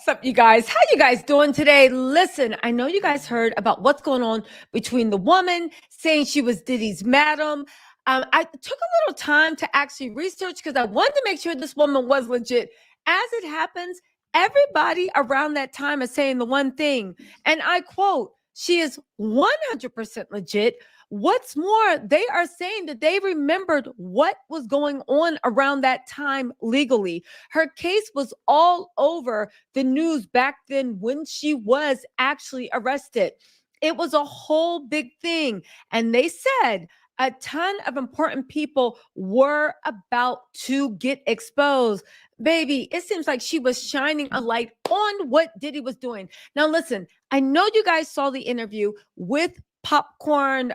What's up, you guys? How you guys doing today? Listen, I know you guys heard about what's going on between the woman saying she was Diddy's madam. I took a little time to actually research because I wanted to make sure this woman was legit. As it happens, everybody around that time is saying the one thing, and I quote, she is 100% legit. What's more, they are saying that they remembered what was going on around that time legally. Her case was all over the news back then when she was actually arrested. It was a whole big thing. And they said a ton of important people were about to get exposed. Baby, it seems like she was shining a light on what Diddy was doing. Now, listen, I know you guys saw the interview with Popcorn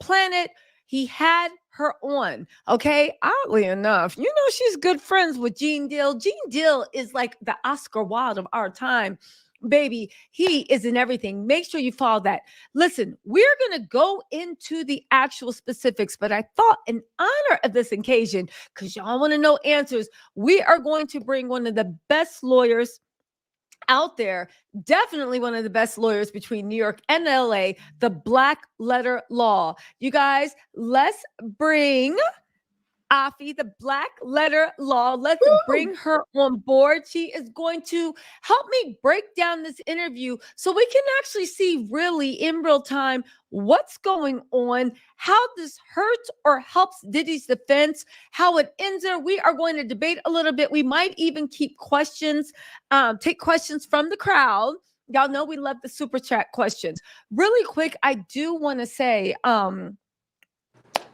Planet. He had her on. Okay. Oddly enough, you know, she's good friends with Gene Deal. Gene Deal is like the Oscar Wilde of our time. Baby, he is in everything. Make sure you follow that. Listen, we're going to go into the actual specifics, but I thought in honor of this occasion, because y'all want to know answers, we are going to bring one of the best lawyers out there, definitely one of the best lawyers between New York and LA, the Black Letter Law. You guys, let's bring Afi, the Black Letter Law. Let's bring her on board. She is going to help me break down this interview so we can actually see really in real time what's going on, how this hurts or helps Diddy's defense, how it ends there. We are going to debate a little bit. We might even keep questions, take questions from the crowd. Y'all know we love the super chat questions. Really quick, I do want to say,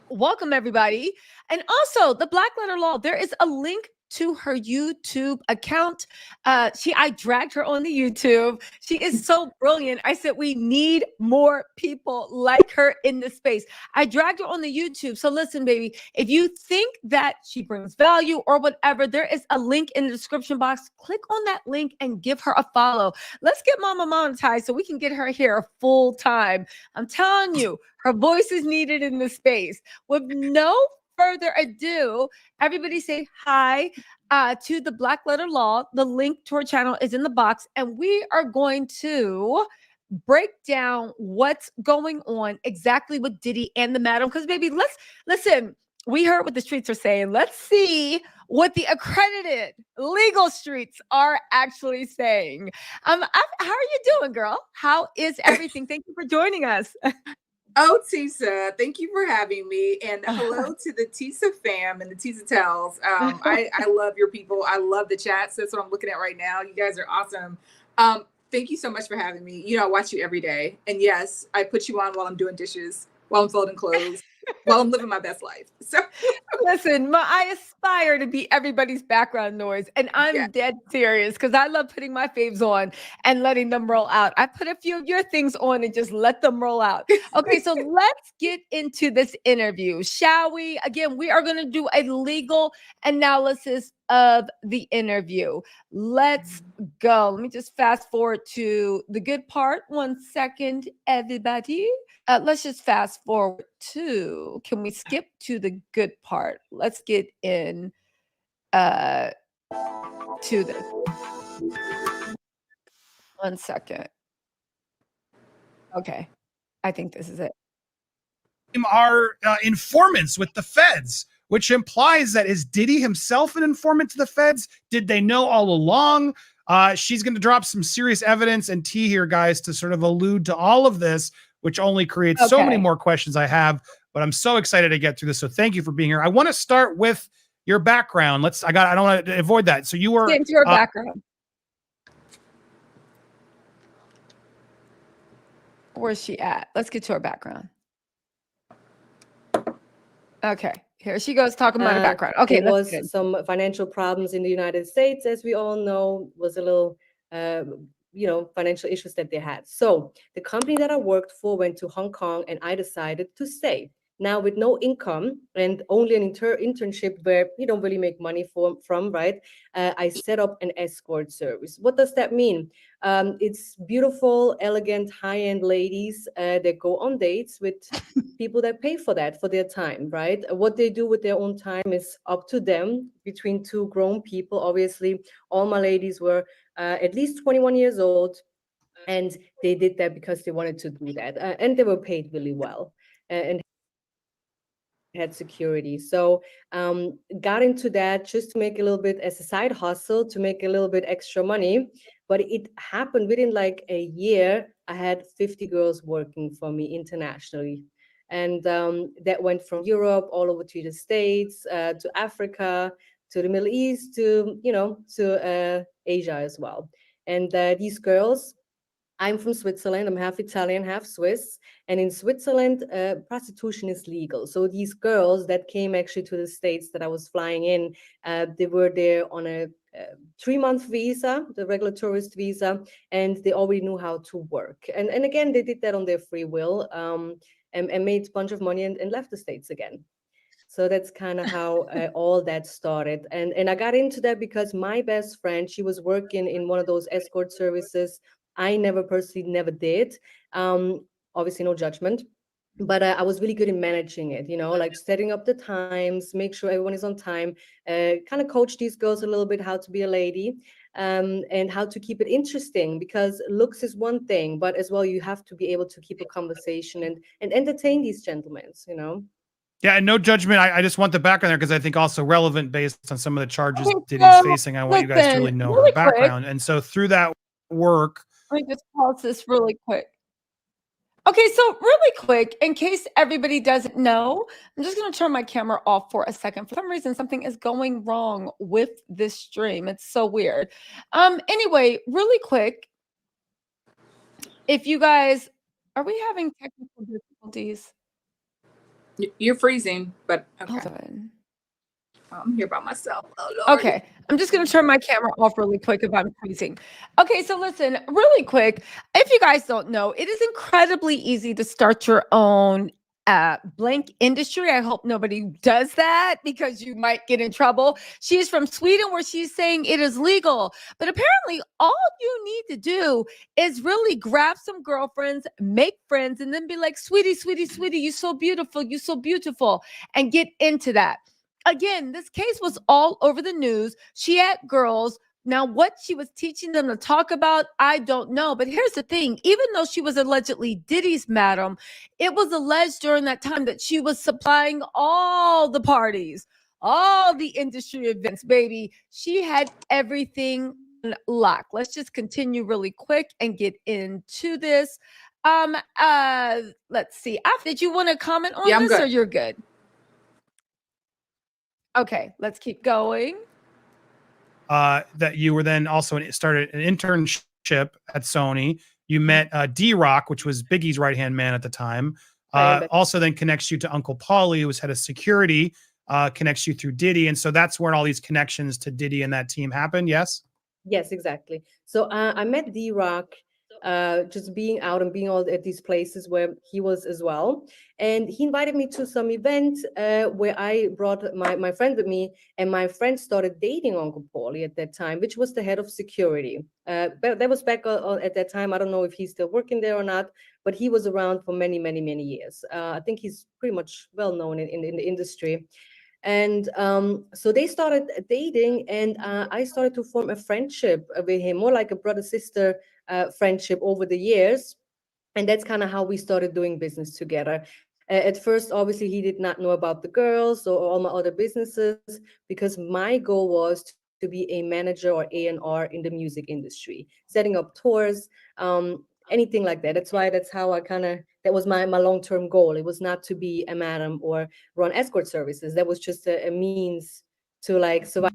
welcome everybody. And also the Black Letter Law, there is a link to her YouTube account. I dragged her on the YouTube. She is so brilliant. I said, we need more people like her in this space. I dragged her on the YouTube. So listen, baby, if you think that she brings value or whatever, there is a link in the description box. Click on that link and give her a follow. Let's get Mama monetized so we can get her here full time. I'm telling you, her voice is needed in this space. With no further ado, everybody say hi to the Black Letter Law. The link to her channel is in the box, and we are going to break down what's going on exactly with Diddy and the madam. Because, baby, listen. We heard what the streets are saying. Let's see what the accredited legal streets are actually saying. How are you doing, girl? How is everything? Thank you for joining us. Oh, Tisa, thank you for having me. And hello to the Tisa fam and the Tattle Tells. I love your people. I love the chats. That's what I'm looking at right now. You guys are awesome. Thank you so much for having me. You know, I watch you every day. And yes, I put you on while I'm doing dishes, while I'm folding clothes, while I'm living my best life. So listen, I aspire to be everybody's background noise, and I'm dead serious because I love putting my faves on and letting them roll out. I put a few of your things on and just let them roll out. Okay, so let's get into this interview, shall we? Again, we are going to do a legal analysis of the interview. Let's go. Let me just fast forward to the good part. 1 second, everybody. Let's just fast forward to, can we skip to the good part? Let's get in to this. 1 second. Okay. I think this is it. Are informants with the feds, which implies that is Diddy himself an informant to the feds? Did they know all along? She's going to drop some serious evidence and tea here, guys, to sort of allude to all of this, which only creates so many more questions I have, but I'm so excited to get through this. So thank you for being here. I want to start with your background. I don't want to avoid that. So you were into your background. Where's she at? Let's get to her background. Okay. Here she goes talking about her background. Okay. There was some financial problems in the United States, as we all know, was a little, financial issues that they had. So the company that I worked for went to Hong Kong, and I decided to stay now with no income and only an internship where you don't really make money from, right? I set up an escort service. What does that mean? It's beautiful, elegant, high-end ladies that go on dates with people that pay for that, for their time, right? What they do with their own time is up to them, between two grown people. Obviously, all my ladies were at least 21 years old, and they did that because they wanted to do that. And they were paid really well. And had security. So got into that just to make a little bit as a side hustle, to make a little bit extra money. But it happened within like a year. I had 50 girls working for me internationally. And that went from Europe all over to the States, to Africa, to the Middle East, to, to Asia as well. And these girls, I'm from Switzerland. I'm half Italian, half Swiss. And in Switzerland, prostitution is legal. So these girls that came actually to the States that I was flying in, they were there on a 3-month visa, the regular tourist visa, and they already knew how to work. And again, they did that on their free will, and made a bunch of money and left the States again. So that's kind of how all that started. And I got into that because my best friend, she was working in one of those escort services. I never did. Obviously, no judgment. But I was really good in managing it, like setting up the times, make sure everyone is on time, kind of coach these girls a little bit how to be a lady, and how to keep it interesting, because looks is one thing, but as well, you have to be able to keep a conversation and entertain these gentlemen. Yeah, and no judgment. I just want the background there because I think also relevant based on some of the charges Okay, Diddy's so facing. I want you guys to listen, really know really her background. And so through that work, let me just pause this really quick. Okay, so really quick, in case everybody doesn't know, I'm just going to turn my camera off for a second. For some reason, something is going wrong with this stream. It's so weird. Anyway, really quick, if you guys, are we having technical difficulties? You're freezing, but okay. Hold on. I'm here by myself. Oh, Lord. Okay, I'm just going to turn my camera off really quick if I'm freezing. Okay, so listen, really quick. If you guys don't know, it is incredibly easy to start your own blank industry. I hope nobody does that because you might get in trouble. She's from Sweden, where she's saying it is legal. But apparently, all you need to do is really grab some girlfriends, make friends, and then be like, sweetie, sweetie, sweetie, you're so beautiful. You're so beautiful. And get into that. Again, this case was all over the news. She had girls. Now, what she was teaching them to talk about, I don't know. But here's the thing. Even though she was allegedly Diddy's madam, it was alleged during that time that she was supplying all the parties, all the industry events, baby. She had everything on lock. Let's just continue really quick and get into this. Let's see. Did you want to comment on Yeah, I'm this, good. or you're good? Okay, let's keep going. that you were then also started an internship at Sony. You met D-Rock, which was Biggie's right-hand man at the time. Also then connects you to Uncle Paulie, who was head of security, connects you through Diddy. And so that's where all these connections to Diddy and that team happened, yes? Yes, exactly. So I met D-Rock just being out and being all at these places where he was as well. And he invited me to some event where I brought my friend with me, and my friend started dating Uncle Paulie at that time, which was the head of security. But that was back at that time. I don't know if he's still working there or not, but he was around for many, many, many years. I think he's pretty much well known in the industry. And so they started dating, and I started to form a friendship with him, more like a brother-sister friendship over the years. And that's kind of how we started doing business together. At first, obviously, he did not know about the girls or all my other businesses, because my goal was to be a manager or A&R in the music industry, setting up tours, anything like that. That's how I that was my long-term goal. It was not to be a madam or run escort services. That was just a means to like survive.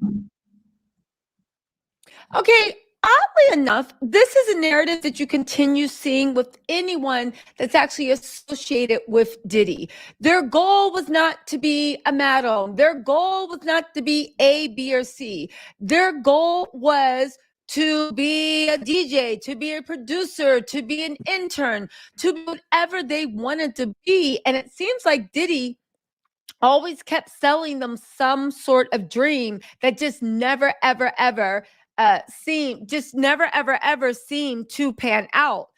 Okay, oddly enough, this is a narrative that you continue seeing with anyone that's actually associated with Diddy. Their goal was not to be a madam. Their goal was not to be A, B, or C. Their goal was to be a DJ, to be a producer, to be an intern, to be whatever they wanted to be. And it seems like Diddy always kept selling them some sort of dream that just never, ever, ever seemed to pan out.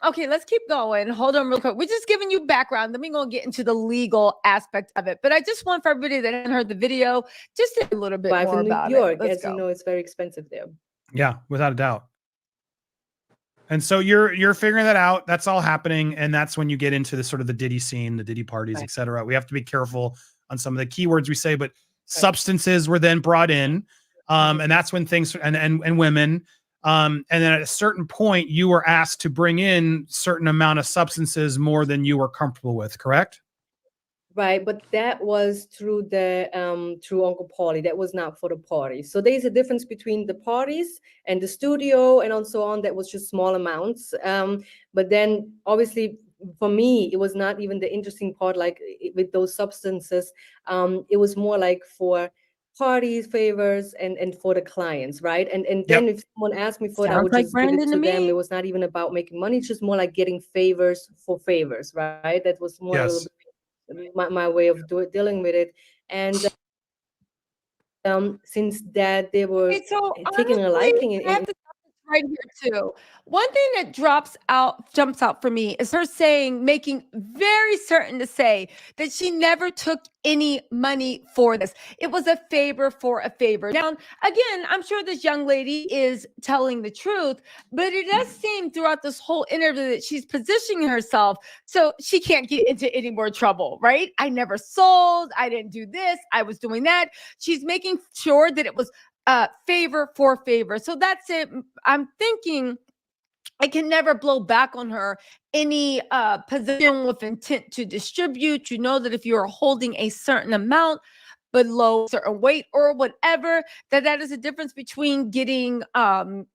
Okay, let's keep going. Hold on real quick. We're just giving you background. Then we're going to get into the legal aspect of it. But I just want for everybody that hasn't heard the video, just a little bit Life more in New about York, it. Let's as go. you know, it's very expensive there. Yeah, without a doubt. And so you're figuring that out. That's all happening, and that's when you get into the sort of the Diddy scene, the Diddy parties, Right. etc. We have to be careful on some of the keywords we say, but substances were then brought in, and that's when things and women. And then at a certain point, you were asked to bring in certain amount of substances more than you were comfortable with, correct? Right, but that was through through Uncle Paulie. That was not for the party. So there's a difference between the parties and the studio and so on. That was just small amounts. But then obviously for me, it was not even the interesting part. Like with those substances, it was more like for parties, favors, and for the clients, right? And then if someone asked me for it, I Sounds would like just give it Brandon to to them. me. It was not even about making money. It's just more like getting favors for favors, right? That was more a little bit my way of dealing with it. And since that they were Okay, so taking a honestly, liking I have to stop this right here too. One thing that jumps out for me is her making very certain to say that she never took any money for this. It was a favor for a favor. Now, again, I'm sure this young lady is telling the truth, but it does seem throughout this whole interview that she's positioning herself so she can't get into any more trouble, right? I never sold, I didn't do this, I was doing that. She's making sure that it was favor for favor. So that's it. I'm thinking I can never blow back on her any position with intent to distribute. You know that if you're holding a certain amount below a certain weight or whatever, that is a difference between getting certain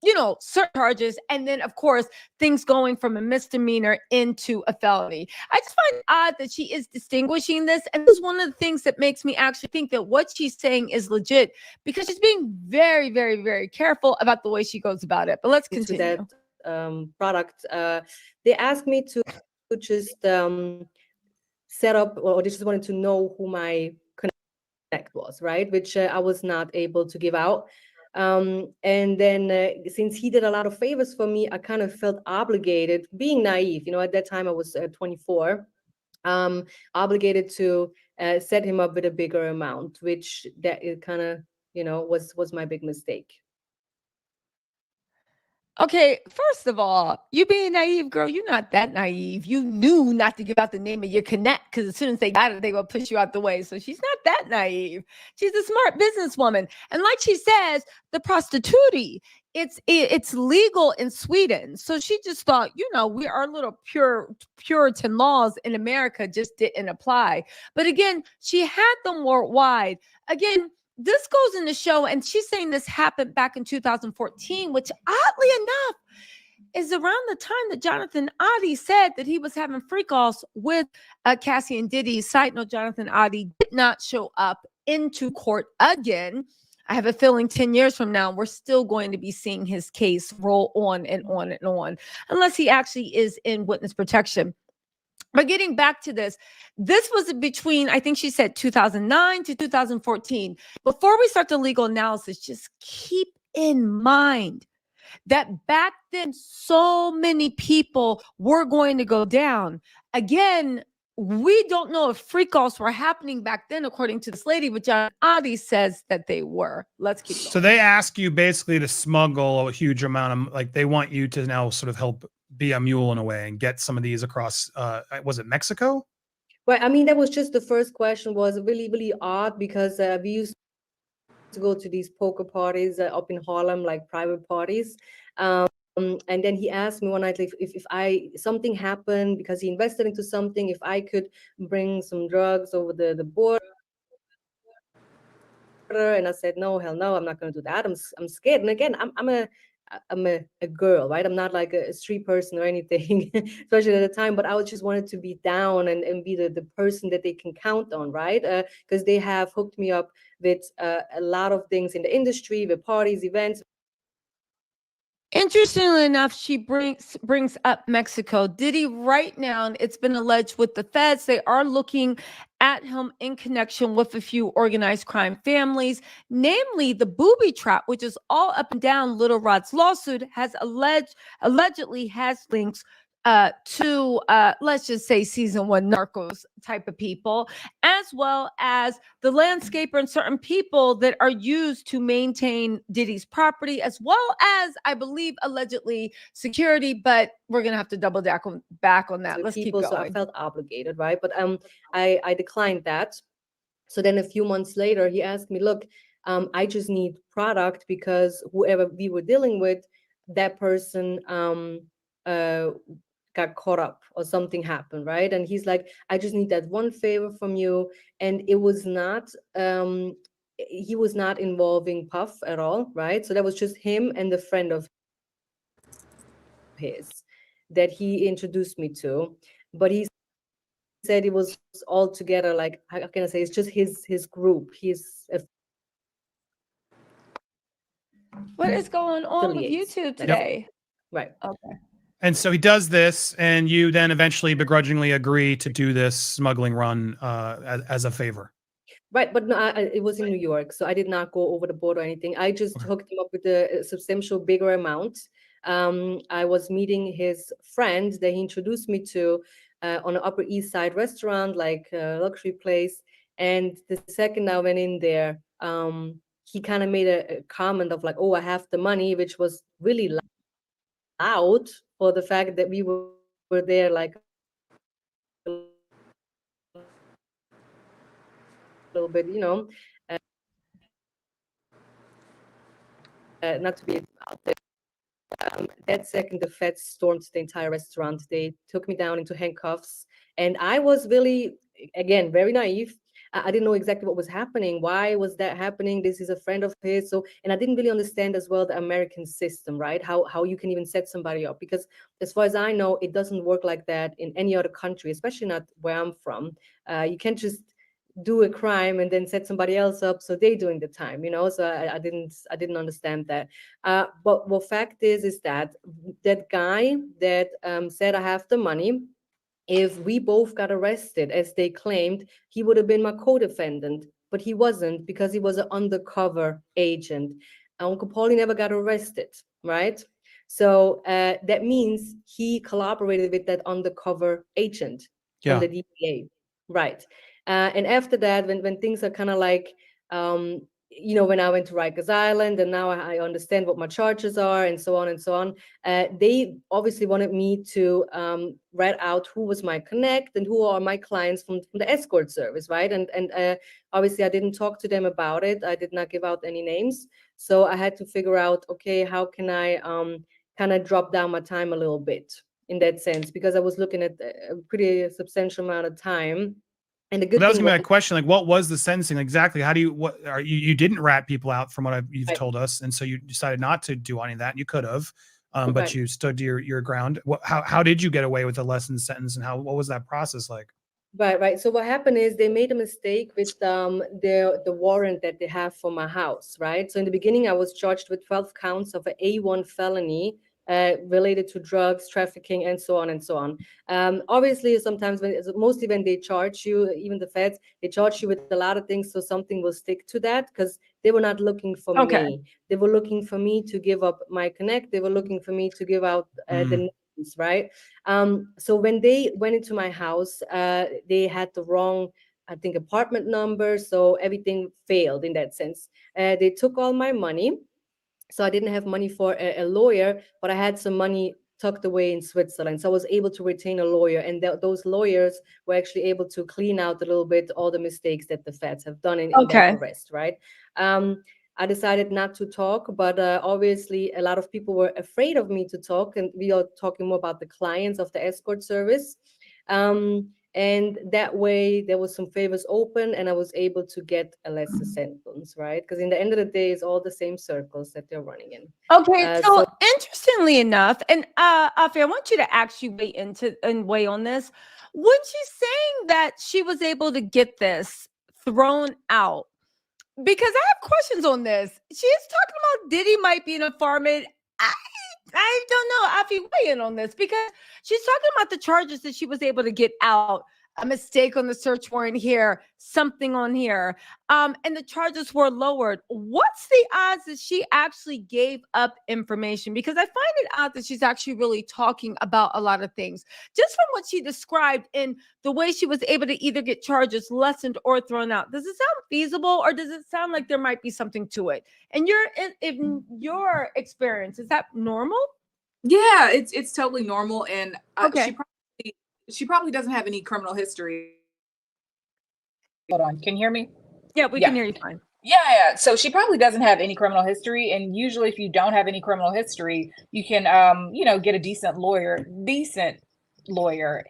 charges and then of course things going from a misdemeanor into a felony. I just find it odd that she is distinguishing this, and this is one of the things that makes me actually think that what she's saying is legit, because she's being very, very, very careful about the way she goes about it. But let's continue. That product. They asked me to just set up, or they just wanted to know who my connect was, right? Which I was not able to give out. And then since he did a lot of favors for me, I kind of felt obligated, being naive. At that time I was 24, obligated to set him up with a bigger amount, which that it kind of was my big mistake. Okay, first of all, you being naive, girl, you're not that naive. You knew not to give out the name of your connect, because as soon as they got it, they will push you out the way. So she's not that naive. She's a smart businesswoman. And like she says, the prostitute, it's legal in Sweden. So she just thought, we our little Puritan laws in America just didn't apply. But again, she had them worldwide. Again, this goes in the show, and she's saying this happened back in 2014, which oddly enough is around the time that Jonathan Adi said that he was having freak-offs with Cassie and Diddy. Side note, Jonathan Adi did not show up into court again. I have a feeling 10 years from now, we're still going to be seeing his case roll on and on and on, unless he actually is in witness protection. But getting back to this was between, I think she said 2009 to 2014. Before we start the legal analysis, just keep in mind that back then, so many people were going to go down. Again, we don't know if freak-offs were happening back then, according to this lady, but John Adi says that they were. Let's keep going. So they ask you basically to smuggle a huge amount of, they want you to now sort of help be a mule in a way and get some of these across, was it Mexico? Well, I mean, that was just the first question. Was really, really odd, because we used to go to these poker parties up in Harlem, like private parties. And then he asked me one night if something happened, because he invested into something, if I could bring some drugs over the border. And I said, no, hell no, I'm not going to do that. I'm scared. And again, I'm a girl, right? I'm not like a street person or anything, especially at the time, but I just wanted to be down and be the person that they can count on, right? Because they have hooked me up with a lot of things in the industry, with parties, events, Interestingly enough, she brings up Mexico. Diddy right now, it's been alleged with the feds, they are looking at him in connection with a few organized crime families, namely the booby trap, which is all up and down Little Rod's lawsuit, has allegedly has links to let's just say season one narcos type of people, as well as the landscaper and certain people that are used to maintain Diddy's property, as well as I believe allegedly security. But we're gonna have to double back on that. Let's keep going. So I felt obligated, right? But I declined that. So then a few months later, he asked me, look, I just need product because whoever we were dealing with, that person got caught up or something happened, right? And he's like, I just need that one favor from you. And it was not, he was not involving Puff at all, right? So that was just him and the friend of his that he introduced me to. But he said it was all together, like, how can I say, it's just his group. He's what is going on with affiliates. YouTube today? Right. Okay. And so he does this, and you then eventually begrudgingly agree to do this smuggling run as a favor. Right, but no, it was in New York, so I did not go over the border or anything. I just hooked him up with a substantial bigger amount. I was meeting his friend that he introduced me to on an Upper East Side restaurant, like a luxury place. And the second I went in there, he kind of made a comment of like, oh, I have the money, which was really loud for the fact that we were there like a little bit, not to be out there. That second, the feds stormed the entire restaurant. They took me down into handcuffs. And I was really, again, very naive. I didn't know exactly what was happening. Why was that happening? This is a friend of his. So, and I didn't really understand as well the American system, right? How you can even set somebody up. Because as far as I know, it doesn't work like that in any other country, especially not where I'm from. You can't just do a crime and then set somebody else up so they doing the time, so I didn't understand that. But what fact is that guy that said I have the money, if we both got arrested as they claimed, he would have been my co-defendant, but he wasn't because he was an undercover agent. Uncle Paulie never got arrested, right? So that means he collaborated with that undercover agent from the DEA, right? And after that, when things are kind of like, when I went to Rikers Island and now I understand what my charges are and so on and so on, they obviously wanted me to write out who was my connect and who are my clients from the escort service, right? And obviously I didn't talk to them about it. I did not give out any names. So I had to figure out, okay, how can I kind of drop down my time a little bit in that sense, because I was looking at a pretty substantial amount of time. And the good that was thing gonna be my question. Like, what was the sentencing exactly? How do you didn't rat people out from what you've told us, and so you decided not to do any of that. You could have, but you stood to your ground. How did you get away with a lessened sentence, and what was that process like? Right. So what happened is they made a mistake with the warrant that they have for my house, right? So in the beginning, I was charged with 12 counts of an A1 felony related to drugs, trafficking, and so on and so on. Obviously, sometimes mostly when they charge you, even the feds, they charge you with a lot of things, so something will stick to that because they were not looking for me. They were looking for me to give up my connect. They were looking for me to give out the names, right? So when they went into my house, they had the wrong, I think, apartment number, so everything failed in that sense. They took all my money. So I didn't have money for a lawyer, but I had some money tucked away in Switzerland. So I was able to retain a lawyer. And those lawyers were actually able to clean out a little bit all the mistakes that the feds have done in that arrest, right? I decided not to talk, but obviously a lot of people were afraid of me to talk. And we are talking more about the clients of the escort service. And that way there was some favors open and I was able to get a lesser sentence, right? Because in the end of the day, it's all the same circles that they're running in. Okay, so interestingly enough, and Afi, I want you to actually weigh on this. When she's saying that she was able to get this thrown out, because I have questions on this. She is talking about Diddy might be an informant. I don't know. Afi, weigh in on this because she's talking about the charges that she was able to get out. A mistake on the search warrant here, something on here, and the charges were lowered. What's the odds that she actually gave up information? Because I find it odd that she's actually really talking about a lot of things. Just from what she described in the way she was able to either get charges lessened or thrown out. Does it sound feasible, or does it sound like there might be something to it? And in your experience, is that normal? Yeah, it's totally normal, and Okay. she probably doesn't have any criminal history. Hold on, can you hear me? Yeah, we Yeah. can hear you fine. Yeah. So she probably doesn't have any criminal history, and usually, if you don't have any criminal history, you can, get a decent lawyer,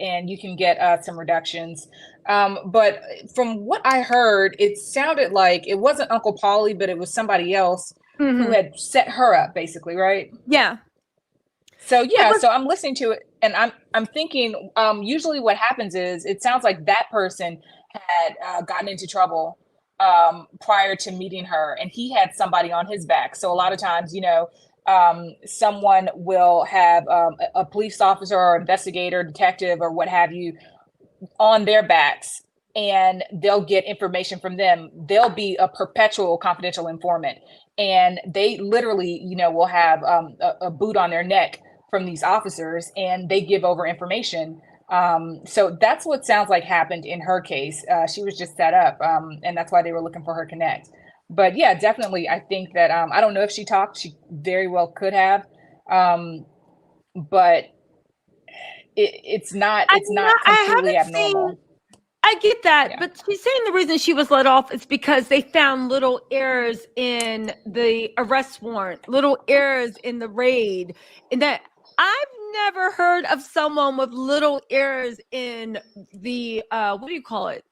and you can get some reductions. But from what I heard, it sounded like it wasn't Uncle Paulie, but it was somebody else who had set her up, basically, right? Yeah. So yeah, so I'm listening to it, and I'm thinking. Usually, what happens is it sounds like that person had gotten into trouble prior to meeting her, and he had somebody on his back. So a lot of times, someone will have a police officer or investigator, detective, or what have you on their backs, and they'll get information from them. They'll be a perpetual confidential informant, and they literally, will have a boot on their neck from these officers, and they give over information. So that's what sounds like happened in her case. She was just set up, and that's why they were looking for her connect. But yeah, definitely, I think that I don't know if she talked. She very well could have, but it's not completely abnormal. I get that, Yeah. but she's saying the reason she was let off is because they found little errors in the arrest warrant, little errors in the raid, and that I've never heard of someone with little errors in the what do you call it?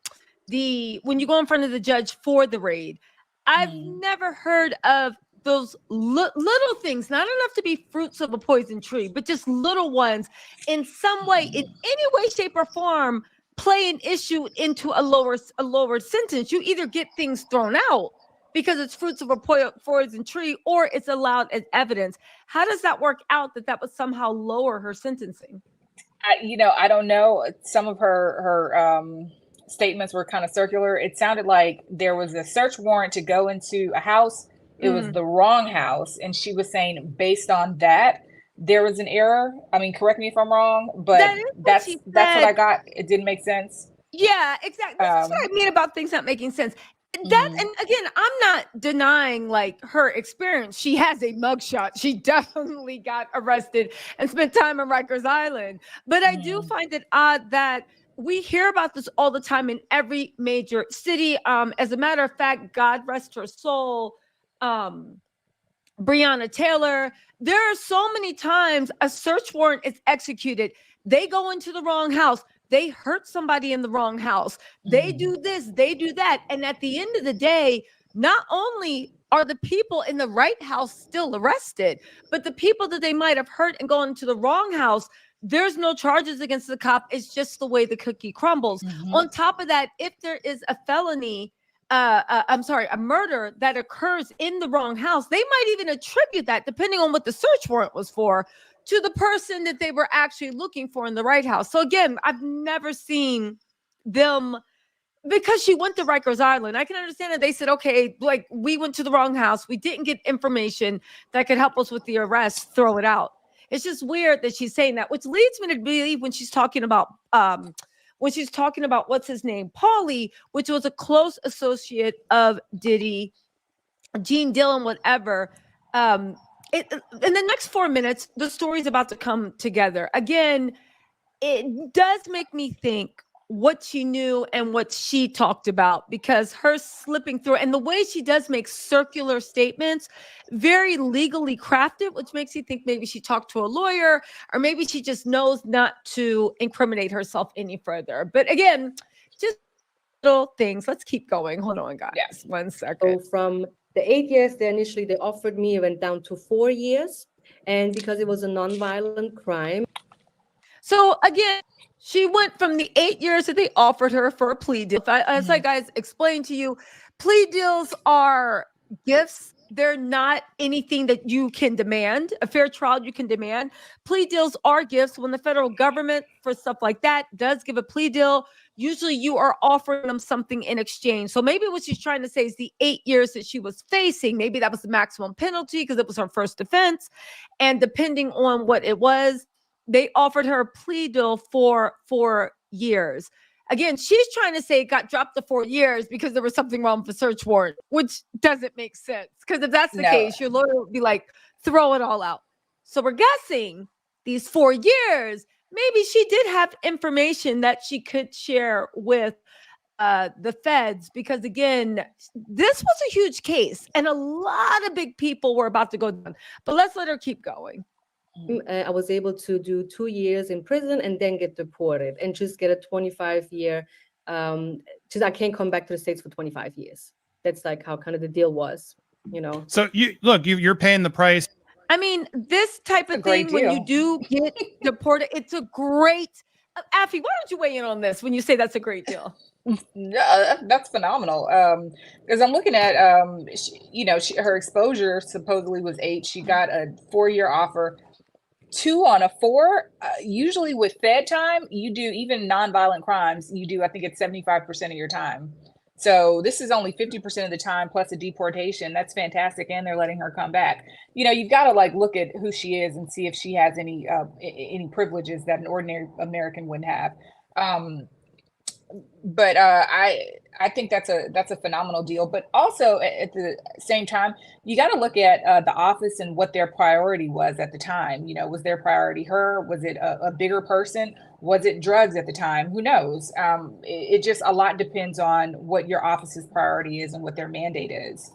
When you go in front of the judge for the raid. I've never heard of those little things, not enough to be fruits of a poison tree, but just little ones in some way, in any way, shape, or form, play an issue into a lower sentence. You either get things thrown out because it's fruits of a poison tree, or it's allowed as evidence. How does that work out that would somehow lower her sentencing? I don't know. Some of her statements were kind of circular. It sounded like there was a search warrant to go into a house. It was the wrong house, and she was saying based on that there was an error. I mean, correct me if I'm wrong, but that's what I got. It didn't make sense. Yeah, exactly. That's what I mean about things not making sense. That, and again, I'm not denying like her experience. She has a mugshot. She definitely got arrested and spent time on Rikers Island. But I do find it odd that we hear about this all the time in every major city. As a matter of fact, God rest her soul, Breonna Taylor. There are so many times a search warrant is executed. They go into the wrong house. They hurt somebody in the wrong house. They do this, they do that. And at the end of the day, not only are the people in the right house still arrested, but the people that they might have hurt and gone into the wrong house, there's no charges against the cop. It's just the way the cookie crumbles. On top of that, if there is a felony, a murder that occurs in the wrong house, they might even attribute that, depending on what the search warrant was for, to the person that they were actually looking for in the right house. So again, I've never seen them, because she went to Rikers Island. I can understand that they said, okay, like we went to the wrong house. We didn't get information that could help us with the arrest. Throw it out. It's just weird that she's saying that, which leads me to believe when she's talking about what's his name, Paulie, which was a close associate of Diddy, Gene Dillon, whatever. In the next 4 minutes, the story's about to come together. Again, it does make me think what she knew and what she talked about, because her slipping through and the way she does make circular statements, very legally crafted, which makes you think maybe she talked to a lawyer, or maybe she just knows not to incriminate herself any further. But again, just little things. Let's keep going. Hold on, guys. Yes. 1 second. So from the 8 years they offered me, it went down to 4 years. And because it was a non-violent crime. So again, she went from the 8 years that they offered her for a plea deal. As I guys explained to you, plea deals are gifts they're not anything that you can demand. A fair trial you can demand. Plea deals are gifts. When the federal government for stuff like that does give a plea deal, usually you are offering them something in exchange. So maybe what she's trying to say is the 8 years that she was facing, maybe that was the maximum penalty because it was her first offense. And depending on what it was, they offered her a plea deal for 4 years. Again, she's trying to say it got dropped to 4 years because there was something wrong with the search warrant, which doesn't make sense. Because if that's the case, your lawyer would be like, throw it all out. So we're guessing these 4 years, maybe she did have information that she could share with the feds, because again, this was a huge case and a lot of big people were about to go down. But let's let her keep going. I was able to do 2 years in prison and then get deported and just get a 25-year. Just I can't come back to the States for 25 years. That's like how kind of the deal was, you know. So you're paying the price. I mean, this type of thing, when you do get deported, it's a great. Affy, why don't you weigh in on this when you say that's a great deal? Yeah, that's phenomenal. Because I'm looking at, her exposure supposedly was 8. She got a 4-year offer. 2 on a 4. Usually with Fed time, you do even nonviolent crimes. You do, I think it's 75% of your time. So this is only 50% of the time plus a deportation. That's fantastic, and they're letting her come back. You've got to like look at who she is and see if she has any privileges that an ordinary American wouldn't have. But I think that's a phenomenal deal. But also at the same time, you got to look at the office and what their priority was at the time. Was their priority her? Was it a bigger person? Was it drugs at the time? Who knows? It just, a lot depends on what your office's priority is and what their mandate is.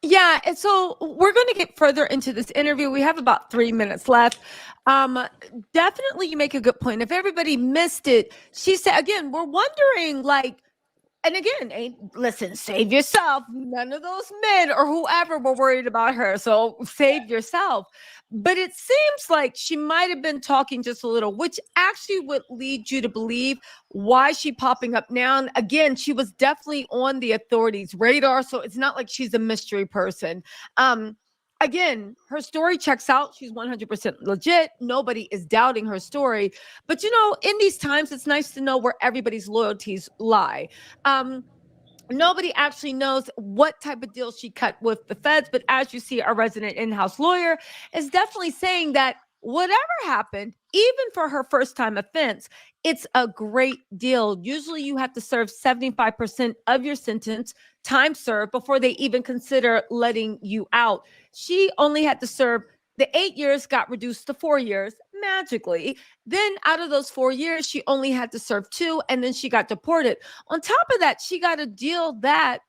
Yeah, and so we're going to get further into this interview. We have about 3 minutes left. Definitely, you make a good point. If everybody missed it, she said, again, we're wondering, like, and again, listen, save yourself. None of those men or whoever were worried about her, so save yourself. But it seems like she might have been talking just a little, which actually would lead you to believe why she's popping up now. And again, she was definitely on the authorities' radar, so it's not like she's a mystery person. Again, her story checks out. She's 100% legit. Nobody is doubting her story. But, in these times, it's nice to know where everybody's loyalties lie. Nobody actually knows what type of deal she cut with the feds. But as you see, our resident in-house lawyer is definitely saying that whatever happened, even for her first-time offense, it's a great deal. Usually you have to serve 75% of your sentence, time served, before they even consider letting you out. She only had to serve, the 8 years got reduced to 4 years magically. Then out of those 4 years, she only had to serve 2, and then she got deported. On top of that, she got a deal that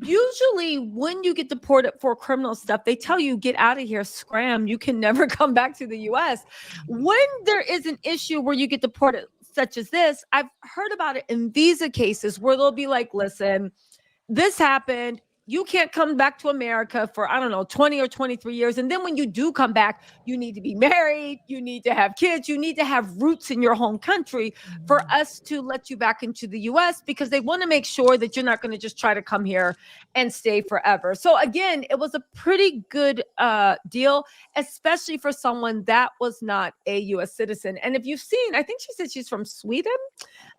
usually when you get deported for criminal stuff, they tell you, get out of here, scram. You can never come back to the U.S. When there is an issue where you get deported, such as this, I've heard about it in visa cases where they'll be like, listen, this happened. You can't come back to America for, 20 or 23 years. And then when you do come back, you need to be married. You need to have kids. You need to have roots in your home country for us to let you back into the U.S. because they want to make sure that you're not going to just try to come here and stay forever. So again, it was a pretty good deal, especially for someone that was not a U.S. citizen. And if you've seen, I think she said she's from Sweden.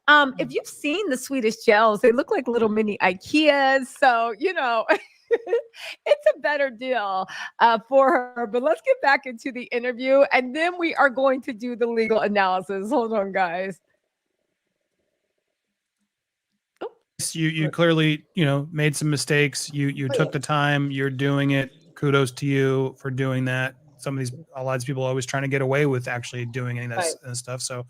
If you've seen the Swedish gels, they look like little mini IKEAs. So, it's a better deal for her. But let's get back into the interview, and then we are going to do the legal analysis. Hold on, guys. Oh. You clearly, made some mistakes. You took the time. You're doing it. Kudos to you for doing that. A lot of these people are always trying to get away with actually doing any of that stuff. So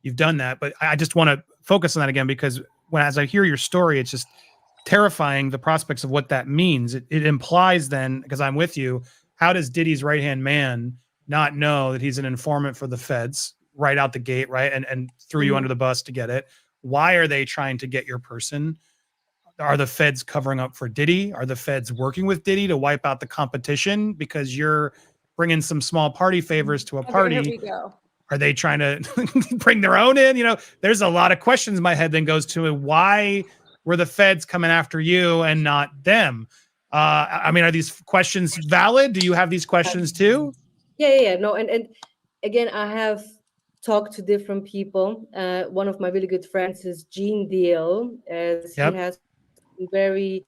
you've done that. But I just want to focus on that again, because as I hear your story, it's just terrifying, the prospects of what that means. It implies then, because I'm with you, how does Diddy's right-hand man not know that he's an informant for the feds right out the gate, right? And threw you under the bus to get it. Why are they trying to get your person? Are the feds covering up for Diddy? Are the feds working with Diddy to wipe out the competition because you're bringing some small party favors to a party? Okay, here we go. Are they trying to bring their own in? There's a lot of questions in my head then goes to why were the feds coming after you and not them? I mean, are these questions valid? Do you have these questions too? Yeah. No, and again, I have talked to different people. One of my really good friends is Gene Deal, as he Yep. has been very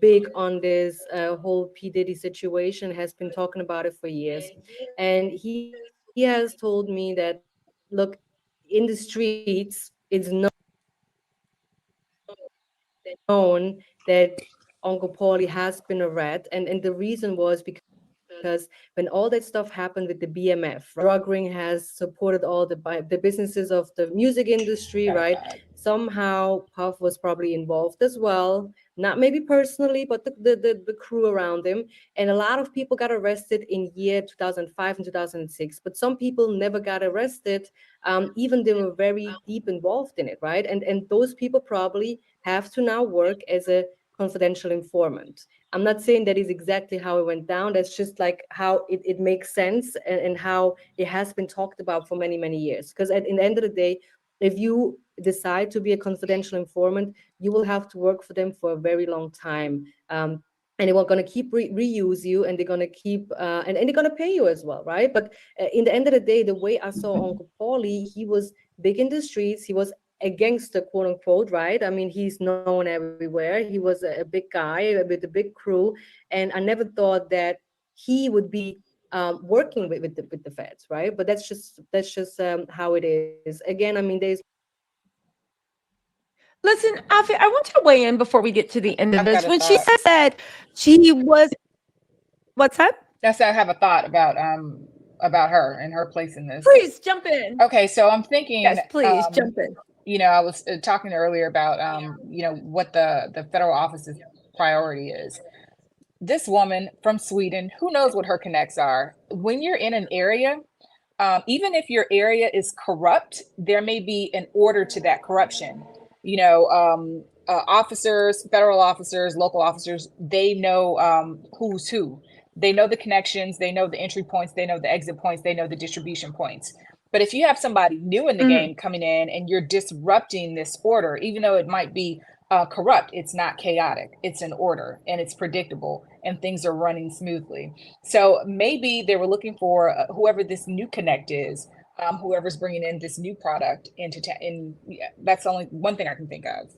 big on this whole P. Diddy situation, has been talking about it for years. And he has told me that, look, in the streets, it's known that Uncle Paulie has been a rat. And the reason was because when all that stuff happened with the BMF, right? Drug ring has supported all the businesses of the music industry, right? Somehow Puff was probably involved as well. Not maybe personally, but the crew around him. And a lot of people got arrested in year 2005 and 2006. But some people never got arrested, even they were very deep involved in it, right? And those people probably have to now work as a confidential informant. I'm not saying that is exactly how it went down. That's just like how it makes sense, and how it has been talked about for many, many years. Because in the end of the day, if you decide to be a confidential informant, you will have to work for them for a very long time. And they were going to keep reuse you, and they're going to keep and they're going to pay you as well, right? But in the end of the day, the way I saw Uncle Paulie, he was big in the streets. He was a gangster, quote unquote, right? I mean, he's known everywhere. He was a big guy with a big crew, and I never thought that he would be working with the feds, right? But that's just how it is. Again, I mean, there's Listen, Afi, I want you to weigh in before we get to the end of I've got this. a When she thought. said she was, what's that? That's I have a thought about her and her place in this. Please jump in. Okay, so I'm thinking, Yes, please jump in. you know, I was talking earlier about you know, what the federal office's priority is. This woman from Sweden, who knows what her connects are? When you're in an area, even if your area is corrupt, there may be an order to that corruption. You know, officers, federal officers, local officers, they know who's who. They know the connections, they know the entry points, they know the exit points, they know the distribution points. But if you have somebody new in the game coming in and you're disrupting this order, even though it might be corrupt, it's not chaotic, it's an order and it's predictable and things are running smoothly. So maybe they were looking for whoever this new connect is, whoever's bringing in this new product into that's the only one thing I can think of.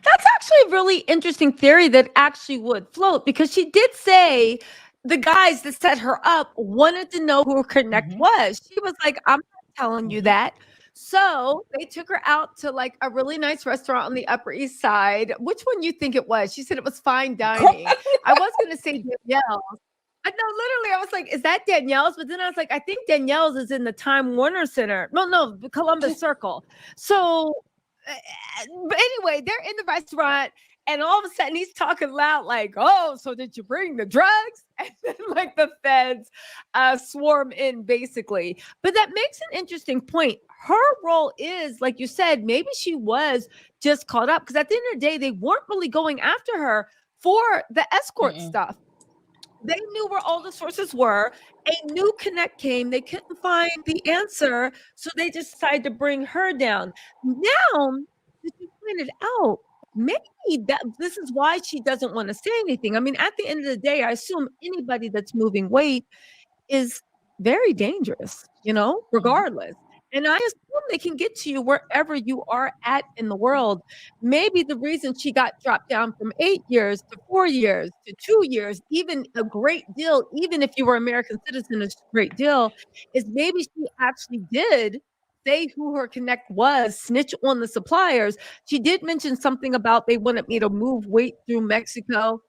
That's actually a really interesting theory that actually would float, because she did say the guys that set her up wanted to know who her connect was. She was like, I'm not telling you that. So they took her out to like a really nice restaurant on the Upper East Side. Which one you think it was? She said it was fine dining. I was going to say Danielle. I know, literally, I was like, is that Danielle's? But then I was like, I think Danielle's is in the Time Warner Center. No, the Columbus Circle. So but anyway, they're in the restaurant, and all of a sudden he's talking loud, like, "Oh, so did you bring the drugs?" And then like the feds swarm in, basically. But that makes an interesting point. Her role is, like you said, maybe she was just caught up, because at the end of the day, they weren't really going after her for the escort stuff. They knew where all the sources were. A new connect came. They couldn't find the answer, so they just decided to bring her down. Now that you pointed out, maybe that this is why she doesn't want to say anything. I mean, at the end of the day, I assume anybody that's moving weight is very dangerous, regardless. And I assume they can get to you wherever you are at in the world. Maybe the reason she got dropped down from 8 years to 4 years to 2 years, even a great deal, even if you were American citizen, is a great deal, is maybe she actually did say who her connect was, snitch on the suppliers. She did mention something about they wanted me to move weight through Mexico.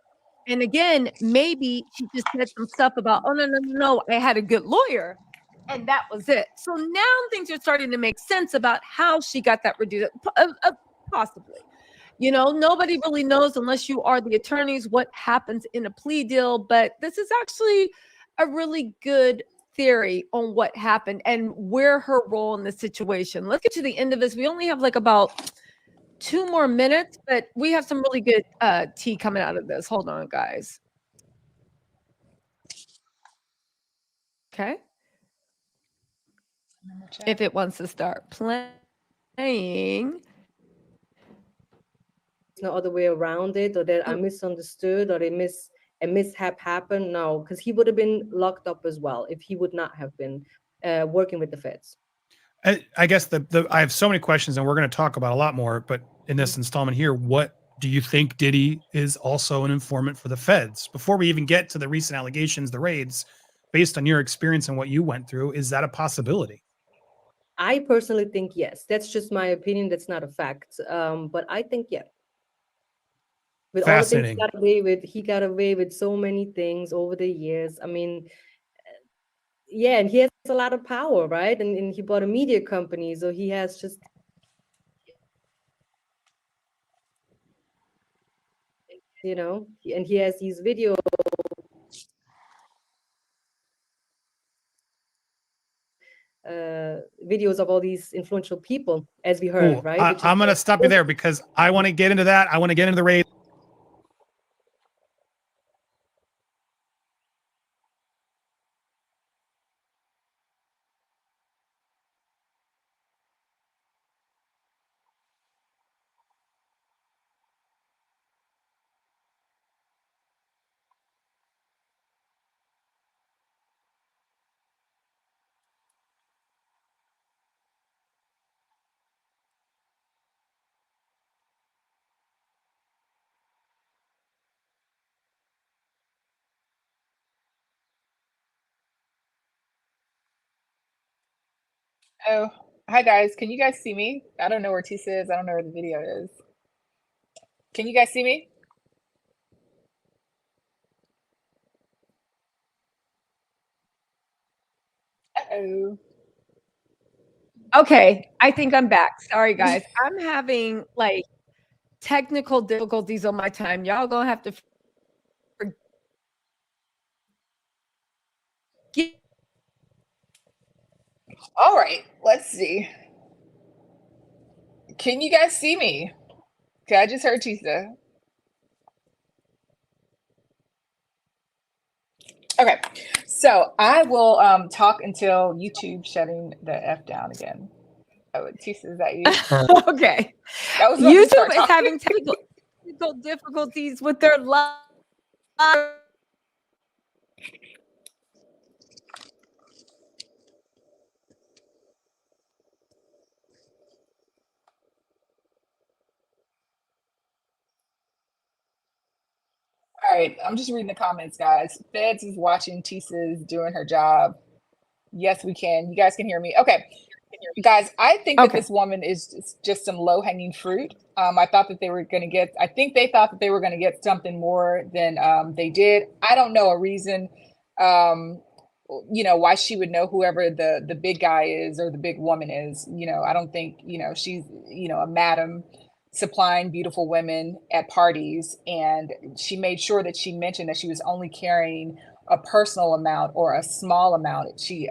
And again, maybe she just said some stuff about, oh, no, I had a good lawyer. And that was it. So now things are starting to make sense about how she got that reduced, possibly. Nobody really knows, unless you are the attorneys, what happens in a plea deal. But this is actually a really good theory on what happened and where her role in the situation. Let's get to the end of this. We only have like about 2 more minutes, but we have some really good tea coming out of this. Hold on, guys. Okay. If it wants to start playing. no other way around it, or that I misunderstood, or a mishap happened. No, because he would have been locked up as well if he would not have been working with the feds. I guess I have so many questions, and we're going to talk about a lot more. But in this installment here, what do you think Diddy is also an informant for the feds? Before we even get to the recent allegations, the raids, based on your experience and what you went through, is that a possibility? I personally think yes. That's just my opinion. That's not a fact. But I think yeah. With all the things he got away with so many things over the years. I mean, yeah, and he has a lot of power, right? And he bought a media company, so he has just, you know, and he has these videos of all these influential people, as we heard. Ooh, right? I'm going to stop you there because I want to get into that. I want to get into the raid. Oh, hi guys. Can you guys see me? I don't know where Tisa is. I don't know where the video is. Can you guys see me? Uh-oh. Okay, I think I'm back. Sorry, guys. I'm having like technical difficulties on my time. Y'all gonna have to forgive. All right, let's see. Can you guys see me? Okay, I just heard Tisa. Okay, so I will talk until YouTube shutting the F down again. Oh, Tisa, is that you? Okay. That was when we start YouTube is talking. having technical difficulties with their live. All right, I'm just reading the comments, guys. Feds is watching. Tisa is doing her job. Yes, we can. You guys can hear me. Okay. Guys, I think that this woman is just some low-hanging fruit. I thought that they were going to get, I think they thought that they were going to get something more than they did. I don't know a reason, you know, why she would know whoever the big guy is or the big woman is. You know, I don't think, you know, she's, you know, a madam supplying beautiful women at parties. And she made sure that she mentioned that she was only carrying a personal amount or a small amount. She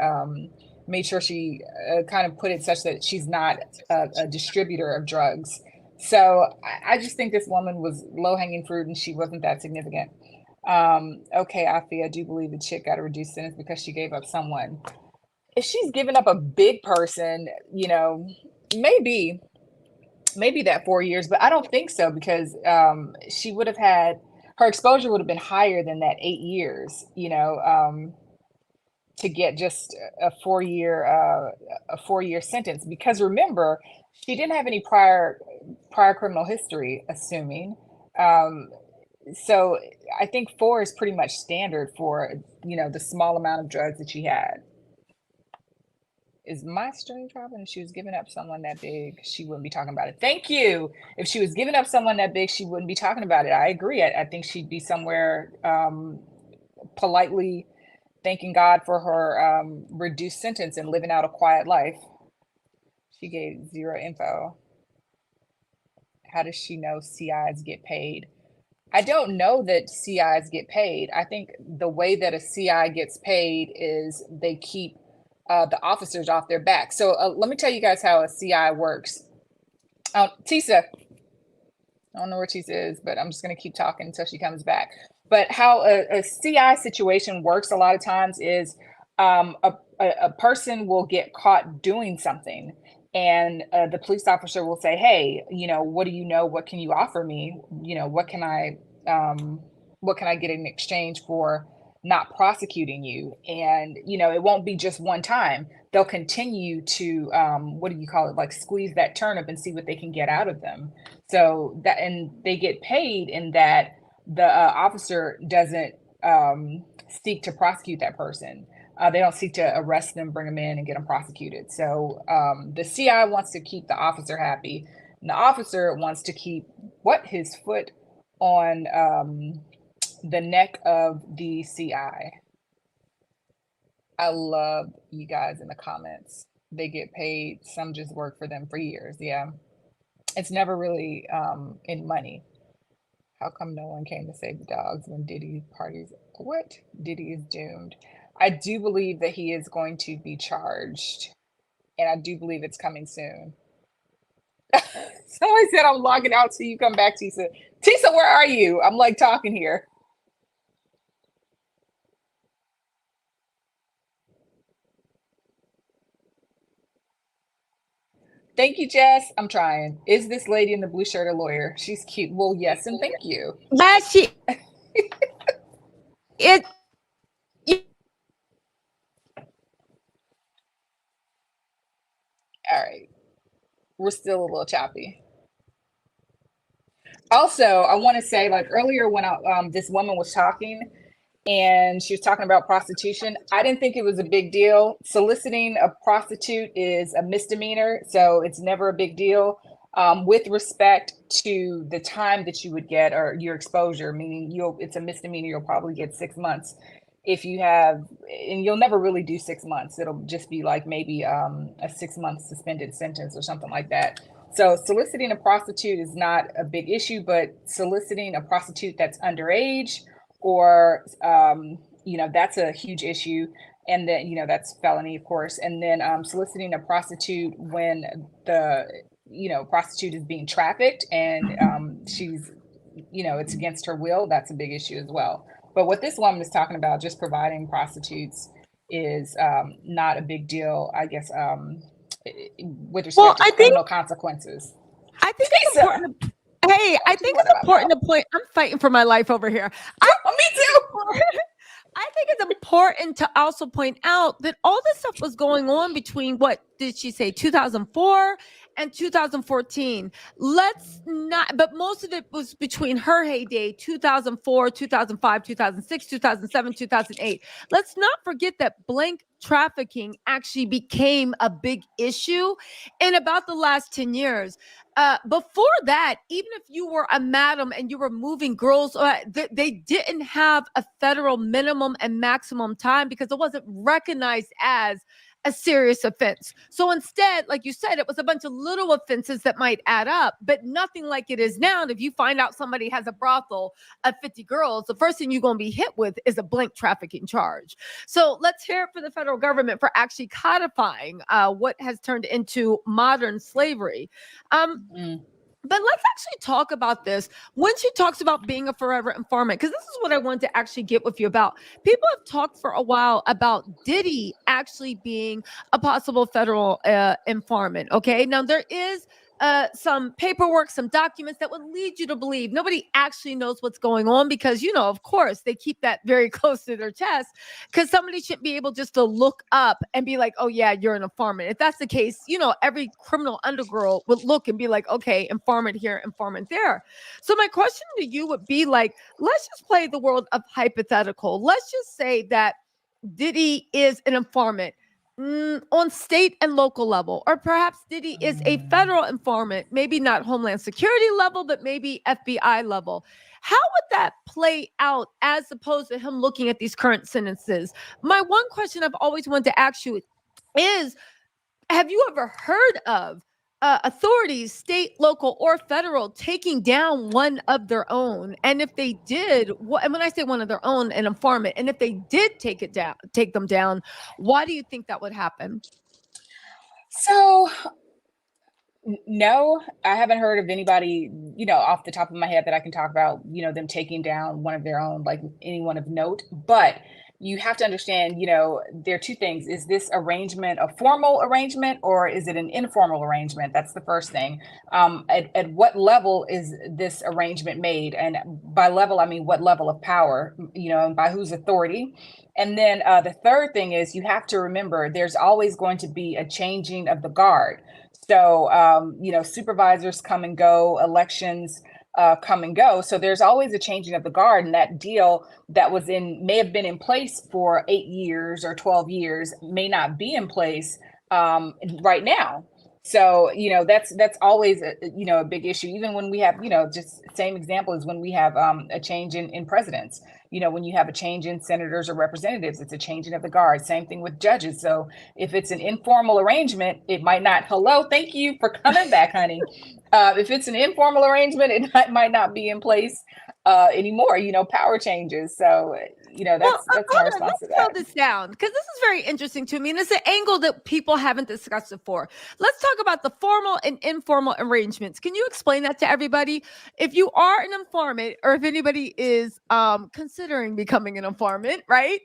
made sure she kind of put it such that she's not a distributor of drugs. So I just think this woman was low-hanging fruit and she wasn't that significant. Okay, Afi, I do believe the chick got a reduced sentence because she gave up someone. If she's giving up a big person, you know, maybe that 4 years, but I don't think so because she would have had, her exposure would have been higher than that 8 years, you know, to get just a 4 year sentence. Because remember, she didn't have any prior criminal history, assuming. So I think 4 is pretty much standard for, you know, the small amount of drugs that she had. Is my stream dropping? If she was giving up someone that big, she wouldn't be talking about it. Thank you. If she was giving up someone that big, she wouldn't be talking about it. I agree. I think she'd be somewhere politely thanking God for her reduced sentence and living out a quiet life. She gave zero info. How does she know CIs get paid? I don't know that CIs get paid. I think the way that a CI gets paid is they keep the officers off their back. So let me tell you guys how a CI works. Tisa, I don't know where Tisa is, but I'm just going to keep talking until she comes back. But how a CI situation works a lot of times is a person will get caught doing something. And the police officer will say, hey, you know, what do you know? What can you offer me? You know, what can I get in exchange for not prosecuting you? And, you know, it won't be just one time. They'll continue to, what do you call it? Like squeeze that turnip and see what they can get out of them. So that, and they get paid in that the officer doesn't seek to prosecute that person. They don't seek to arrest them, bring them in, and get them prosecuted. So the CI wants to keep the officer happy, and the officer wants to keep his foot on the neck of the CI. I love you guys in the comments. They get paid. Some just work for them for years. Yeah, it's never really in money. How come no one came to save the dogs when Diddy parties? What? Diddy is doomed. I do believe that he is going to be charged, and I do believe it's coming soon. Somebody said I'm logging out till you come back, Tisa. Tisa, where are you? I'm like talking here. Thank you, Jess. I'm trying. Is this lady in the blue shirt a lawyer? She's cute. Well, yes, and thank you. But it All right. We're still a little choppy. Also, I want to say, like earlier when this woman was talking and she was talking about prostitution, I didn't think it was a big deal. Soliciting a prostitute is a misdemeanor, so it's never a big deal. With respect to the time that you would get or your exposure, meaning it's a misdemeanor, you'll probably get 6 months. If you have, and you'll never really do 6 months, it'll just be like maybe a 6-month suspended sentence or something like that. So soliciting a prostitute is not a big issue, but soliciting a prostitute that's underage or, you know, that's a huge issue. And then, you know, that's felony, of course. And then soliciting a prostitute when the, you know, prostitute is being trafficked and she's, you know, it's against her will, that's a big issue as well. But what this woman is talking about, just providing prostitutes, is not a big deal, I guess, with respect to criminal consequences. I think it's important. Hey, I think it's important to point. I'm fighting for my life over here. Me too. I think it's important to also point out that all this stuff was going on between, what did she say, 2004 and 2014. Let's not, but most of it was between her heyday, 2004, 2005, 2006, 2007, 2008. Let's not forget that blank trafficking actually became a big issue in about the last 10 years. Before that, even if you were a madam and you were moving girls, they didn't have a federal minimum and maximum time because it wasn't recognized as a serious offense. So instead, like you said, it was a bunch of little offenses that might add up, but nothing like it is now. And if you find out somebody has a brothel of 50 girls, the first thing you're going to be hit with is a blank trafficking charge. So let's hear it for the federal government for actually codifying what has turned into modern slavery. But let's actually talk about this when she talks about being a forever informant, because this is what I wanted to actually get with you about. People have talked for a while about Diddy actually being a possible federal informant. Okay, now there is some paperwork, some documents that would lead you to believe nobody actually knows what's going on because, you know, of course, they keep that very close to their chest because somebody shouldn't be able just to look up and be like, oh, yeah, you're an informant. If that's the case, you know, every criminal undergirl would look and be like, okay, informant here, informant there. So my question to you would be like, let's just play the world of hypothetical. Let's just say that Diddy is an informant on state and local level, or perhaps Diddy is a federal informant, maybe not Homeland Security level, but maybe FBI level. How would that play out as opposed to him looking at these current sentences? My one question I've always wanted to ask you is, have you ever heard of authorities, state, local, or federal, taking down one of their own? And if they did, and when I say one of their own, an informant, and if they did take them down, why do you think that would happen? So, no, I haven't heard of anybody, you know, off the top of my head that I can talk about, you know, them taking down one of their own, like anyone of note. But you have to understand, there are two things. Is this arrangement a formal arrangement or is it an informal arrangement? That's the first thing. At what level is this arrangement made? And by level, I mean, what level of power, and by whose authority? And then the third thing is you have to remember there's always going to be a changing of the guard. So, supervisors come and go, elections come and go. So there's always a changing of the guard, and that deal that may have been in place for 8 years or 12 years may not be in place right now. So, that's always a big issue. Even when we have, just same example as when we have a change in presidents. When you have a change in senators or representatives, it's a changing of the guard. Same thing with judges. So if it's an informal arrangement, it might not. Hello, thank you for coming back, honey. If it's an informal arrangement, it might not be in place anymore. Power changes. So that's my response to that. Let's slow this down because this is very interesting to me, and it's an angle that people haven't discussed before. Let's talk about the formal and informal arrangements. Can you explain that to everybody? If you are an informant, or if anybody is considering becoming an informant, right?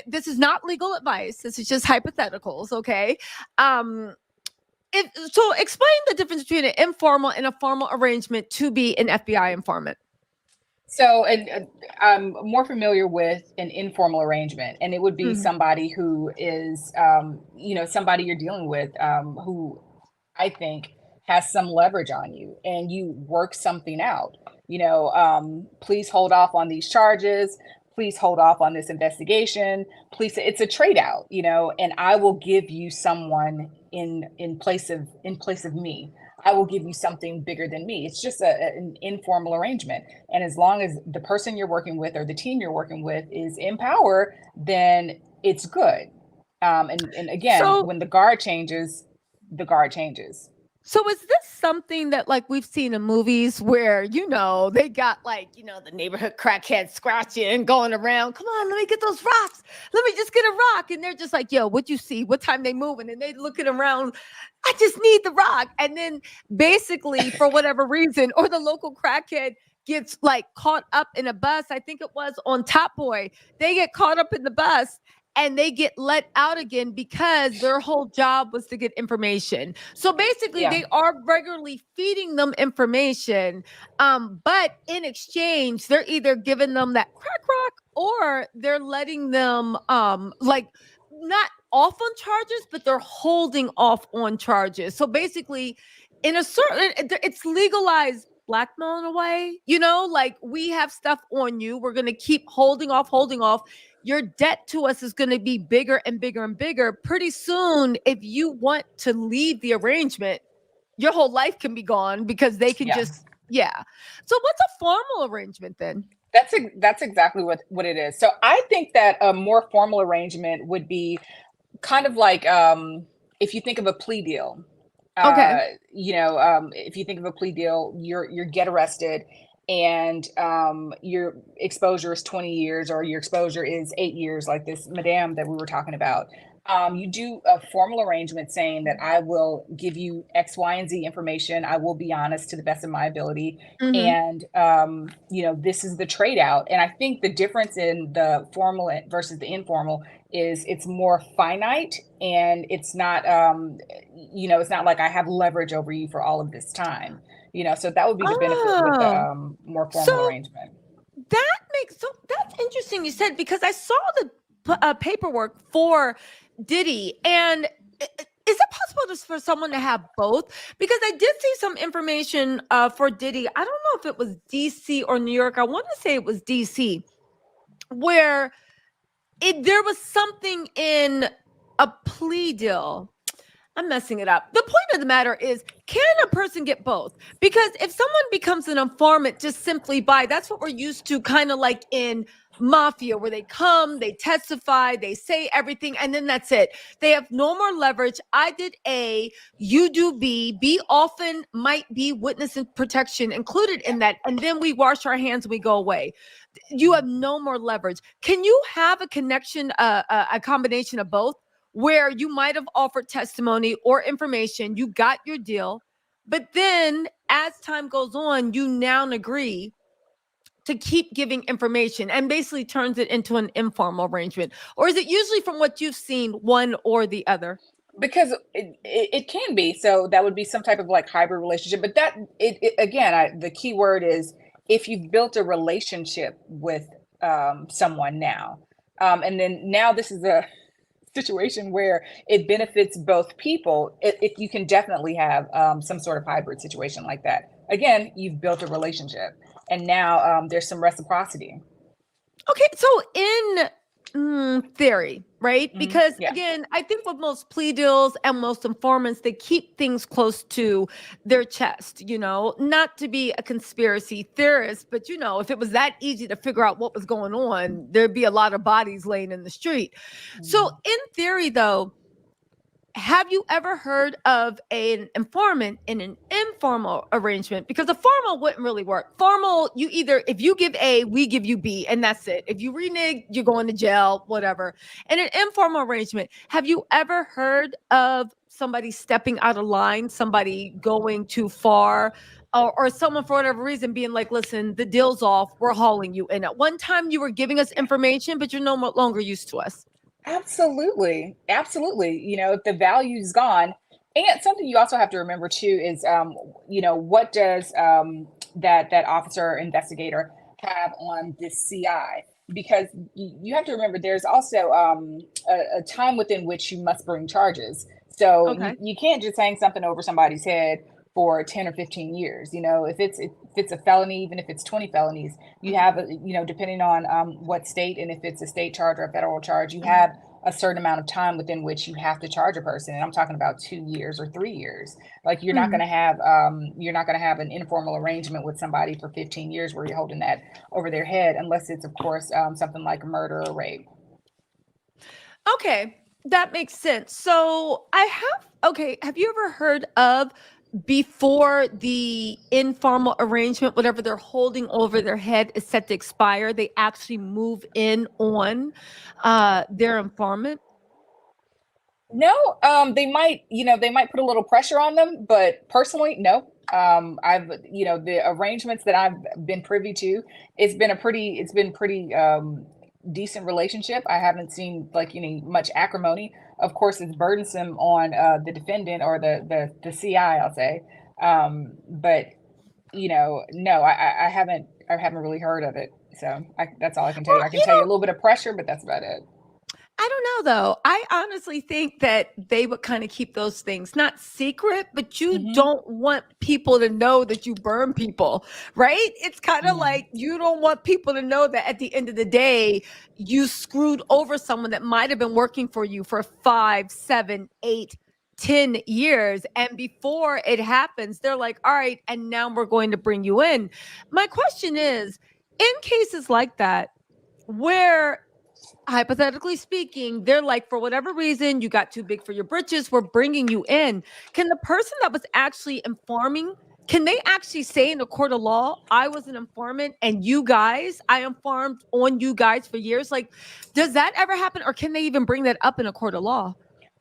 This is not legal advice. This is just hypotheticals, okay? So explain the difference between an informal and a formal arrangement to be an FBI informant. So I'm more familiar with an informal arrangement, and it would be somebody who is, somebody you're dealing with who I think has some leverage on you, and you work something out. Please hold off on these charges. Please hold off on this investigation. Please, it's a trade out, and I will give you someone in place of me. I will give you something bigger than me. It's just an informal arrangement. And as long as the person you're working with or the team you're working with is in power, then it's good. And again, when the guard changes, the guard changes. So is this something that we've seen in movies where, they got the neighborhood crackhead scratching, going around, come on, let me get those rocks. Let me just get a rock. And they're just like, yo, what you see? What time they moving? And they looking around. I just need the rock. And then basically for whatever reason, or the local crackhead gets caught up in a bus. I think it was on Top Boy. They get caught up in the bus and they get let out again because their whole job was to get information. So basically they are regularly feeding them information. But in exchange, they're either giving them that crack rock or they're letting them not off on charges, but they're holding off on charges. So basically it's legalized blackmail in a way, we have stuff on you. We're going to keep holding off. Your debt to us is going to be bigger and bigger and bigger. Pretty soon, if you want to leave the arrangement, your whole life can be gone because they can just. So what's a formal arrangement then? That's exactly what it is. So I think that a more formal arrangement would be kind of like if you think of a plea deal. Okay. If you think of a plea deal, you get arrested and your exposure is 20 years or your exposure is 8 years, like this madam that we were talking about. You do a formal arrangement saying that I will give you X, Y, and Z information. I will be honest to the best of my ability. And, this is the trade out. And I think the difference in the formal versus the informal is it's more finite and it's not, it's not like I have leverage over you for all of this time. So that would be the benefit with the more formal arrangement. That's interesting you said, because I saw the paperwork for Diddy, and is it possible just for someone to have both? Because I did see some information for Diddy. I don't know if it was DC or New York. I want to say it was DC, where there was something in a plea deal. I'm messing it up. The point of the matter is, can a person get both? Because if someone becomes an informant just simply by, that's what we're used to, kind of like in mafia, where they come, they testify, they say everything, and then that's it. They have no more leverage. I did A, you do B. B often might be witness and protection included in that. And then we wash our hands and we go away. You have no more leverage. Can you have a connection, a combination of both, where you might have offered testimony or information, you got your deal, but then as time goes on, you now agree to keep giving information and basically turns it into an informal arrangement? Or is it usually, from what you've seen, one or the other? Because it can be. So that would be some type of like hybrid relationship. But that again, the key word is if you've built a relationship with someone now, and then now this is a situation where it benefits both people, if you can definitely have some sort of hybrid situation like that. Again, you've built a relationship, and now there's some reciprocity. Okay, so in theory, right? Because yeah. again, I think with most plea deals and most informants, they keep things close to their chest, not to be a conspiracy theorist, but if it was that easy to figure out what was going on, there'd be a lot of bodies laying in the street. So in theory, though, have you ever heard of an informant in an informal arrangement? Because a formal wouldn't really work. Formal, if you give A, we give you B, and that's it. If you renege, you're going to jail, whatever. In an informal arrangement, have you ever heard of somebody stepping out of line, somebody going too far, or someone for whatever reason being like, listen, the deal's off, we're hauling you in. At one time you were giving us information, but you're no longer used to us. Absolutely. If the value's gone, and something you also have to remember too is, what does that officer or investigator have on this CI? Because you have to remember there's also a time within which you must bring charges. So you can't just hang something over somebody's head for 10 or 15 years. If it's a felony, even if it's 20 felonies, you have, depending on what state, and if it's a state charge or a federal charge, you have a certain amount of time within which you have to charge a person. And I'm talking about 2 years or 3 years. Like you're not going to have an informal arrangement with somebody for 15 years where you're holding that over their head, unless it's, of course, something like murder or rape. Okay, that makes sense. So have you ever heard of, before the informal arrangement, whatever they're holding over their head is set to expire, they actually move in on their informant? No, they might put a little pressure on them, but personally, no. The arrangements that I've been privy to, it's been pretty decent relationship. I haven't seen like much acrimony. Of course, it's burdensome on the defendant or the CI, I'll say. But no, I haven't really heard of it. So that's all I can tell you. I can tell you a little bit of pressure, but that's about it. I don't know, though. I honestly think that they would kind of keep those things not secret, but you don't want people to know that you burn people, right? It's kind of like you don't want people to know that at the end of the day, you screwed over someone that might have been working for you for 5, 7, 8, 10 years. And before it happens, they're like, all right, and now we're going to bring you in. My question is, in cases like that, where hypothetically speaking, they're like, for whatever reason, you got too big for your britches, we're bringing you in. Can the person that was actually informing, can they actually say in a court of law, I was an informant and I informed on you guys for years? Like, does that ever happen? Or can they even bring that up in a court of law?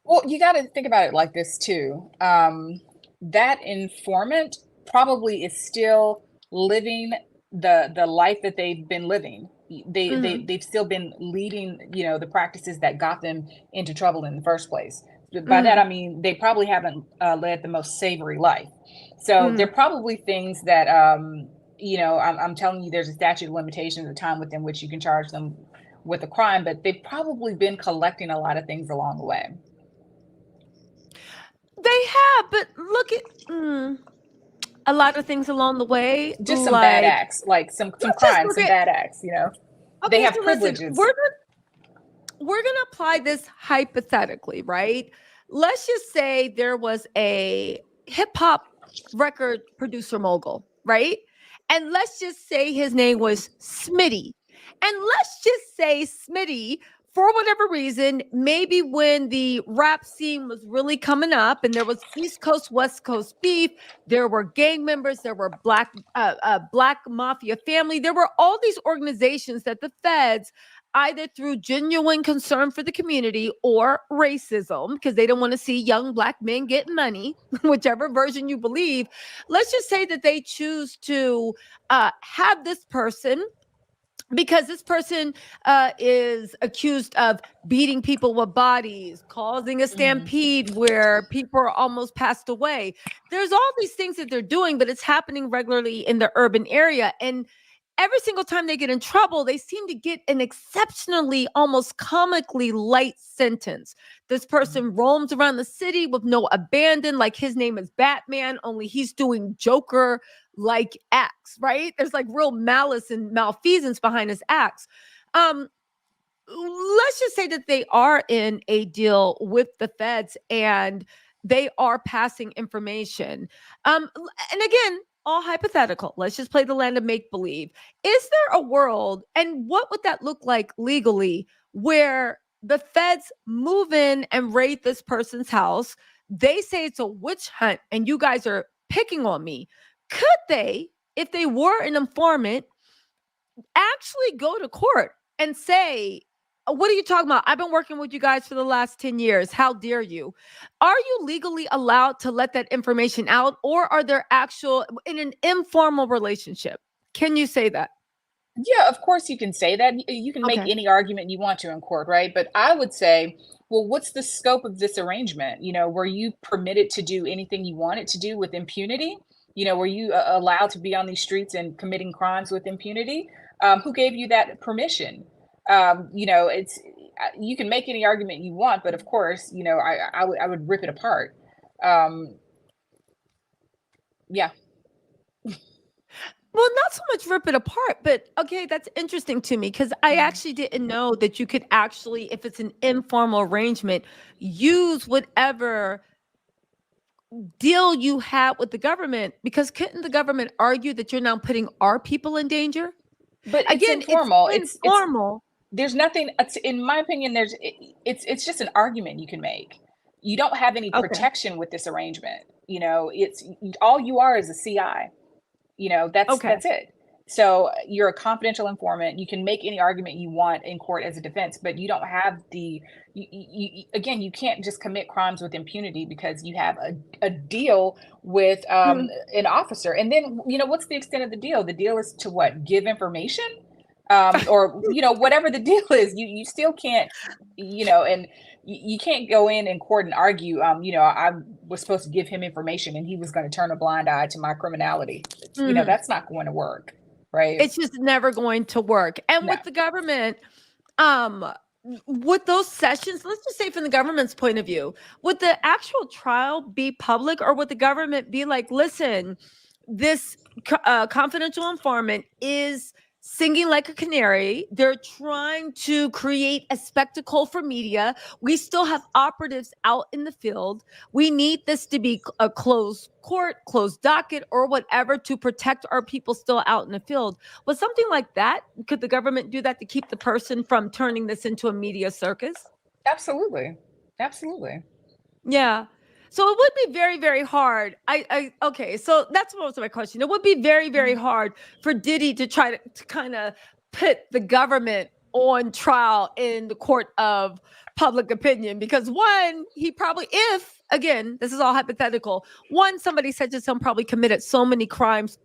Well, you got to think about it like this too. That informant probably is still living the life that they've been living. They've still been leading, the practices that got them into trouble in the first place. By that, I mean, they probably haven't led the most savory life. So there are probably things that, I'm telling you, there's a statute of limitations, a time within which you can charge them with a crime, but they've probably been collecting a lot of things along the way. They have, but look at a lot of things along the way. Just some bad acts, like some crimes, some bad acts, Okay, they have so privileges. Listen, we're gonna apply this hypothetically, right? Let's just say there was a hip hop record producer mogul, right? And let's just say his name was Smitty. And let's just say Smitty, for whatever reason, maybe when the rap scene was really coming up and there was East Coast, West Coast beef, there were gang members, there were black mafia family, there were all these organizations that the feds either through genuine concern for the community or racism, because they don't want to see young Black men get money, whichever version you believe. Let's just say that they choose to have this person, because this person is accused of beating people with bodies, causing a stampede where people are almost passed away. There's all these things that they're doing, but it's happening regularly in the urban area. And every single time they get in trouble, they seem to get an exceptionally, almost comically light sentence. This person roams around the city with no abandon, like his name is Batman, only he's doing Joker like acts, right? There's like real malice and malfeasance behind his acts. Let's just say that they are in a deal with the feds and they are passing information. And again, all hypothetical. Let's just play the land of make believe. Is there a world, and what would that look like legally, where the feds move in and raid this person's house? They say it's a witch hunt and you guys are picking on me. Could they, if they were an informant, actually go to court and say, what are you talking about? I've been working with you guys for the last 10 years. How dare you? Are you legally allowed to let that information out, or are there in an informal relationship? Can you say that? Yeah, of course you can say that. You can make Okay. any argument you want to in court, right? But I would say, well, what's the scope of this arrangement? Were you permitted to do anything you wanted to do with impunity? Were you allowed to be on these streets and committing crimes with impunity? Who gave you that permission? It's you can make any argument you want, but of course, I would rip it apart. Yeah. Well, not so much rip it apart, but okay, that's interesting to me, because I actually didn't know that you could actually, if it's an informal arrangement, use whatever deal you had with the government, because couldn't the government argue that you're now putting our people in danger? But it's Again, informal. it's informal. There's nothing, in my opinion, it's just an argument you can make. You don't have any Okay. protection with this arrangement. It's all you are is a CI. Okay. That's it. So you're a confidential informant. You can make any argument you want in court as a defense, but you don't have again, you can't just commit crimes with impunity because you have a deal with an officer. And then, what's the extent of the deal? The deal is to what? Give information? Or, whatever the deal is, you still can't, and you can't go in court and argue, I was supposed to give him information and he was going to turn a blind eye to my criminality. That's not going to work. Right. It's just never going to work. And No. with the government, would those sessions, let's just say from the government's point of view, would the actual trial be public, or would the government be like, listen, this confidential informant is singing like a canary. They're trying to create a spectacle for media. We still have operatives out in the field. We need this to be a closed court, closed docket, or whatever, to protect our people still out in the field. Was something like that? Could the government do that to keep the person from turning this into a media circus? Absolutely. Absolutely. Yeah. So it would be very, very hard. Okay. So that's most of my question. It would be very, very hard for Diddy to try to kind of put the government on trial in the court of public opinion, because one, he probably, if, again, this is all hypothetical, one, somebody such as him probably committed so many crimes,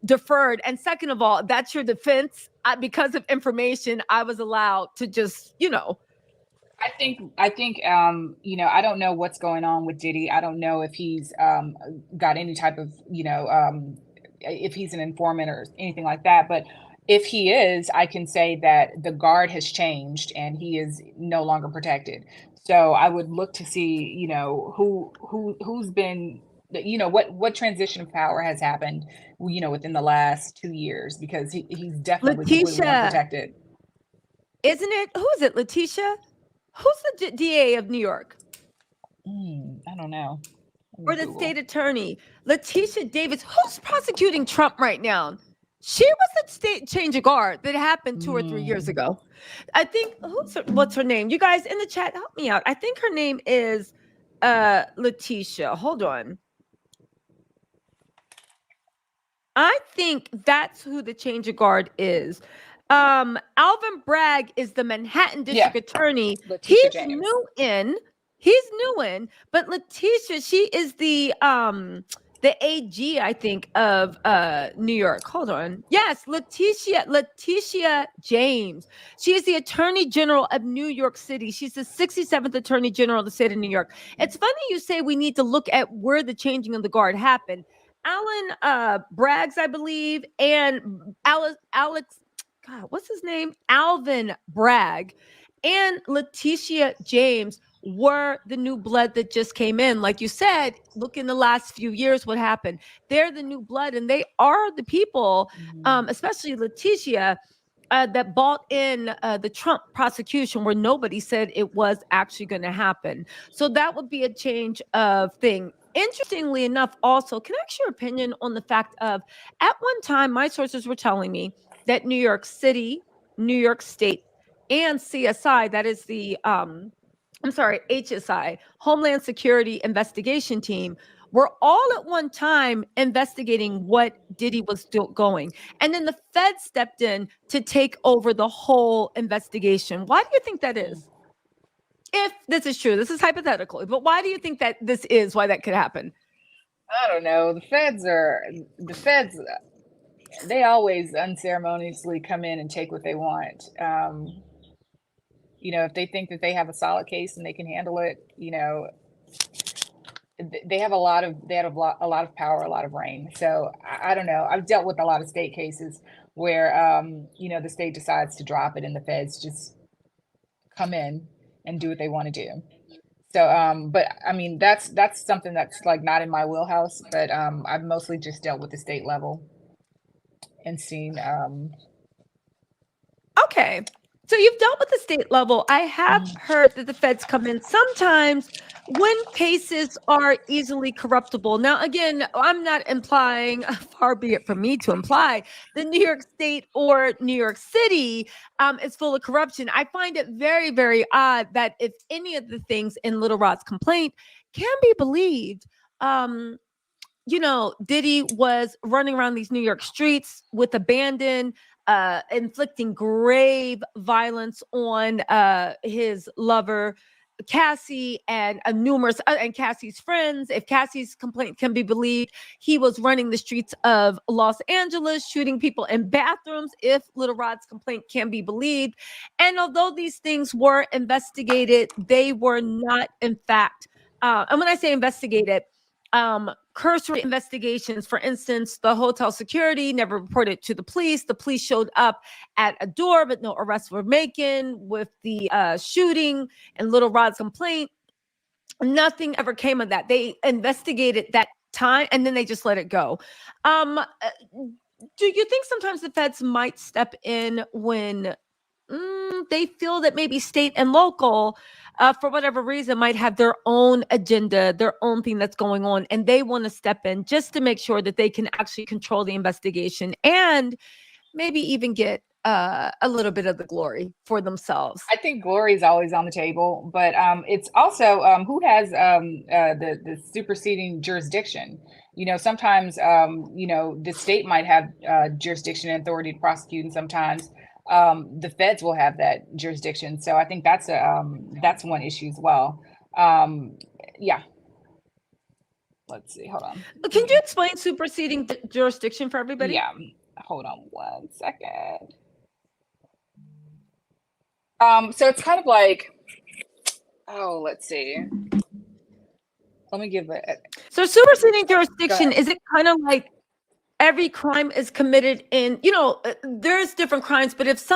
deferred. And second of all, that's your defense. Because of information, I was allowed to just, I think, I don't know what's going on with Diddy. I don't know if he's got any type of, if he's an informant or anything like that. But if he is, I can say that the guard has changed and he is no longer protected. So I would look to see, who's been, what transition of power has happened, within the last 2 years, because he's definitely completely unprotected. Isn't it? Who is it? Letitia? Who's the DA of New York? I don't know. Or the state attorney? Letitia Davis. Who's prosecuting Trump right now? She was the state change of guard that happened 2 or 3 years ago. I think, what's her name? You guys in the chat, help me out. I think her name is Letitia. Hold on. I think that's who the change of guard is. Alvin Bragg is the Manhattan Yeah. District Attorney. Letitia James. He's new in, but Letitia, she is the AG, I think, of New York. Hold on. Yes, Letitia James. She is the Attorney General of New York City. She's the 67th Attorney General of the state of New York. It's funny you say we need to look at where the changing of the guard happened. Alan Braggs, I believe, and Alex, God, what's his name? Alvin Bragg and Letitia James were the new blood that just came in. Like you said, look in the last few years, what happened. They're the new blood, and they are the people, especially Letitia, that bought in the Trump prosecution where nobody said it was actually going to happen. So that would be a change of thing. Interestingly enough, also, can I ask your opinion on the fact of, at one time, my sources were telling me that New York City, New York State, and CSI, that is the HSI, Homeland Security Investigation Team, were all at one time investigating what Diddy was going. And then the Fed stepped in to take over the whole investigation. Why do you think that is? If this is true, this is hypothetical, but why do you think that this is, why that could happen? I don't know. The feds, they always unceremoniously come in and take what they want. If they think that they have a solid case and they can handle it, they have a lot of power, a lot of reign. So I don't know. I've dealt with a lot of state cases where the state decides to drop it and the feds just come in and do what they want to do. So but I mean that's something that's like not in my wheelhouse, but I've mostly just dealt with the state level and seen Okay. So you've dealt with the state level. I have heard that the feds come in sometimes when cases are easily corruptible. Now, again, I'm not implying, far be it from me to imply, that New York State or New York City is full of corruption. I find it very, very odd that if any of the things in Little Rod's complaint can be believed, Diddy was running around these New York streets with abandon, inflicting grave violence on his lover, Cassie, and numerous and Cassie's friends. If Cassie's complaint can be believed, he was running the streets of Los Angeles, shooting people in bathrooms, if Little Rod's complaint can be believed. And although these things were investigated, they were not, in fact, and when I say investigated, cursory investigations. For instance, the hotel security never reported to the police. The police showed up at a door, but no arrests were making. With the shooting and Little Rod's complaint, nothing ever came of that. They investigated that time and then they just let it go. Do you think sometimes the feds might step in when they feel that maybe state and local, for whatever reason, might have their own agenda, their own thing that's going on, and they want to step in just to make sure that they can actually control the investigation and maybe even get a little bit of the glory for themselves? I think glory is always on the table, but it's also who has the superseding jurisdiction. Sometimes the state might have jurisdiction and authority to prosecute, and sometimes the feds will have that jurisdiction. So I think that's one issue as well. Yeah. Let's see. Hold on. Can you explain superseding jurisdiction for everybody? Yeah. Hold on 1 second. So it's kind of like, let's see. Let me give it. So superseding jurisdiction, is it kind of like every crime is committed in, there's different crimes, but if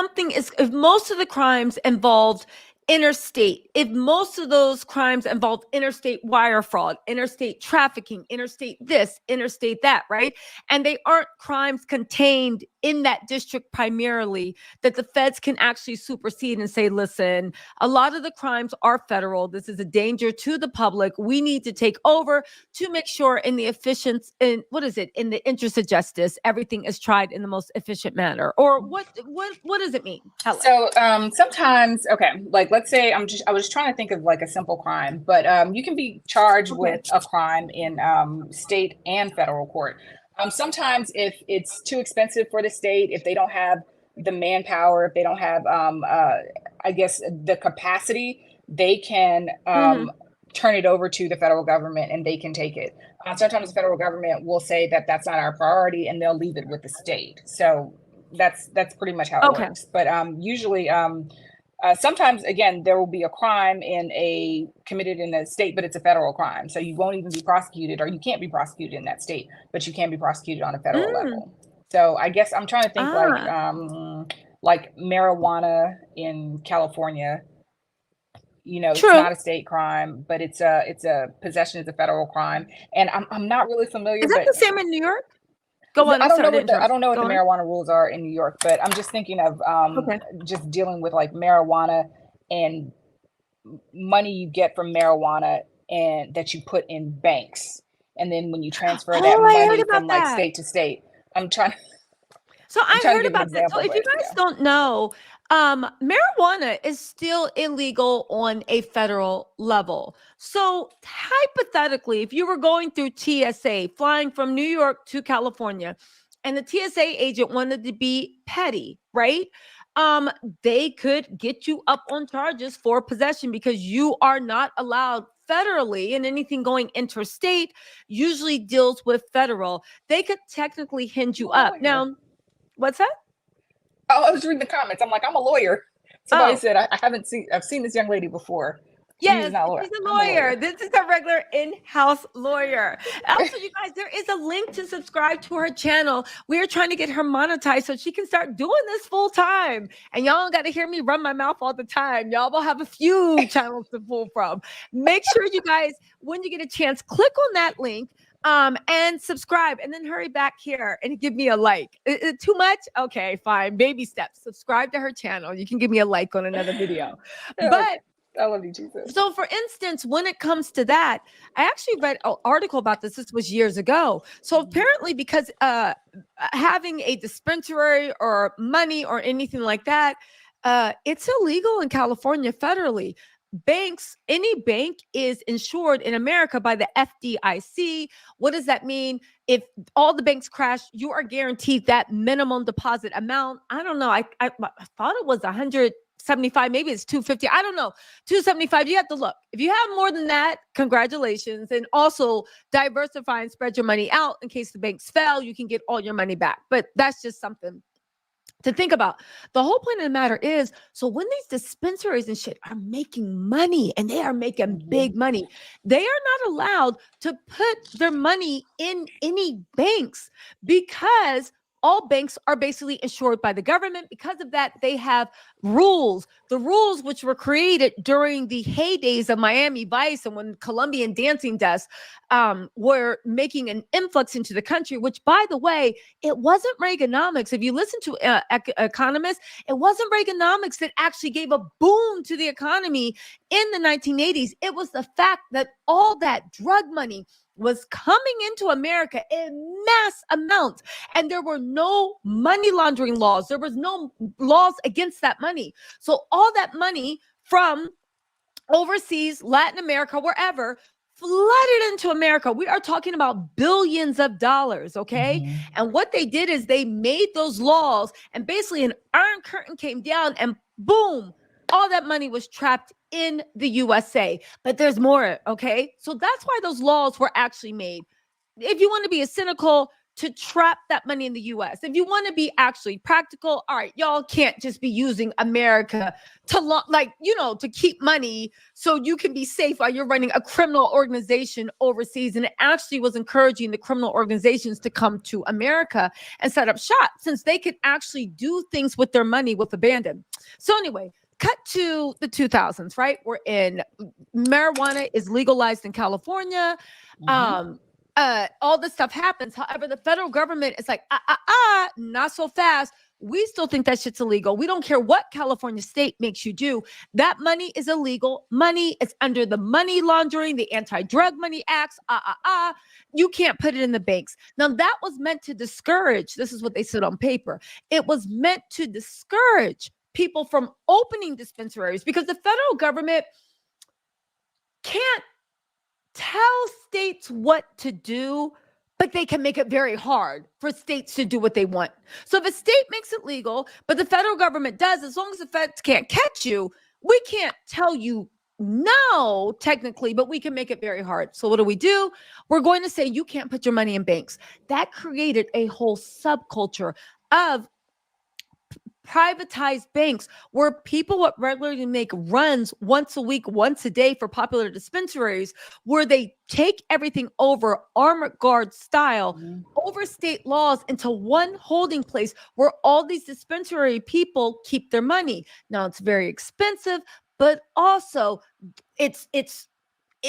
most of the crimes involved interstate, if most of those crimes involve interstate wire fraud, interstate trafficking, interstate this, interstate that, right? And they aren't crimes contained in that district primarily, that the feds can actually supersede and say, listen, a lot of the crimes are federal. This is a danger to the public. We need to take over to make sure in the in the interest of justice, everything is tried in the most efficient manner. Or what does it mean? Helen? So sometimes, like let's say I was trying to think of like a simple crime, but you can be charged with a crime in state and federal court. Sometimes if it's too expensive for the state, if they don't have the manpower, if they don't have, I guess, the capacity, they can turn it over to the federal government and they can take it. Sometimes the federal government will say that that's not our priority and they'll leave it with the state. So that's pretty much how it works. But usually, sometimes, again, there will be a crime committed in a state, but it's a federal crime. So you won't even be prosecuted, or you can't be prosecuted in that state, but you can be prosecuted on a federal level. So I guess I'm trying to think like marijuana in California. You know, It's not a state crime, but it's a possession is a federal crime. And I'm not really familiar. Is that the same in New York? Go on. I don't know what the marijuana rules are in New York, but I'm just thinking of just dealing with like marijuana and money you get from marijuana and that you put in banks, and then when you transfer that money from like state to state. So I heard about that. So if you guys don't know, marijuana is still illegal on a federal level. So hypothetically, if you were going through TSA, flying from New York to California, and the TSA agent wanted to be petty, right? They could get you up on charges for possession because you are not allowed federally, and anything going interstate usually deals with federal. They could technically hinge you up. Now, what's that? Oh, I was reading the comments. I'm like, I'm a lawyer. Somebody said, I've seen this young lady before. Yes, she's a lawyer. This is a regular in-house lawyer. Also, you guys, there is a link to subscribe to her channel. We are trying to get her monetized so she can start doing this full time. And y'all got to hear me run my mouth all the time. Y'all will have a few channels to pull from. Make sure you guys, when you get a chance, click on that link. And subscribe, and then hurry back here and give me a like. Too much? Okay, fine. Baby steps. Subscribe to her channel. You can give me a like on another video. But I love you, Jesus. So for instance, when it comes to that, I actually read an article about this. This was years ago. So apparently, because having a dispensary or money or anything like that, it's illegal in California federally. Banks, any bank is insured in America by the FDIC. What does that mean? If all the banks crash, you are guaranteed that minimum deposit amount. I don't know. I thought it was 175, maybe it's 250. I don't know. 275. You have to look. If you have more than that, congratulations. And also diversify and spread your money out in case the banks fail. You can get all your money back. But that's just something to think about. The whole point of the matter is, so when these dispensaries and shit are making money, and they are making big money, they are not allowed to put their money in any banks because all banks are basically insured by the government. Because of that, they have rules. The rules which were created during the heydays of Miami Vice and when Colombian dancing desks were making an influx into the country, which, by the way, it wasn't Reaganomics. If you listen to economists, it wasn't Reaganomics that actually gave a boom to the economy in the 1980s. It was the fact that all that drug money was coming into America in mass amounts, and there were no money laundering laws. There was no laws against that money. So all that money from overseas, Latin America, wherever, flooded into America. We are talking about billions of dollars, okay? And what they did is they made those laws, and basically an iron curtain came down, and boom, all that money was trapped in the USA. But there's more, okay? So that's why those laws were actually made. If you want to be a cynical, to trap that money in the US. If you want to be actually practical, all right, y'all can't just be using America to keep money so you can be safe while you're running a criminal organization overseas. And it actually was encouraging the criminal organizations to come to America and set up shop, since they could actually do things with their money with abandon. So anyway, cut to the 2000s, right? We're in, marijuana is legalized in California. All this stuff happens. However, the federal government is like, not so fast. We still think that shit's illegal. We don't care what California state makes you do. That money is illegal. Money is under the money laundering, the Anti-Drug Money Acts. You can't put it in the banks. Now, that was meant to discourage. This is what they said on paper. It was meant to discourage people from opening dispensaries, because the federal government can't tell states what to do, but they can make it very hard for states to do what they want. So if a state makes it legal, but the federal government does, as long as the feds can't catch you, we can't tell you no, technically, but we can make it very hard. So what do? We're going to say you can't put your money in banks. That created a whole subculture of privatized banks where people would regularly make runs once a week, once a day for popular dispensaries, where they take everything over armored guard style, over state laws into one holding place where all these dispensary people keep their money. Now it's very expensive, but also it's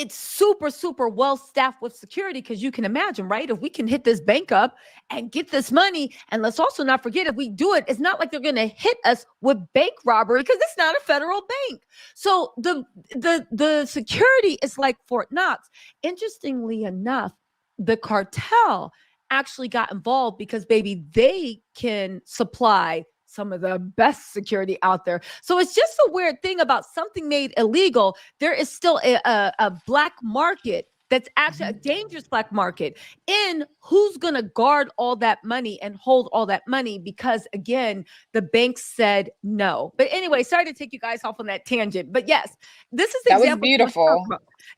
super, super well staffed with security, because you can imagine, right? If we can hit this bank up and get this money, and let's also not forget, if we do it, it's not like they're going to hit us with bank robbery, because it's not a federal bank. So the security is like Fort Knox. Interestingly enough, the cartel actually got involved because, baby, they can supply some of the best security out there. So it's just a weird thing about something made illegal. There is still a black market that's actually a dangerous black market in who's going to guard all that money and hold all that money, because again, the banks said no. But anyway, sorry to take you guys off on that tangent, but yes, this is the That was example beautiful.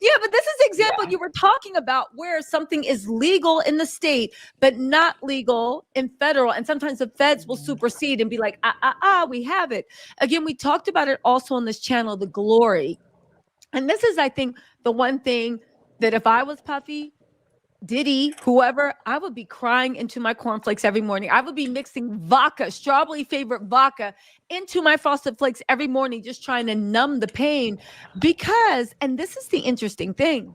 yeah, but this is the example you were talking about, where something is legal in the state, but not legal in federal. And sometimes the feds will supersede and be like, we have it. Again, we talked about it also on this channel, the glory. And this is, I think, the one thing that if I was Puffy, Diddy, whoever, I would be crying into my cornflakes every morning. I would be mixing vodka, strawberry favorite vodka, into my Frosted Flakes every morning, just trying to numb the pain. Because, and this is the interesting thing,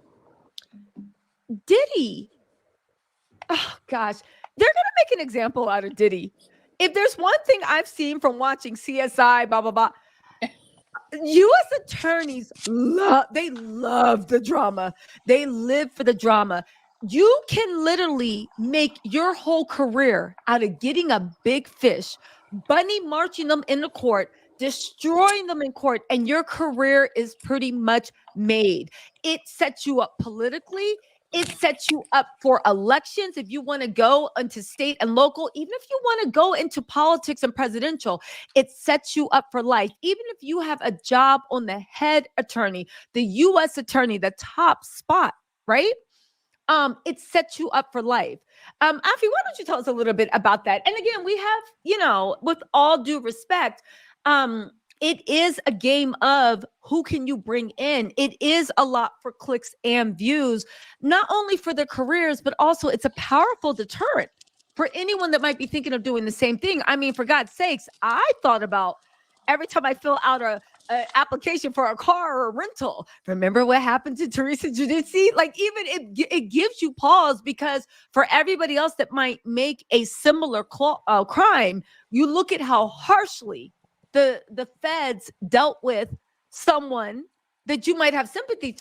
Diddy, oh gosh, they're going to make an example out of Diddy. If there's one thing I've seen from watching CSI, blah, blah, blah, U.S. attorneys love the drama. They live for the drama. You can literally make your whole career out of getting a big fish, bunny marching them into court, destroying them in court, and your career is pretty much made. It sets you up politically. It sets you up for elections. If you want to go into state and local, even if you want to go into politics and presidential, it sets you up for life. Even if you have a job on the head attorney, the U.S. attorney, the top spot, right? It sets you up for life. Afi, why don't you tell us a little bit about that? And again, we have, with all due respect, it is a game of who can you bring in. It is a lot for clicks and views, not only for their careers, but also it's a powerful deterrent for anyone that might be thinking of doing the same thing. I mean, for God's sakes, I thought about every time I fill out a application for a car or a rental. Remember what happened to Teresa Giudice? Like, even it gives you pause, because for everybody else that might make a similar crime, you look at how harshly the feds dealt with someone that you might have sympathy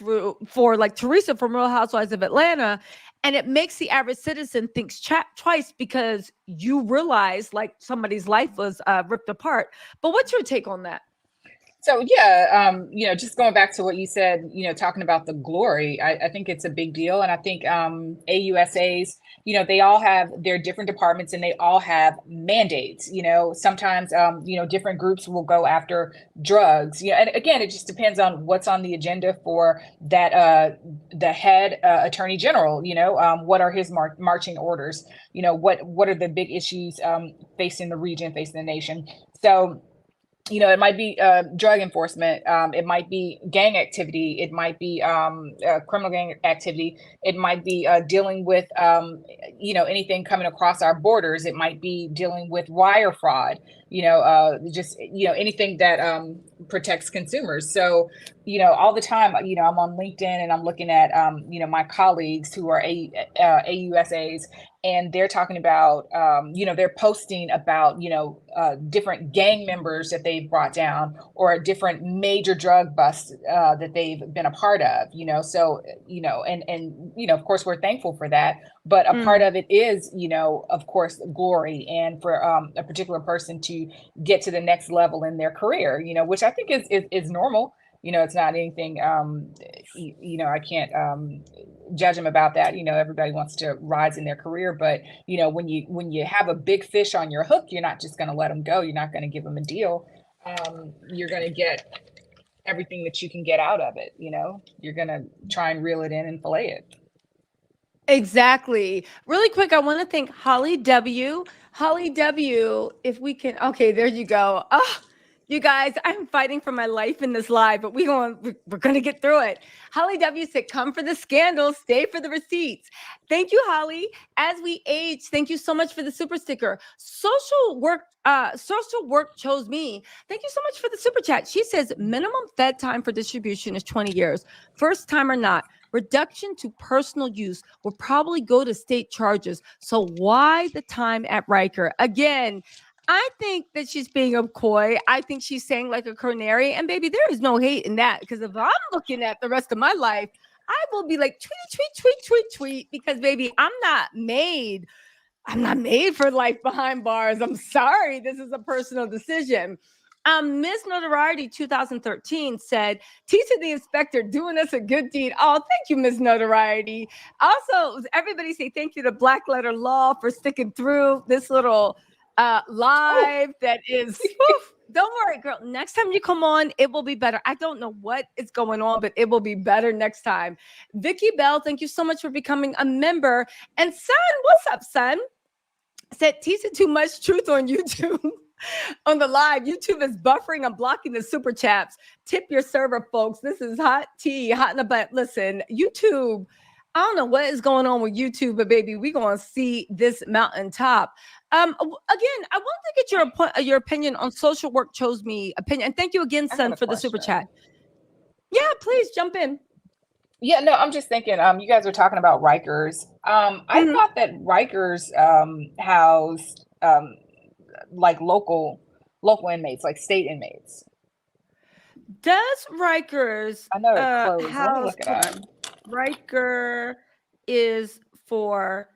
for, like Teresa from Real Housewives of Atlanta. And it makes the average citizen think twice, because you realize like somebody's life was ripped apart. But what's your take on that? So yeah, just going back to what you said, talking about the glory, I think it's a big deal. And I think AUSAs, they all have their different departments and they all have mandates. Sometimes, different groups will go after drugs. And again, it just depends on what's on the agenda for that, the head attorney general. What are his marching orders? What are the big issues facing the region, facing the nation? So it might be drug enforcement. It might be gang activity. It might be criminal gang activity. It might be dealing with, anything coming across our borders. It might be dealing with wire fraud, anything that protects consumers. So, all the time, I'm on LinkedIn and I'm looking at, my colleagues who are AUSAs, and they're talking about, they're posting about, different gang members that they've brought down, or different major drug busts that they've been a part of, so, and of course, we're thankful for that. But a part of it is, of course, glory, and for a particular person to get to the next level in their career, which I think is normal. You know, it's not anything, you know, I can't judge them about that. You know, everybody wants to rise in their career, but you know, when you have a big fish on your hook, you're not just going to let them go. You're not going to give them a deal. You're going to get everything that you can get out of it. You know, you're going to try and reel it in and fillet it. Exactly. Really quick, I want to thank Holly W. Holly W, if we can. Okay, there you go. Oh, you guys, I'm fighting for my life in this live, but we're going to get through it. Holly W said, come for the scandal, stay for the receipts. Thank you, Holly. As we age, thank you so much for the super sticker. Social work chose me. Thank you so much for the super chat. She says minimum Fed time for distribution is 20 years. First time or not. Reduction to personal use will probably go to state charges. So why the time at Riker? Again, I think that she's being a coy. I think she's saying like a canary. And baby, there is no hate in that. Because if I'm looking at the rest of my life, I will be like tweet. Because baby, I'm not made for life behind bars. I'm sorry. This is a personal decision. Miss Notoriety 2013 said, Tisa the Inspector doing us a good deed. Oh, thank you, Miss Notoriety. Also, everybody say thank you to Black Letter Law for sticking through this little live that is, don't worry, girl. Next time you come on, it will be better. I don't know what is going on, but it will be better next time. Vicky Bell, thank you so much for becoming a member. And son, what's up, son? Said Tisa too much truth on YouTube. On the live, YouTube is buffering. I'm blocking the super chats. Tip your server, folks. This is hot tea, hot in the butt. Listen, YouTube, I don't know what is going on with YouTube, but baby, we're going to see this mountaintop. Again, I wanted to get your opinion on social work chose me opinion. And thank you again, son, for the super chat. Yeah, please jump in. Yeah, no, I'm just thinking, you guys were talking about Rikers. I thought that Rikers housed like local inmates, like state inmates. Does Rikers I know it closed. Let me look it up. Riker is for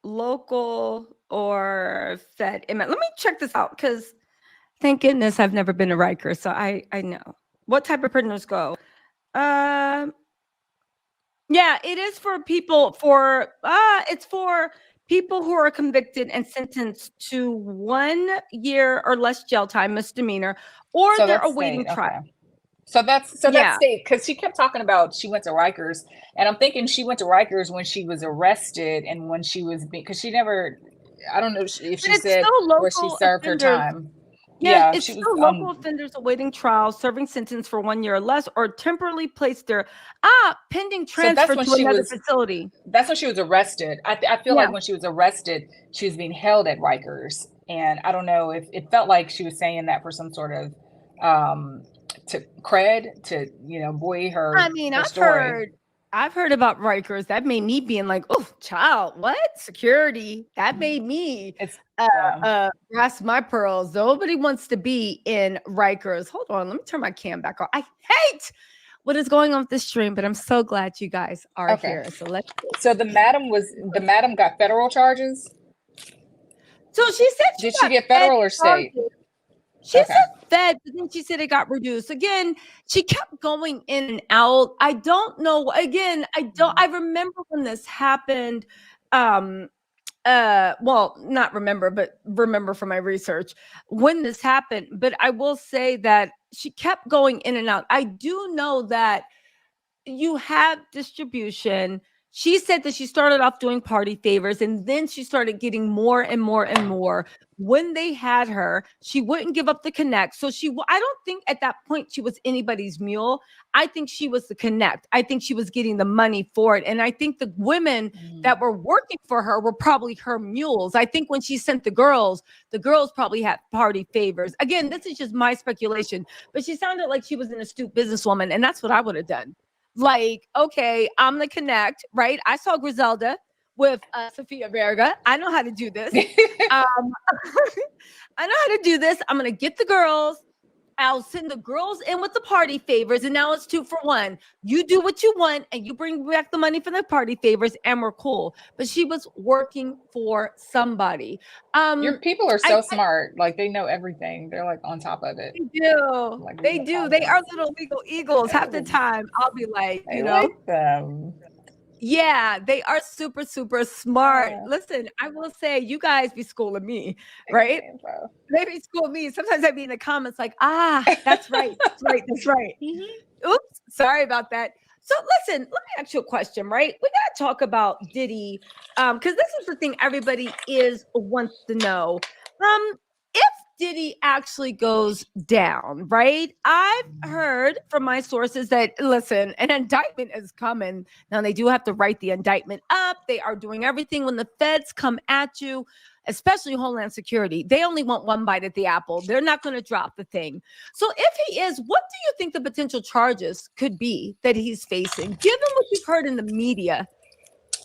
local or Fed inmate. Let me check this out because thank goodness I've never been to Riker, so I know what type of prisoners go. Yeah, it is for people it's for people who are convicted and sentenced to 1 year or less jail time, misdemeanor, or So they're that's awaiting state, trial. okay. So that's state, because she kept talking about she went to Rikers, and I'm thinking she went to Rikers when she was arrested and when she was because she never, I don't know if she said where she served her time. Yeah, it's still local offenders awaiting trial, serving sentence for 1 year or less, or temporarily placed there pending transfer to another facility. That's when she was arrested. I feel like when she was arrested, she was being held at Rikers, and I don't know if it felt like she was saying that for some sort of to cred to buoy her. I mean, I've heard about Rikers. That made me being like, oh, child, what security? That made me grasp my pearls. Nobody wants to be in Rikers. Hold on, let me turn my cam back on. I hate what is going on with this stream, but I'm so glad you guys are here. So the madam got federal charges. So she said did she get federal or state? She said Fed, but then she said it got reduced. Again, she kept going in and out. I don't know. Again, I remember when this happened. Well, not remember, but remember from my research when this happened. But I will say that she kept going in and out. I do know that you have distribution. She said that she started off doing party favors and then she started getting more and more and more. When they had her, she wouldn't give up the connect. So I don't think at that point she was anybody's mule. I think she was the connect. I think she was getting the money for it. And I think the women that were working for her were probably her mules. I think when she sent the girls probably had party favors. Again, this is just my speculation, but she sounded like she was an astute businesswoman. And that's what I would have done. Like, okay, I'm the connect, right? I saw Griselda with Sofia Vergara. I know how to do this. I know how to do this. I'm going to get the girls. I'll send the girls in with the party favors, and now it's 2 for 1. You do what you want, and you bring back the money for the party favors, and we're cool. But she was working for somebody. Your people are I so smart. Like they know everything. They're like on top of it. do. Like They reading do. They are comments. little legal eagles. Half the Oh, time, I'll be like, I you know, like them. yeah, they are super, super smart. Yeah. Listen, I will say, you guys be schooling me, right? Info. They be schooling me. Sometimes I'd be in the comments like, that's right, that's right, that's right. Oops, sorry about that. So listen, let me ask you a question, right? We gotta talk about Diddy, because this is the thing everybody wants to know. If Diddy actually goes down, right? I've heard from my sources that listen, an indictment is coming. Now they do have to write the indictment up. They are doing everything when the feds come at you, especially Homeland Security. They only want one bite at the apple. They're not going to drop the thing. So if he is, what do you think the potential charges could be that he's facing, given what you've heard in the media?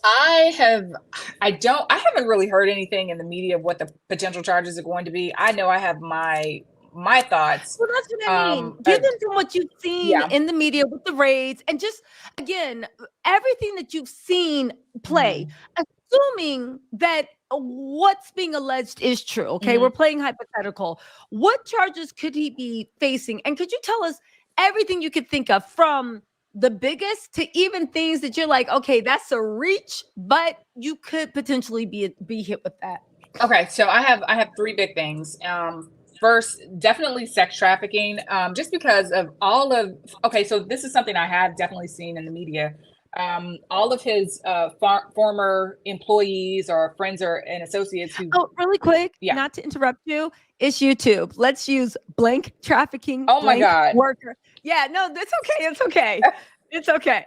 I haven't really heard anything in the media of what the potential charges are going to be. I know I have my thoughts. Well, that's what I mean. Given from what you've seen yeah. in the media with the raids, and just again, everything that you've seen play, assuming that what's being alleged is true. Okay, we're playing hypothetical. What charges could he be facing? And could you tell us everything you could think of, from the biggest to even things that you're like, okay, that's a reach, but you could potentially be hit with that? Okay, so I have 3 big things. First, definitely sex trafficking, just because of so this is something I have definitely seen in the media. All of his former employees or friends and associates who. Oh, really quick, Yeah. not to interrupt you, it's YouTube. Let's use blank trafficking. Oh my blank God. Worker. Yeah, no, that's okay. It's okay. It's okay.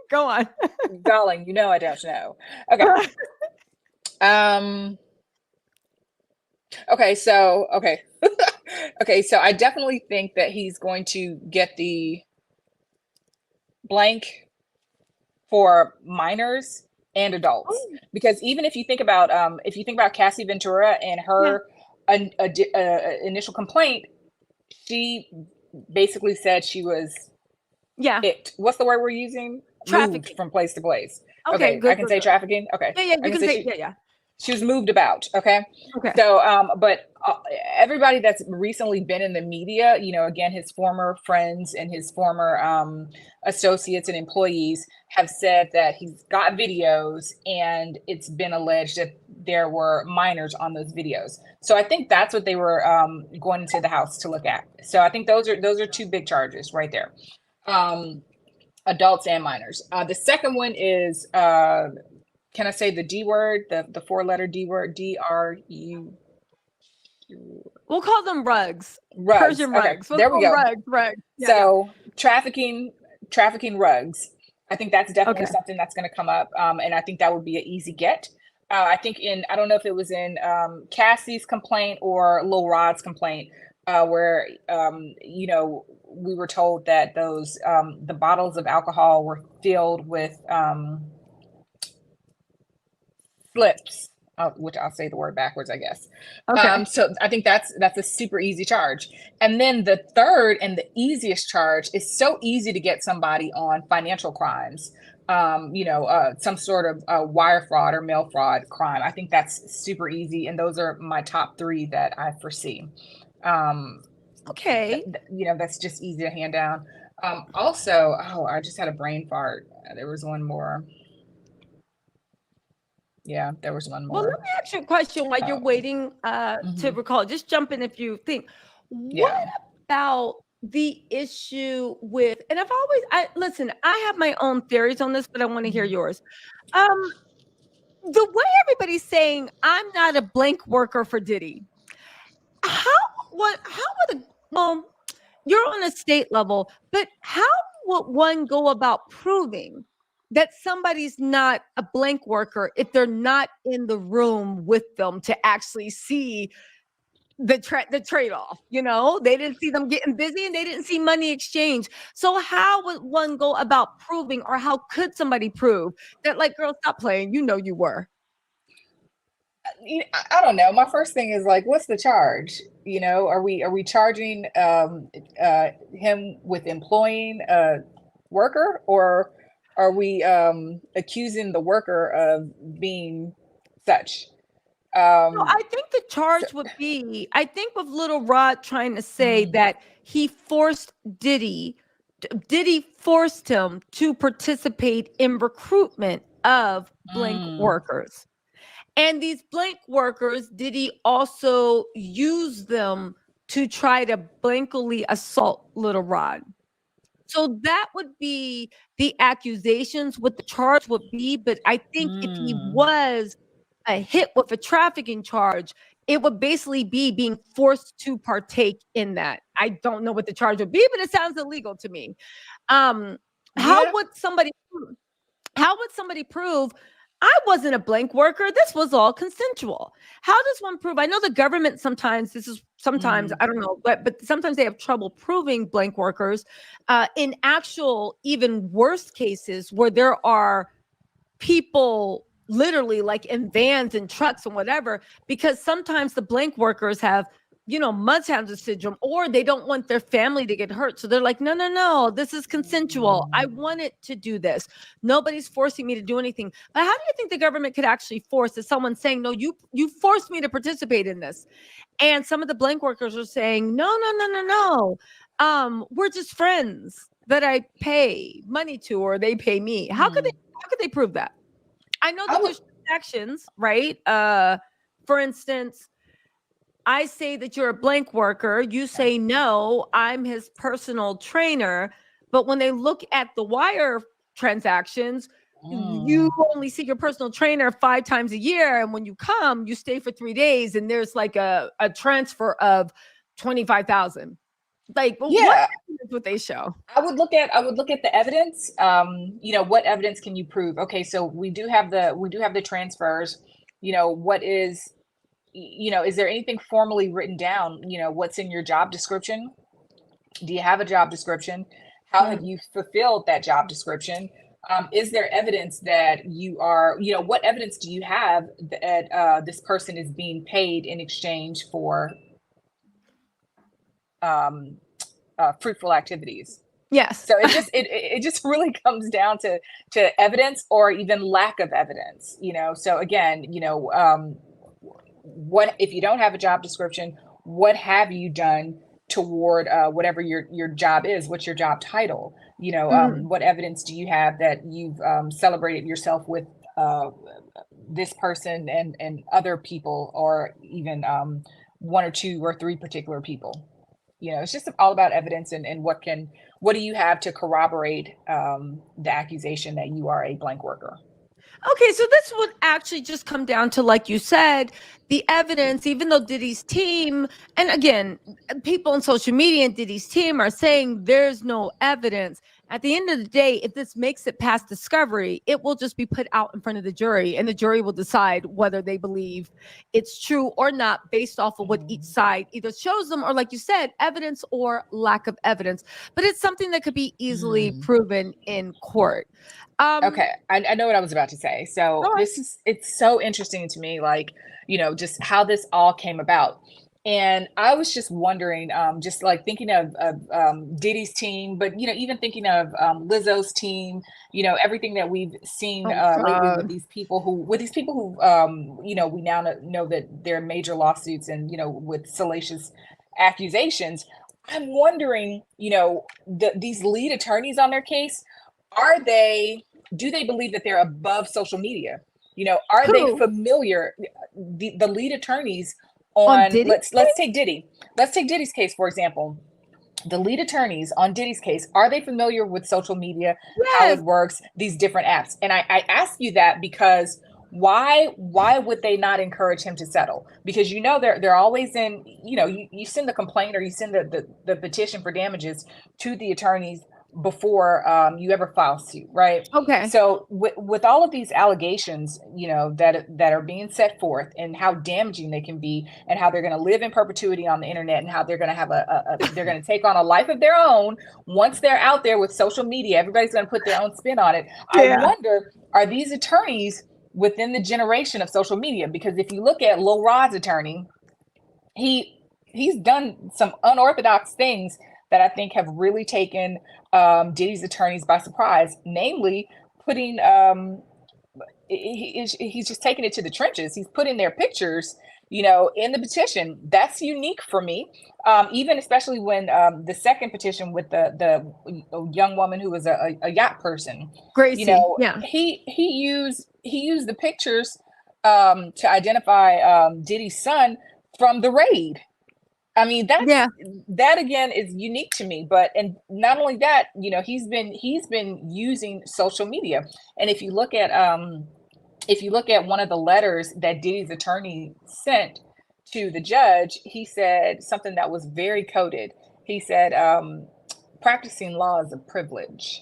Go on. Darling, I don't know. Okay. Okay, so okay, so I definitely think that he's going to get the blank for minors and adults, because even if you think about Cassie Ventura and her initial complaint, she basically said she was what's the word we're using? Trafficking. Moved from place to place. Okay, good, I can good, say good. trafficking. Okay. Yeah, you can say She was moved about. Okay. Okay. So, but everybody that's recently been in the media, again, his former friends and his former associates and employees have said that he's got videos, and it's been alleged that there were minors on those videos. So I think that's what they were going into the house to look at. So I think those are 2 big charges right there. Adults and minors. The second one is, can I say the D word, the 4-letter D word, DRU? We'll call them rugs. Rugs. Persian rugs. There we go. Rugs. Yeah, so trafficking rugs. I think that's definitely something that's going to come up. And I think that would be an easy get. I think I don't know if it was in Cassie's complaint or Lil Rod's complaint, where, we were told that those, the bottles of alcohol were filled with slips, which I'll say the word backwards, I guess. Okay. So I think that's a super easy charge. And then the third and the easiest charge is so easy to get somebody on financial crimes, some sort of wire fraud or mail fraud crime. I think that's super easy. And those are my top 3 that I foresee. Okay. That's just easy to hand down. Also, I just had a brain fart. There was one more. Yeah, there was one more. Well, let me ask you a question while you're waiting to recall. Just jump in if you think. What about the issue with, and listen, I have my own theories on this, but I want to hear yours. The way everybody's saying, I'm not a blank worker for Diddy. You're on a state level, but how would one go about proving that somebody's not a blank worker if they're not in the room with them to actually see the trade-off? They didn't see them getting busy, and they didn't see money exchange. So how would one go about proving, or how could somebody prove that, like, girl, stop playing, you were? I don't know. My first thing is like, what's the charge? Are we charging him with employing a worker, or are we accusing the worker of being such? No, I think the charge would be, I think with Little Rod trying to say that he forced Diddy forced him to participate in recruitment of blank workers. And these blank workers, Diddy also used them to try to blankly assault Little Rod. So that would be the accusations, what the charge would be. But I think if he was a hit with a trafficking charge, it would basically be being forced to partake in that. I don't know what the charge would be, but it sounds illegal to me. How would somebody prove I wasn't a blank worker? This was all consensual. How does one prove? I know the government sometimes, I don't know, but sometimes they have trouble proving blank workers. In actual, even worse cases where there are people literally like in vans and trucks and whatever, because sometimes the blank workers have, Munchausen syndrome, or they don't want their family to get hurt. So they're like, no, this is consensual. I wanted to do this. Nobody's forcing me to do anything. But how do you think the government could actually force? Is someone saying, no, you forced me to participate in this? And some of the blank workers are saying, no. We're just friends that I pay money to, or they pay me. How could they prove that? I know that there's transactions, right? For instance, I say that you're a blank worker. You say, no, I'm his personal trainer. But when they look at the wire transactions, you only see your personal trainer 5 times a year. And when you come, you stay for 3 days and there's like a transfer of 25,000. Like, what they show? I would look at the evidence. What evidence can you prove? Okay, so we do have the transfers. What is is there anything formally written down? What's in your job description? Do you have a job description? How have you fulfilled that job description? Is there evidence that you are, what evidence do you have that this person is being paid in exchange for fruitful activities? Yes. So it just really comes down to evidence or even lack of evidence. So again, what if you don't have a job description? What have you done toward whatever your job is? What's your job title? What evidence do you have that you've celebrated yourself with this person and other people, or even 1 or 2 or 3 particular people? It's just all about evidence and what do you have to corroborate the accusation that you are a blank worker? Okay, so this would actually just come down to, like you said, the evidence, even though Diddy's team, and again, people on social media and Diddy's team are saying there's no evidence. At the end of the day, if this makes it past discovery, it will just be put out in front of the jury, and the jury will decide whether they believe it's true or not based off of what each side either shows them, or, like you said, evidence or lack of evidence. But it's something that could be easily proven in court. Okay, I know what I was about to say. So it's so interesting to me, like, just how this all came about. And I was just wondering, just like thinking of Diddy's team, but even thinking of Lizzo's team, everything that we've seen lately with these people who we now know that they're major lawsuits and with salacious accusations. I'm wondering, these lead attorneys on their case, do they believe that they're above social media? Are they familiar? The lead attorneys on let's take Diddy. Let's take Diddy's case, for example. The lead attorneys on Diddy's case, are they familiar with social media, how it works, these different apps? And I ask you that because why would they not encourage him to settle? Because they're always in, you send the complaint or you send the petition for damages to the attorneys before you ever file suit, right? Okay. So with all of these allegations, that are being set forth, and how damaging they can be, and how they're going to live in perpetuity on the internet, and how they're going to have they're going to take on a life of their own once they're out there with social media. Everybody's going to put their own spin on it. I wonder, are these attorneys within the generation of social media. Because if you look at Lil Rod's attorney, he's done some unorthodox things that I think have really taken Diddy's attorneys by surprise, namely putting he's just taking it to the trenches. He's putting their pictures, you know, in the petition. That's unique for me. Even especially when the second petition with the young woman who was a yacht person, Gracie, you know, yeah. he used the pictures to identify Diddy's son from the raid. I mean, that again is unique to me. But and not only that, you know, he's been using social media. And if you look at one of the letters that Diddy's attorney sent to the judge, he said something that was very coded. He said, practicing law is a privilege.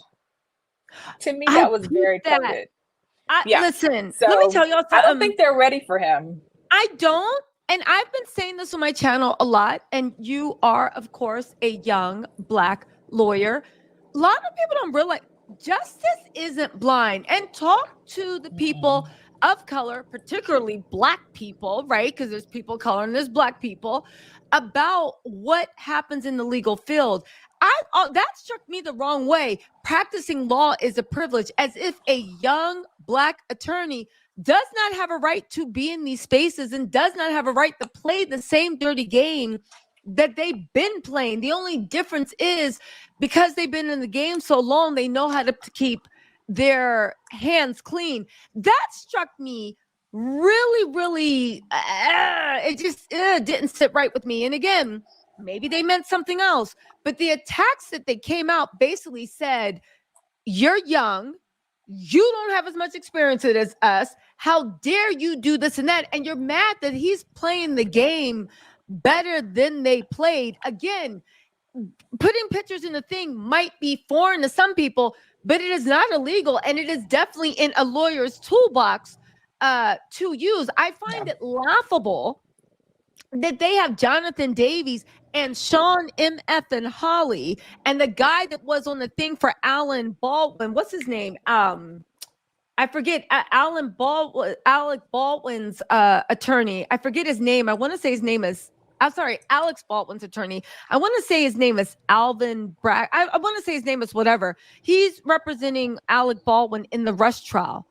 To me, that was very coded. Listen, So let me tell y'all something. I don't think they're ready for him. I don't. And I've been saying this on my channel a lot. And you are, of course, a young Black lawyer. A lot of people don't realize justice isn't blind. And talk to the people of color, particularly Black people, right? Because there's people of color and there's Black people, about what happens in the legal field. That struck me the wrong way. Practicing law is a privilege, as if a young Black attorney does not have a right to be in these spaces and does not have a right to play the same dirty game that they've been playing. The only difference is because they've been in the game so long, they know how to keep their hands clean. That struck me really, it just didn't sit right with me. And again, maybe they meant something else, but the attacks that they came out basically said, you're young, you don't have as much experience as us. How dare you do this and that? And you're mad that he's playing the game better than they played. Again, putting pictures in the thing might be foreign to some people, but it is not illegal. And it is definitely in a lawyer's toolbox to use. I find it laughable that they have Jonathan Davies and Sean M.F. and Holly and the guy that was on the thing for Alan Baldwin. What's his name? I forget. Alec Baldwin's attorney. I forget his name. I want to say his name is, Alex Baldwin's attorney. I want to say his name is Alvin Bragg. I want to say his name is whatever. He's representing Alec Baldwin in the Rush trial.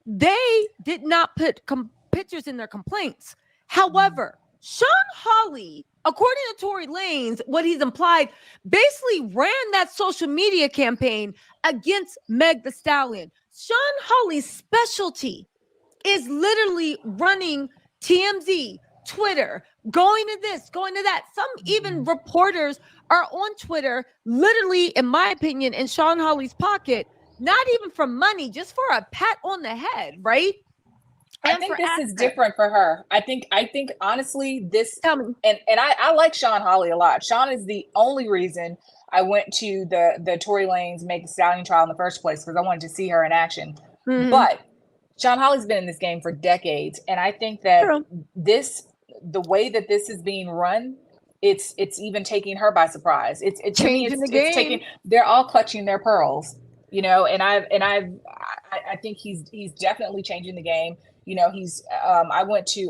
They did not put pictures in their complaints. However, Sean Hawley, according to Tory Lanez, what he's implied, basically ran that social media campaign against Meg Thee Stallion. Sean Hawley's specialty is literally running TMZ, Twitter, going to this, going to that. Some even reporters are on Twitter, literally, in my opinion, in Sean Hawley's pocket, not even for money, just for a pat on the head, right? I think this is different for her. I think honestly, this, Tell me. and I like Sean Hawley a lot. Sean is the only reason I went to the Tory Lanez Meg Thee Stallion trial in the first place, because I wanted to see her in action. Mm-hmm. But Sean Hawley's been in this game for decades, and I think that the way that this is being run, it's even taking her by surprise. It's changing the game. It's taking, they're all clutching their pearls, you know. And I think he's definitely changing the game. You know, he's I went to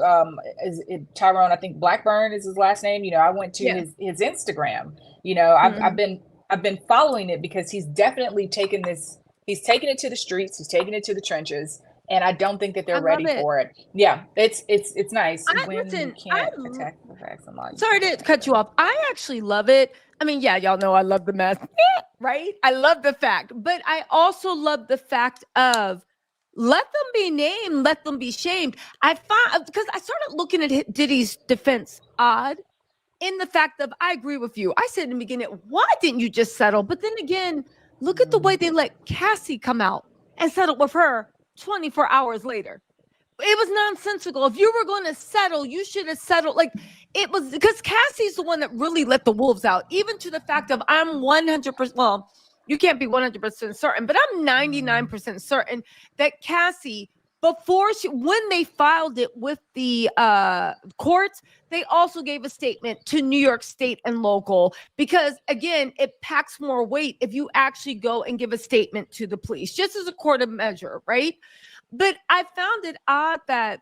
Tyrone, I think Blackburn is his last name. You know, I went to his Instagram. You know, I've been following it because he's definitely taken this. He's taking it to the streets. He's taking it to the trenches, and I don't think that they're ready for it. Yeah, it's nice when you can't attack the facts and lies. Sorry to cut you off. I actually love it. I mean, yeah, y'all know I love the mess, right? I love the fact, but I also love the fact of, let them be named, let them be shamed. I found, because I started looking at Diddy's defense odd in the fact of, I agree with you. I said in the beginning, why didn't you just settle? But then again, look at the way they let Cassie come out and settle with her 24 hours later. It was nonsensical. If you were going to settle, you should have settled. Like, it was, because Cassie's the one that really let the wolves out, even to the fact of, I'm 100%, well, you can't be 100% certain, but I'm 99% certain that Cassie, when they filed it with the courts, they also gave a statement to New York State and local, because again, it packs more weight if you actually go and give a statement to the police, just as a court of measure, right? But I found it odd that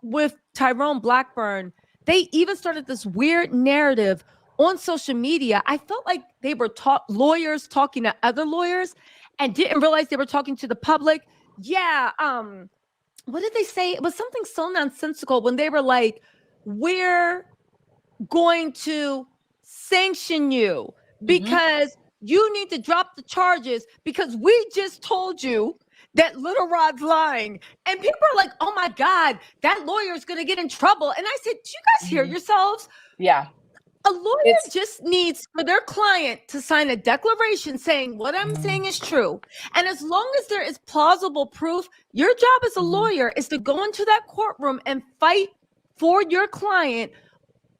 with Tyrone Blackburn, they even started this weird narrative on social media. I felt like they were lawyers talking to other lawyers and didn't realize they were talking to the public. Yeah, what did they say? It was something so nonsensical when they were like, we're going to sanction you because you need to drop the charges because we just told you that Little Rod's lying. And people are like, oh my God, that lawyer is going to get in trouble. And I said, do you guys hear yourselves? Yeah. A lawyer just needs for their client to sign a declaration saying what I'm saying is true. And as long as there is plausible proof, your job as a lawyer is to go into that courtroom and fight for your client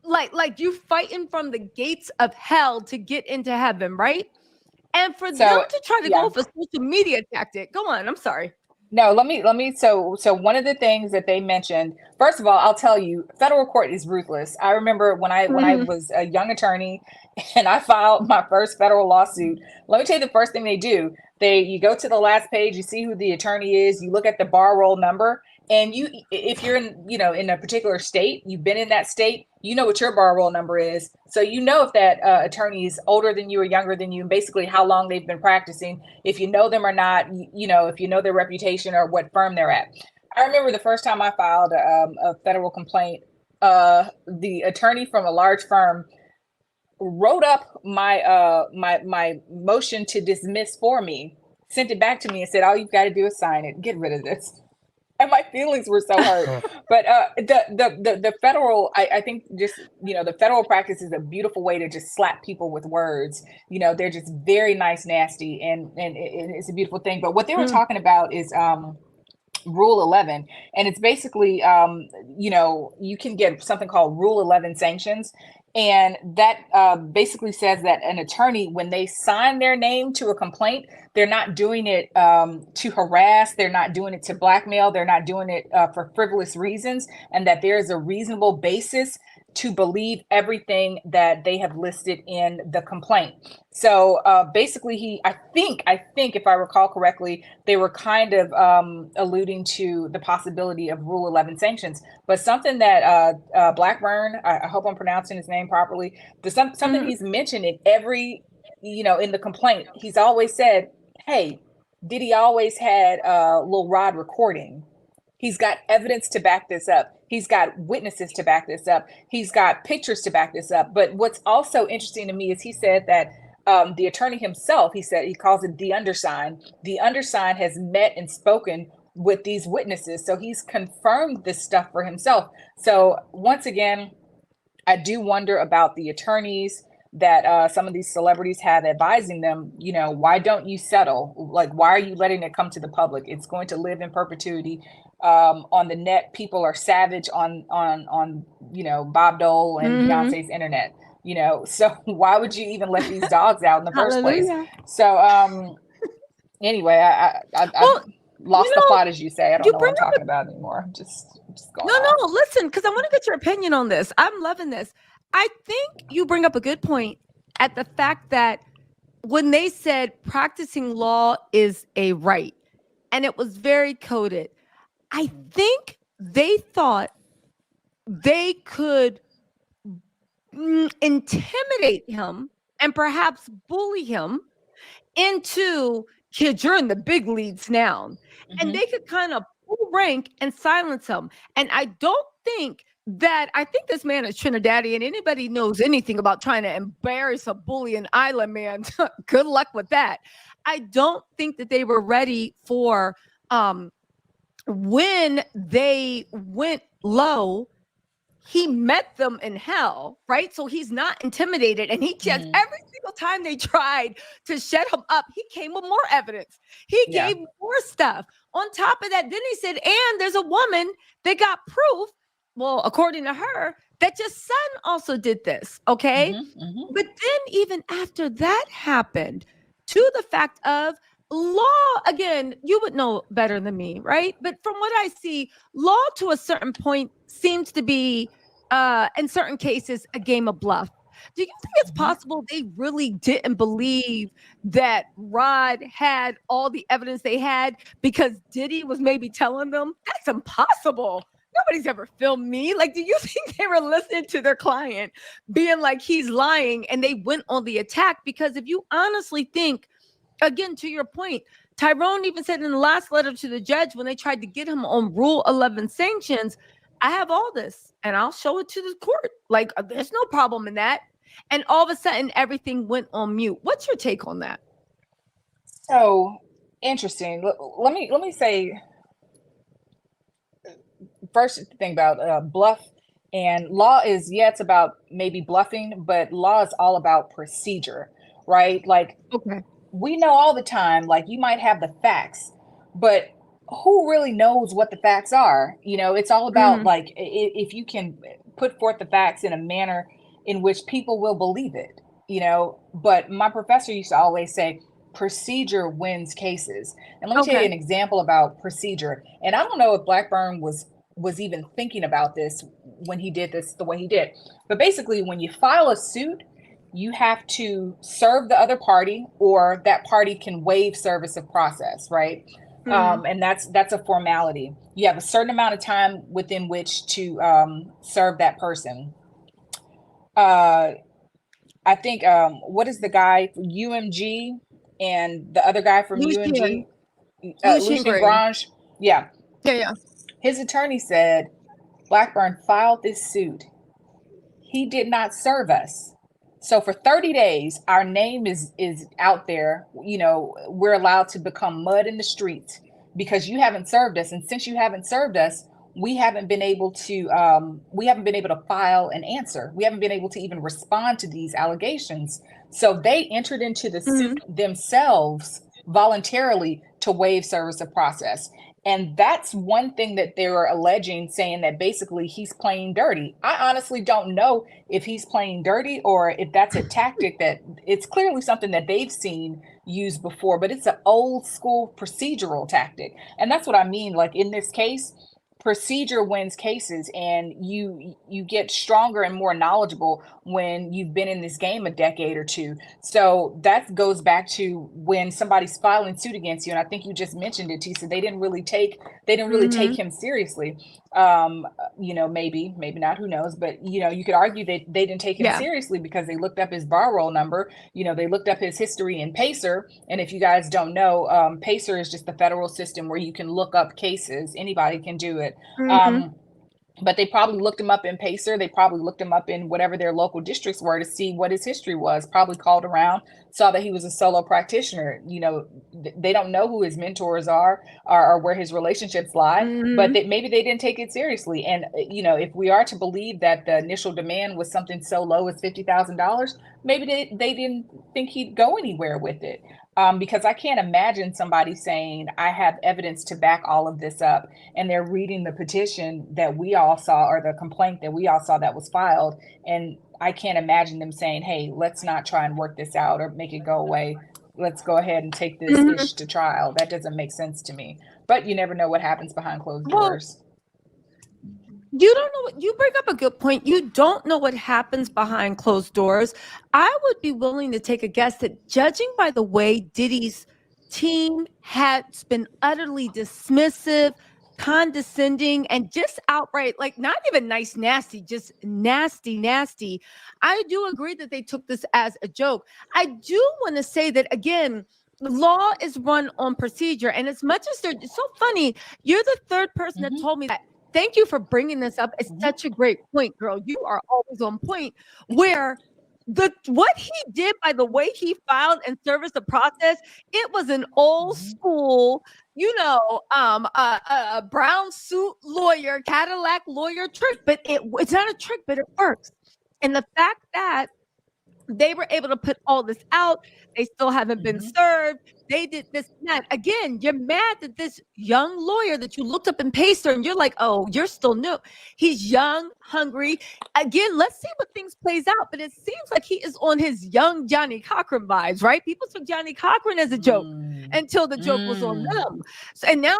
like you fighting from the gates of hell to get into heaven, right? And for them to try to go with a social media tactic, go on, I'm sorry. No, let me. So one of the things that they mentioned, first of all, I'll tell you, federal court is ruthless. I remember when I was a young attorney and I filed my first federal lawsuit. Let me tell you the first thing they do. You go to the last page, you see who the attorney is, you look at the bar roll number, and if you're in a particular state, you've been in that state, you know what your bar roll number is. So you know if that attorney is older than you or younger than you, and basically how long they've been practicing, if you know them or not, if you know their reputation or what firm they're at. I remember the first time I filed a federal complaint, the attorney from a large firm wrote up my motion to dismiss for me, sent it back to me and said, all you've got to do is sign it, get rid of this. And my feelings were so hurt. But the federal, I think just, the federal practice is a beautiful way to just slap people with words. They're just very nice, nasty, and it's a beautiful thing. But what they were talking about is Rule 11. And it's basically, you can get something called Rule 11 sanctions. And that basically says that an attorney, when they sign their name to a complaint, they're not doing it to harass, they're not doing it to blackmail, they're not doing it for frivolous reasons, and that there is a reasonable basis to believe everything that they have listed in the complaint. So basically, I think if I recall correctly, they were kind of alluding to the possibility of Rule 11 sanctions. But something that Blackburn, I hope I'm pronouncing his name properly, something he's mentioned in every, in the complaint, he's always said, hey, Diddy always had Lil Rod recording. He's got evidence to back this up. He's got witnesses to back this up. He's got pictures to back this up. But what's also interesting to me is he said that the attorney himself, he calls it the undersigned. The undersigned has met and spoken with these witnesses. So he's confirmed this stuff for himself. So once again, I do wonder about the attorneys that some of these celebrities have advising them, why don't you settle? Like, why are you letting it come to the public? It's going to live in perpetuity. On the net, people are savage on Bob Dole and Beyonce's internet, so why would you even let these dogs out in the first place? So anyway, I lost the plot, as you say. I don't know what I'm talking about anymore. I'm just going No, listen, because I want to get your opinion on this. I'm loving this. I think you bring up a good point at the fact that when they said practicing law is a right, and it was very coded, I think they thought they could intimidate him and perhaps bully him into, kids, you're in the big leagues now. And they could kind of pull rank and silence him. And I think this man is Trinidadian. Anybody knows anything about trying to embarrass a bully in island man, good luck with that. I don't think that they were ready for when they went low, he met them in hell, right? So he's not intimidated. And he just, every single time they tried to shut him up, he came with more evidence. He gave more stuff. On top of that, then he said, and there's a woman that got proof, well, according to her, that your son also did this, okay? But then even after that happened, to the fact of, law, again, you would know better than me, right? But from what I see, law to a certain point seems to be, in certain cases, a game of bluff. Do you think it's possible they really didn't believe that Rod had all the evidence they had because Diddy was maybe telling them? That's impossible. Nobody's ever filmed me. Like, do you think they were listening to their client being like, he's lying, and they went on the attack? Because if you honestly think, again, to your point, Tyrone even said in the last letter to the judge when they tried to get him on Rule 11 sanctions, I have all this and I'll show it to the court. Like, there's no problem in that. And all of a sudden, everything went on mute. What's your take on that? So interesting. Let me say first thing about bluff and law is, yeah, it's about maybe bluffing, but law is all about procedure, right? Like, Okay. we know all the time, like, you might have the facts, but who really knows what the facts are? You know, it's all about like, if you can put forth the facts in a manner in which people will believe it, you know. But my professor used to always say, procedure wins cases. And let me tell you an example about procedure. And I don't know if Blackburn was even thinking about this when he did this the way he did. But basically, when you file a suit, you have to serve the other party, or that party can waive service of process, right? And that's a formality. You have a certain amount of time within which to serve that person. I think what is the guy from UMG and the other guy from UMG? Lucien Grange. Yeah. His attorney said Blackburn filed this suit. He did not serve us. So for 30 days, our name is out there. You know, we're allowed to become mud in the streets because you haven't served us. And since you haven't served us, we haven't been able to file an answer. We haven't been able to even respond to these allegations. So they entered into the suit themselves voluntarily to waive service of process. And that's one thing that they were alleging, saying that basically he's playing dirty. I honestly don't know if he's playing dirty or if that's a tactic that it's clearly something that they've seen used before, but it's an old school procedural tactic. And that's what I mean. Like, in this case, procedure wins cases, and you get stronger and more knowledgeable when you've been in this game a decade or two. So that goes back to when somebody's filing suit against you, and I think you just mentioned it, Tisa. They didn't really take him seriously. You know, maybe not, who knows, but you know, you could argue that they didn't take him seriously because they looked up his bar roll number. You know, they looked up his history in Pacer. And if you guys don't know, Pacer is just the federal system where you can look up cases. Anybody can do it. But they probably looked him up in Pacer. They probably looked him up in whatever their local districts were to see what his history was. Probably called around, saw that he was a solo practitioner. You know, they don't know who his mentors are or where his relationships lie, but maybe they didn't take it seriously. And, you know, if we are to believe that the initial demand was something so low as $50,000, maybe they didn't think he'd go anywhere with it. Because I can't imagine somebody saying, I have evidence to back all of this up, and they're reading the petition that we all saw, or the complaint that we all saw that was filed. And I can't imagine them saying, hey, let's not try and work this out or make it go away. Let's go ahead and take this ish to trial. That doesn't make sense to me. But you never know what happens behind closed doors. You don't know what you bring up a good point. You don't know what happens behind closed doors. I would be willing to take a guess that, judging by the way Diddy's team has been utterly dismissive, condescending, and just outright, like, not even nice, nasty, just nasty. I do agree that they took this as a joke. I do want to say that, again, law is run on procedure. And as much as it's so funny, you're the third person that told me that. Thank you for bringing this up. It's such a great point, girl. You are always on point. Where what he did, by the way he filed and serviced the process, it was an old school, you know, a brown suit lawyer, Cadillac lawyer trick. But it's not a trick, but it works. And the fact that they were able to put all this out, they still haven't been served. They did this and that. Again, you're mad that this young lawyer that you looked up in Pacer, and you're like, oh, you're still new. He's young, hungry. Again, let's see what things plays out. But it seems like he is on his young Johnny Cochran vibes, right? People took Johnny Cochran as a joke until the joke was on them. So, and now,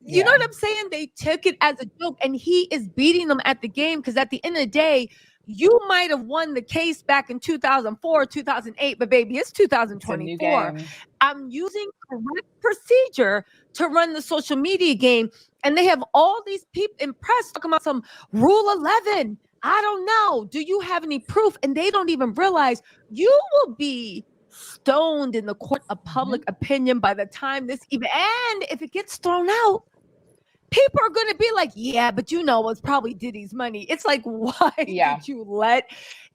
you know what I'm saying? They took it as a joke, and he is beating them at the game, because at the end of the day, you might have won the case back in 2004, 2008, but baby, it's It's a new 2024. game. I'm using correct procedure to run the social media game. And they have all these people in press talking about some rule 11. I don't know. Do you have any proof? And they don't even realize you will be stoned in the court of public opinion by the time this even, and if it gets thrown out, people are going to be like, yeah, but you know, it's probably Diddy's money. It's like, why did you let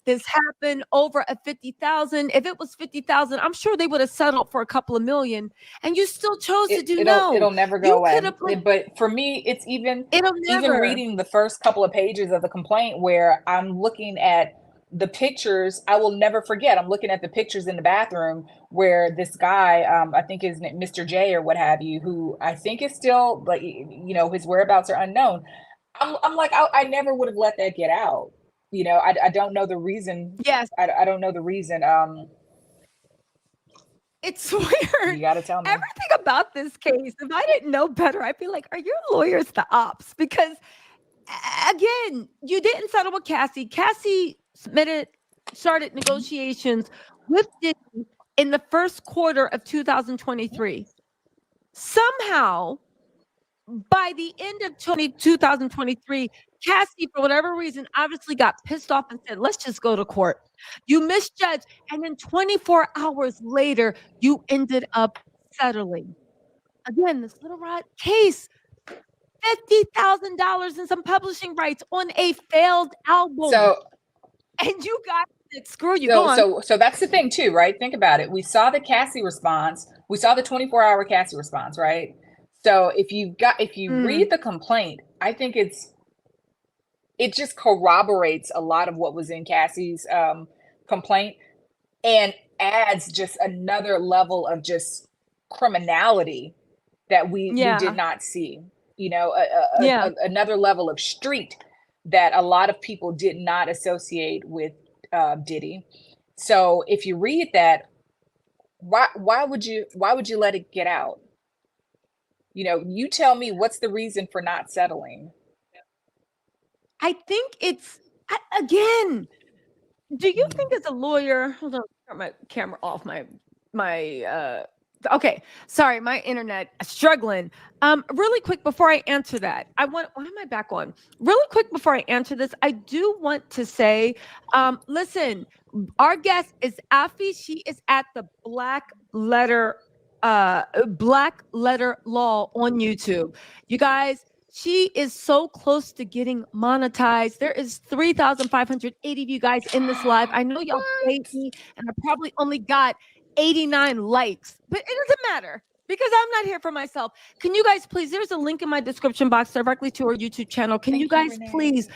this happen over a 50,000? If it was 50,000, I'm sure they would have settled for a couple of million, and you still chose to do no. It'll never go away. But for me, it's even reading the first couple of pages of the complaint where I'm looking at the pictures. I will never forget. I'm looking at the pictures in the bathroom where this guy, I think his name, Mr. J or what have you, who I think is still, like, you know, his whereabouts are unknown. I'm like, I never would have let that get out. You know, I don't know the reason. Yes. I don't know the reason. It's weird. You got to tell me. Everything about this case, if I didn't know better, I'd be like, are your lawyers the ops? Because again, you didn't settle with Cassie. Cassie started negotiations with Diddy in the first quarter of 2023. Somehow, by the end of 2023, Cassie, for whatever reason, obviously got pissed off and said, let's just go to court. You misjudged. And then 24 hours later, you ended up settling. Again, this little rat case, $50,000 in some publishing rights on a failed album. And you got it. Screw you. So that's the thing too, right? Think about it. We saw the Cassie response. We saw the 24-hour Cassie response, right? So if you read the complaint, I think it just corroborates a lot of what was in Cassie's complaint and adds just another level of just criminality that we did not see. You know, another level of street that a lot of people did not associate with Diddy. So if you read that, why would you let it get out? You know, you tell me, what's the reason for not settling? I think it's, again, do you think as a lawyer, hold on, turn my camera off, okay, sorry, my internet struggling. Really quick before I answer that, why am I back on? Really quick before I answer this, I do want to say, listen, our guest is Afi. She is at the Black Letter Law on YouTube. You guys, she is so close to getting monetized. There is 3,580 of you guys in this live. I know y'all played me, and I probably only got 89 likes, but it doesn't matter because I'm not here for myself. Can you guys please, there's a link in my description box directly to our YouTube channel. Can you guys please,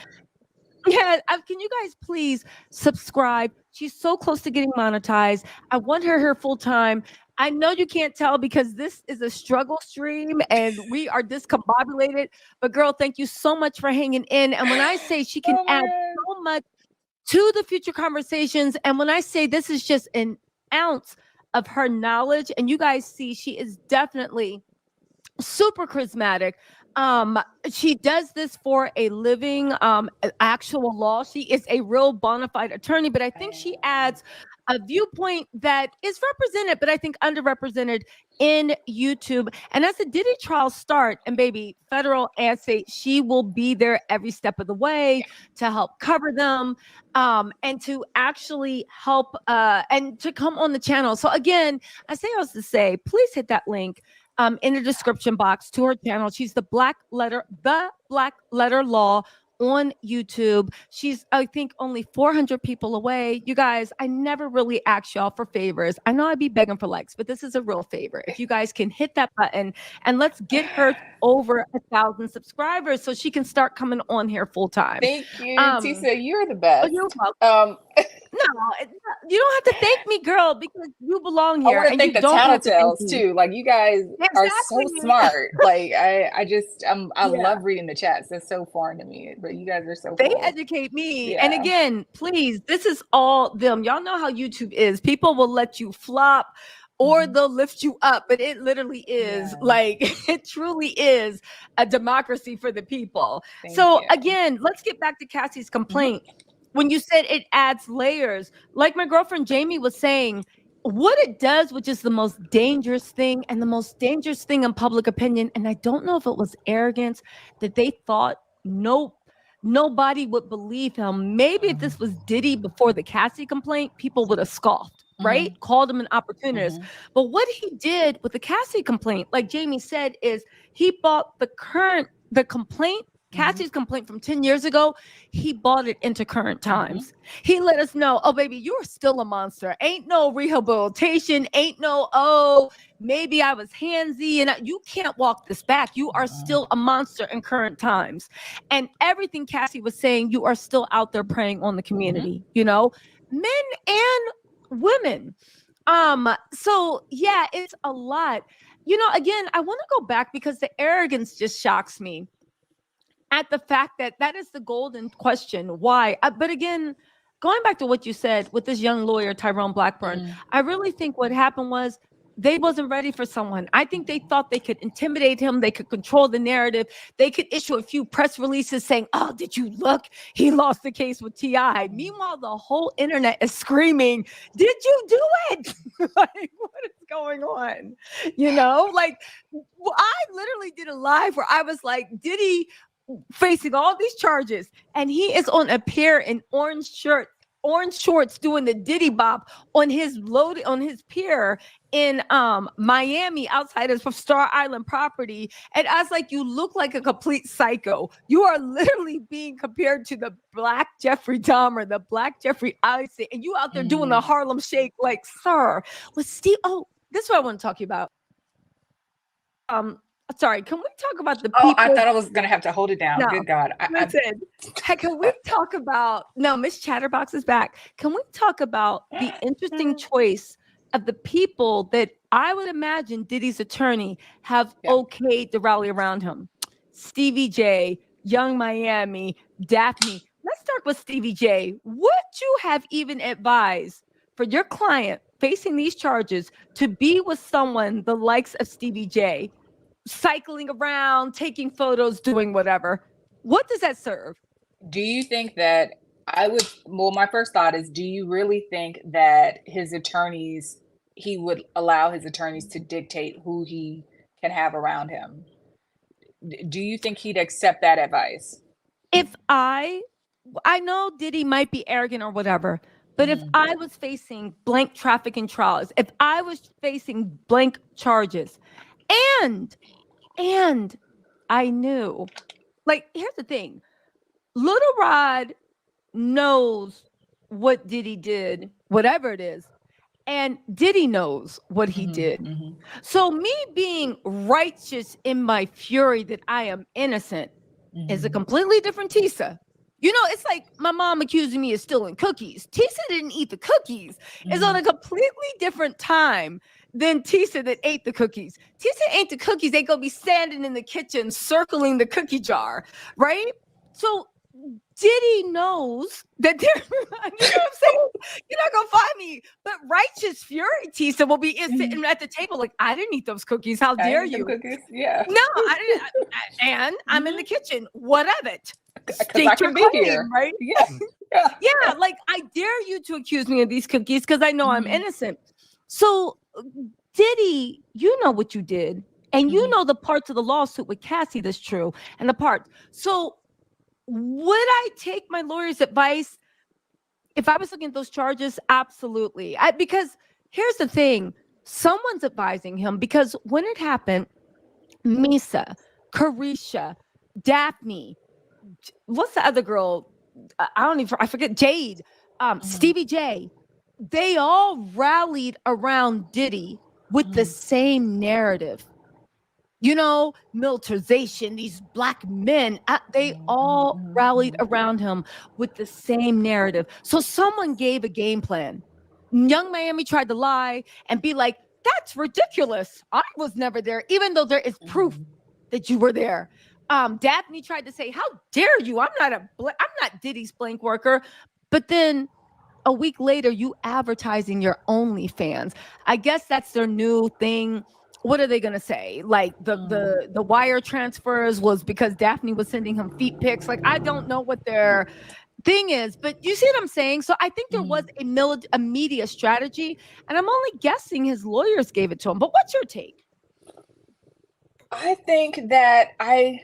can you guys please subscribe? She's so close to getting monetized. I want her here full time. I know you can't tell because this is a struggle stream and we are discombobulated, but girl, thank you so much for hanging in. And when I say she can add so much to the future conversations, and when I say this is just an ounce of her knowledge, and you guys see she is definitely super charismatic. She does this for a living, actual law. She is a real bona fide attorney, but I think she adds a viewpoint that is represented, but I think underrepresented in YouTube. And as the Diddy trials start, and baby, federal and state, she will be there every step of the way to help cover them, and to actually help, and to come on the channel. So again, I say all to say, please hit that link in the description box to her channel. She's the Black Letter Law on YouTube. She's, I think, only 400 people away. You guys, I never really ask y'all for favors. I know I'd be begging for likes, but this is a real favor. If you guys can hit that button and let's get her over 1,000 subscribers so she can start coming on here full time. Thank you, Tisa. You're the best. You're welcome. No, you don't have to thank me, girl, because you belong here. I want to thank the Tattle Tells too. Like, you guys are so smart. Like, I love reading the chats. That's so foreign to me, but you guys are so cool. They educate me. Yeah. And again, please, this is all them. Y'all know how YouTube is. People will let you flop or they'll lift you up, but it literally is like, it truly is a democracy for the people. Thank you. Again, let's get back to Cassie's complaint. when you said it adds layers, like my girlfriend Jamie was saying, what it does, which is the most dangerous thing and the most dangerous thing in public opinion, and I don't know if it was arrogance that they thought nobody would believe him. Maybe if this was Diddy before the Cassie complaint, people would have scoffed, right? Called him an opportunist. But what he did with the Cassie complaint, like Jamie said, is he bought the complaint, Cassie's complaint from 10 years ago, he bought it into current times. He let us know, oh, baby, you're still a monster. Ain't no rehabilitation. Ain't no, oh, maybe I was handsy. And you can't walk this back. You are still a monster in current times. And everything Cassie was saying, you are still out there preying on the community, you know, men and women. So yeah, it's a lot. You know, again, I want to go back because the arrogance just shocks me at the fact that is the golden question. Why? But again, going back to what you said with this young lawyer, Tyrone Blackburn, I really think what happened was they wasn't ready for someone. I think they thought they could intimidate him. They could control the narrative. They could issue a few press releases saying, oh, did you look? He lost the case with T.I. Meanwhile, the whole internet is screaming, did you do it? Like, what is going on? You know, like I literally did a live where I was like, Diddy facing all these charges, and he is on a pier in orange shorts doing the Diddy bop on his pier in Miami outside of Star Island property. And I was like, you look like a complete psycho. You are literally being compared to the Black Jeffrey Dahmer, the Black Jeffrey Epstein, and you out there doing the Harlem Shake, like, sir. Was Steve? Oh, this is what I want to talk to you about. Sorry, can we talk about the people? Oh, I thought I was going to have to hold it down. No, good God. Listen, can we talk about, no, Miss Chatterbox is back. Can we talk about the interesting choice of the people that I would imagine Diddy's attorney have okayed to rally around him? Stevie J, Young Miami, Daphne. Let's start with Stevie J. Would you have even advised for your client facing these charges to be with someone the likes of Stevie J? Cycling around, taking photos, doing whatever. What does that serve? Do you think that my first thought is, do you really think that he would allow his attorneys to dictate who he can have around him? Do you think he'd accept that advice? If I know Diddy might be arrogant or whatever, but if I was facing blank trafficking trials, if I was facing blank charges, and I knew, like, here's the thing. Little Rod knows what Diddy did, whatever it is. And Diddy knows what he did. So me being righteous in my fury that I am innocent is a completely different Tisa. You know, it's like my mom accusing me of stealing cookies. Tisa didn't eat the cookies. It's on a completely different time than Tisa that ate the cookies. Tisa ate the cookies. They go be standing in the kitchen circling the cookie jar, right? So Diddy knows that they're, you know what I'm saying? You're not gonna find me. But righteous fury Tisa will be sitting at the table like, I didn't eat those cookies. How dare you? Cookies? Yeah. No, I didn't. And I'm in the kitchen. What of it? Because I can be here, right? Yeah. Like, I dare you to accuse me of these cookies because I know I'm innocent. So Diddy, you know what you did, and you know the parts of the lawsuit with Cassie that's true, and the parts. So would I take my lawyer's advice if I was looking at those charges? Absolutely. Because here's the thing: someone's advising him, because when it happened, Misa, Carisha, Daphne, what's the other girl? I forget, Jade, Stevie J, they all rallied around Diddy with the same narrative. You know, militarization, these black men, they all rallied around him with the same narrative. So someone gave a game plan. Young Miami tried to lie and be like, that's ridiculous. I was never there, even though there is proof that you were there. Daphne tried to say, how dare you? I'm not Diddy's blank worker. But then a week later, you advertising your OnlyFans. I guess that's their new thing. What are they gonna say? Like the wire transfers was because Daphne was sending him feet pics. Like, I don't know what they're thing is, but you see what I'm saying? So I think there was a media strategy, and I'm only guessing his lawyers gave it to him. But what's your take? I think that I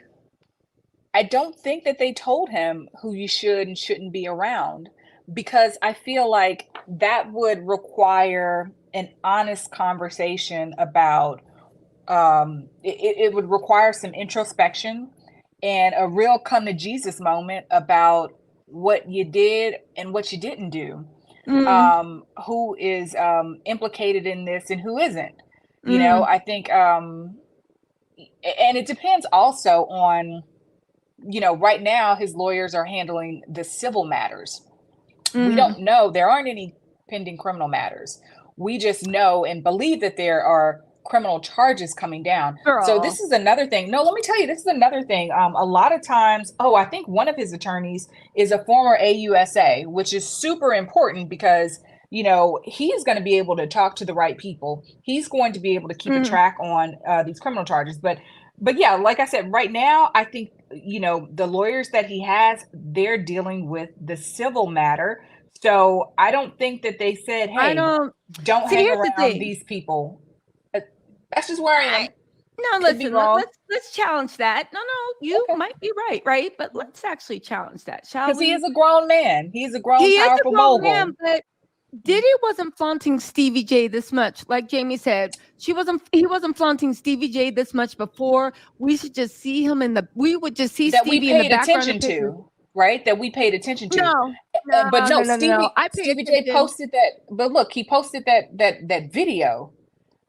don't think that they told him who you should and shouldn't be around, because I feel like that would require an honest conversation about it would require some introspection and a real come to Jesus moment about what you did and what you didn't do. Who is implicated in this and who isn't. You know, I think and it depends also on, you know, right now his lawyers are handling the civil matters. We don't know. There aren't any pending criminal matters. We just know and believe that there are criminal charges coming down. Girl. So this is another thing. No, let me tell you, this is another thing. A lot of times, I think one of his attorneys is a former AUSA, which is super important because, you know, he is going to be able to talk to the right people. He's going to be able to keep a track on these criminal charges. But yeah, like I said, right now, I think, you know, the lawyers that he has, they're dealing with the civil matter. So I don't think that they said, hey, don't hang around these people. That's just where I am. No, listen, let's challenge that. No, you might be right? But let's actually challenge that, shall we? Because he is a grown man. He's a grown, powerful mogul. Man, but Diddy wasn't flaunting Stevie J this much. Like Jamie said, he wasn't flaunting Stevie J this much before. We should just see him we would just see that Stevie we paid in the background attention to, right? That we paid attention to. No, Stevie J posted that, but look, he posted that video.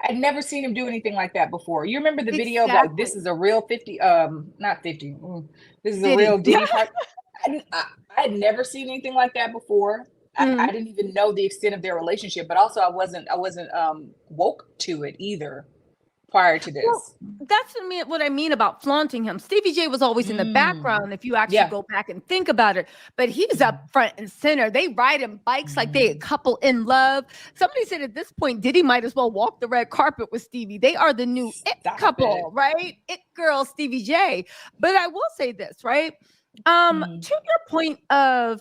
I'd never seen him do anything like that before. You remember the video of like, this is a real 50, not 50. This is a real Diddy part. I'd never seen anything like that before. I didn't even know the extent of their relationship, but also I wasn't woke to it either prior to this. Well, that's what I mean about flaunting him. Stevie J was always in the background if you actually go back and think about it, but he was up front and center. They riding bikes like they a couple in love. Somebody said at this point, Diddy might as well walk the red carpet with Stevie. They are the new couple, right? It girl, Stevie J. But I will say this, right? To your point of,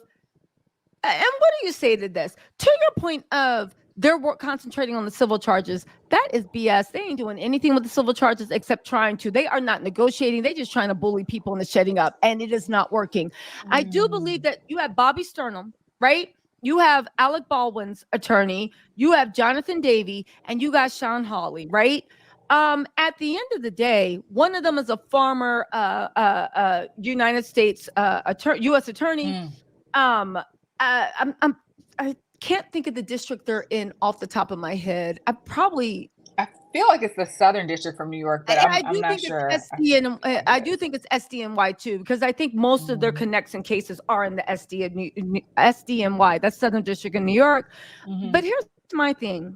and what do you say to this? To your point of, they're concentrating on the civil charges. That is BS. They ain't doing anything with the civil charges except trying to. They are not negotiating. They're just trying to bully people into shutting up, and it is not working. I do believe that you have Bobby Sternum, right? You have Alec Baldwin's attorney. You have Jonathan Davey, and you got Sean Hawley, right? At the end of the day, one of them is a former United States U.S. attorney. I can't think of the district they're in off the top of my head. I feel like it's the Southern District from New York, but I'm not sure. I do think it's SDNY too, because I think most of their connects and cases are in the SDNY. That's Southern District in New York. But here's my thing.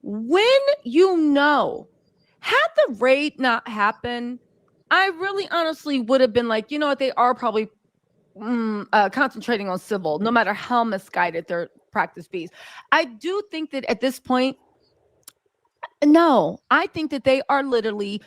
When had the raid not happened, I really honestly would have been like, you know what, they are probably concentrating on civil, no matter how misguided their practice fees. I do think that at this point, I think that they are literally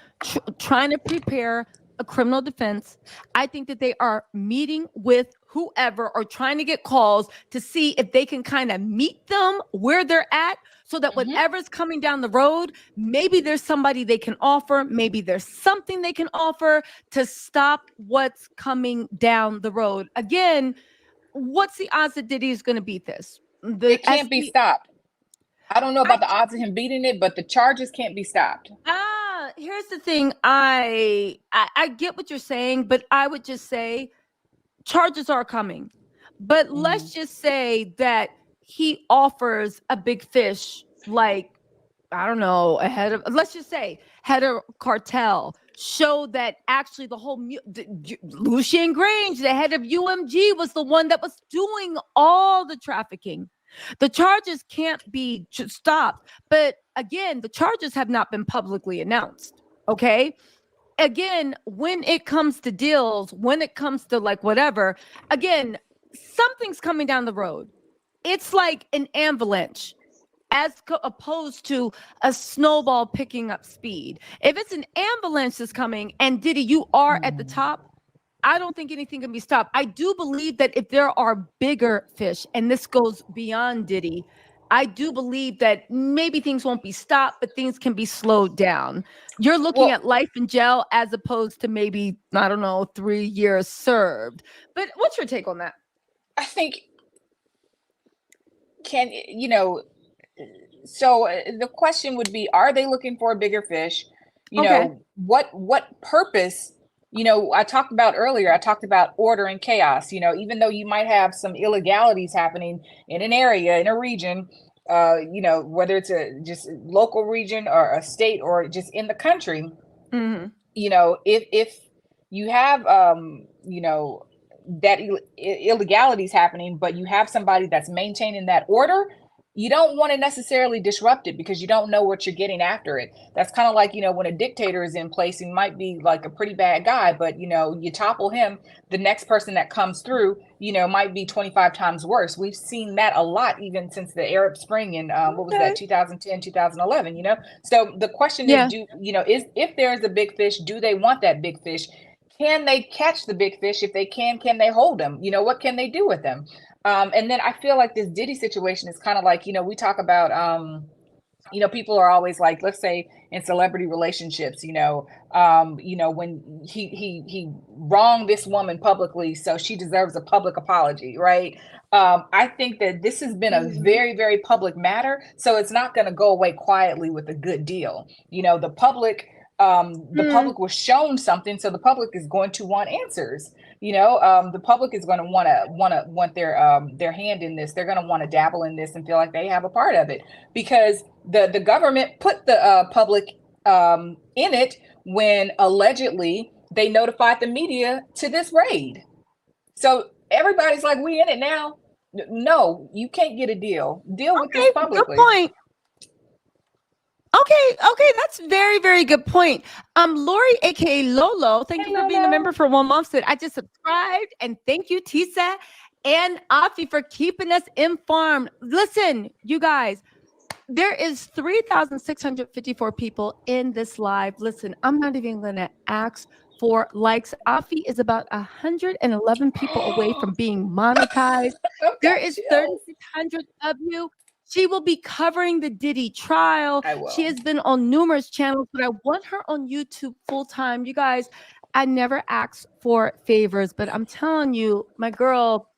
trying to prepare a criminal defense. I think that they are meeting with whoever or trying to get calls to see if they can kind of meet them where they're at, so that whatever's coming down the road, maybe there's somebody they can offer, maybe there's something they can offer to stop what's coming down the road. Again, what's the odds that Diddy is going to beat this? It can't be stopped. I don't know about the odds of him beating it, but the charges can't be stopped. Here's the thing. I get what you're saying, but I would just say charges are coming. But let's just say that he offers a big fish, like, I don't know, let's just say head of cartel, show that actually the whole Lucien Grange, the head of UMG, was the one that was doing all the trafficking. The charges can't be stopped. But again, the charges have not been publicly announced. Okay. Again, when it comes to deals, when it comes to like whatever, again, something's coming down the road. It's like an avalanche as opposed to a snowball picking up speed. If it's an avalanche that's coming and Diddy, you are at the top, I don't think anything can be stopped. I do believe that if there are bigger fish, and this goes beyond Diddy, I do believe that maybe things won't be stopped, but things can be slowed down. You're looking at life in jail as opposed to maybe, I don't know, 3 years served. But what's your take on that? I think so the question would be, are they looking for a bigger fish? What purpose? I talked about order and chaos. Even though you might have some illegalities happening in an area, in a region, whether it's a just local region or a state or just in the country, if you have, that illegalities happening, but you have somebody that's maintaining that order, you don't want to necessarily disrupt it because you don't know what you're getting after it. That's kind of like, when a dictator is in place, he might be like a pretty bad guy, but you topple him, the next person that comes through, might be 25 times worse. We've seen that a lot, even since the Arab Spring in what was that, 2010, 2011, So the question is, if there's a big fish, do they want that big fish? Can they catch the big fish? If they can they hold them? What can they do with them? And then I feel like this Diddy situation is kind of like, we talk about, people are always like, let's say in celebrity relationships, when he wronged this woman publicly, so she deserves a public apology, right? I think that this has been a very, very public matter, so it's not going to go away quietly with a good deal. The public was shown something, so the public is going to want answers. The public is going to want their hand in this. They're going to want to dabble in this and feel like they have a part of it, because the government put the public in it when allegedly they notified the media to this raid. So everybody's like, we in it now. No, you can't get a deal. Deal with this publicly. Good point. Okay, that's very, very good point. Lori, aka Lolo, thank you for being a member for 1 month. I just subscribed, and thank you, Tisa and Afi, for keeping us informed. Listen, you guys, there is 3,654 people in this live. Listen, I'm not even going to ask for likes. Afi is about 111 people away from being monetized. There is 3,600 of you. She will be covering the Diddy trial. She has been on numerous channels, but I want her on YouTube full time. You guys, I never ask for favors, but I'm telling you, my girl,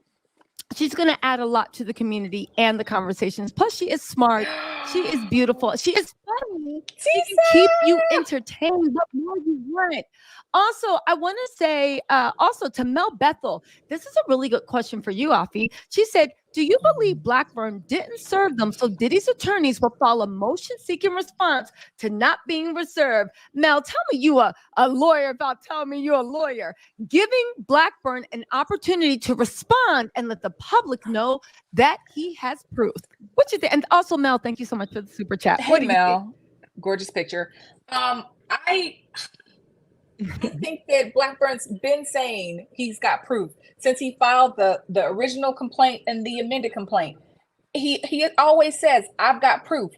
she's going to add a lot to the community and the conversations. Plus, she is smart. She is beautiful. She is funny. She can keep you entertained. What more you want? Also, I want to say to Mel Bethel, this is a really good question for you, Afi. She said, do you believe Blackburn didn't serve them so Diddy's attorneys will file a motion-seeking response to not being reserved? Mel, tell me you a lawyer about telling me you're a lawyer. Giving Blackburn an opportunity to respond and let the public know that he has proof. What you think? And also, Mel, thank you so much for the super chat. Hey, Mel, gorgeous picture. I think that Blackburn's been saying he's got proof since he filed the original complaint and the amended complaint. He always says, I've got proof.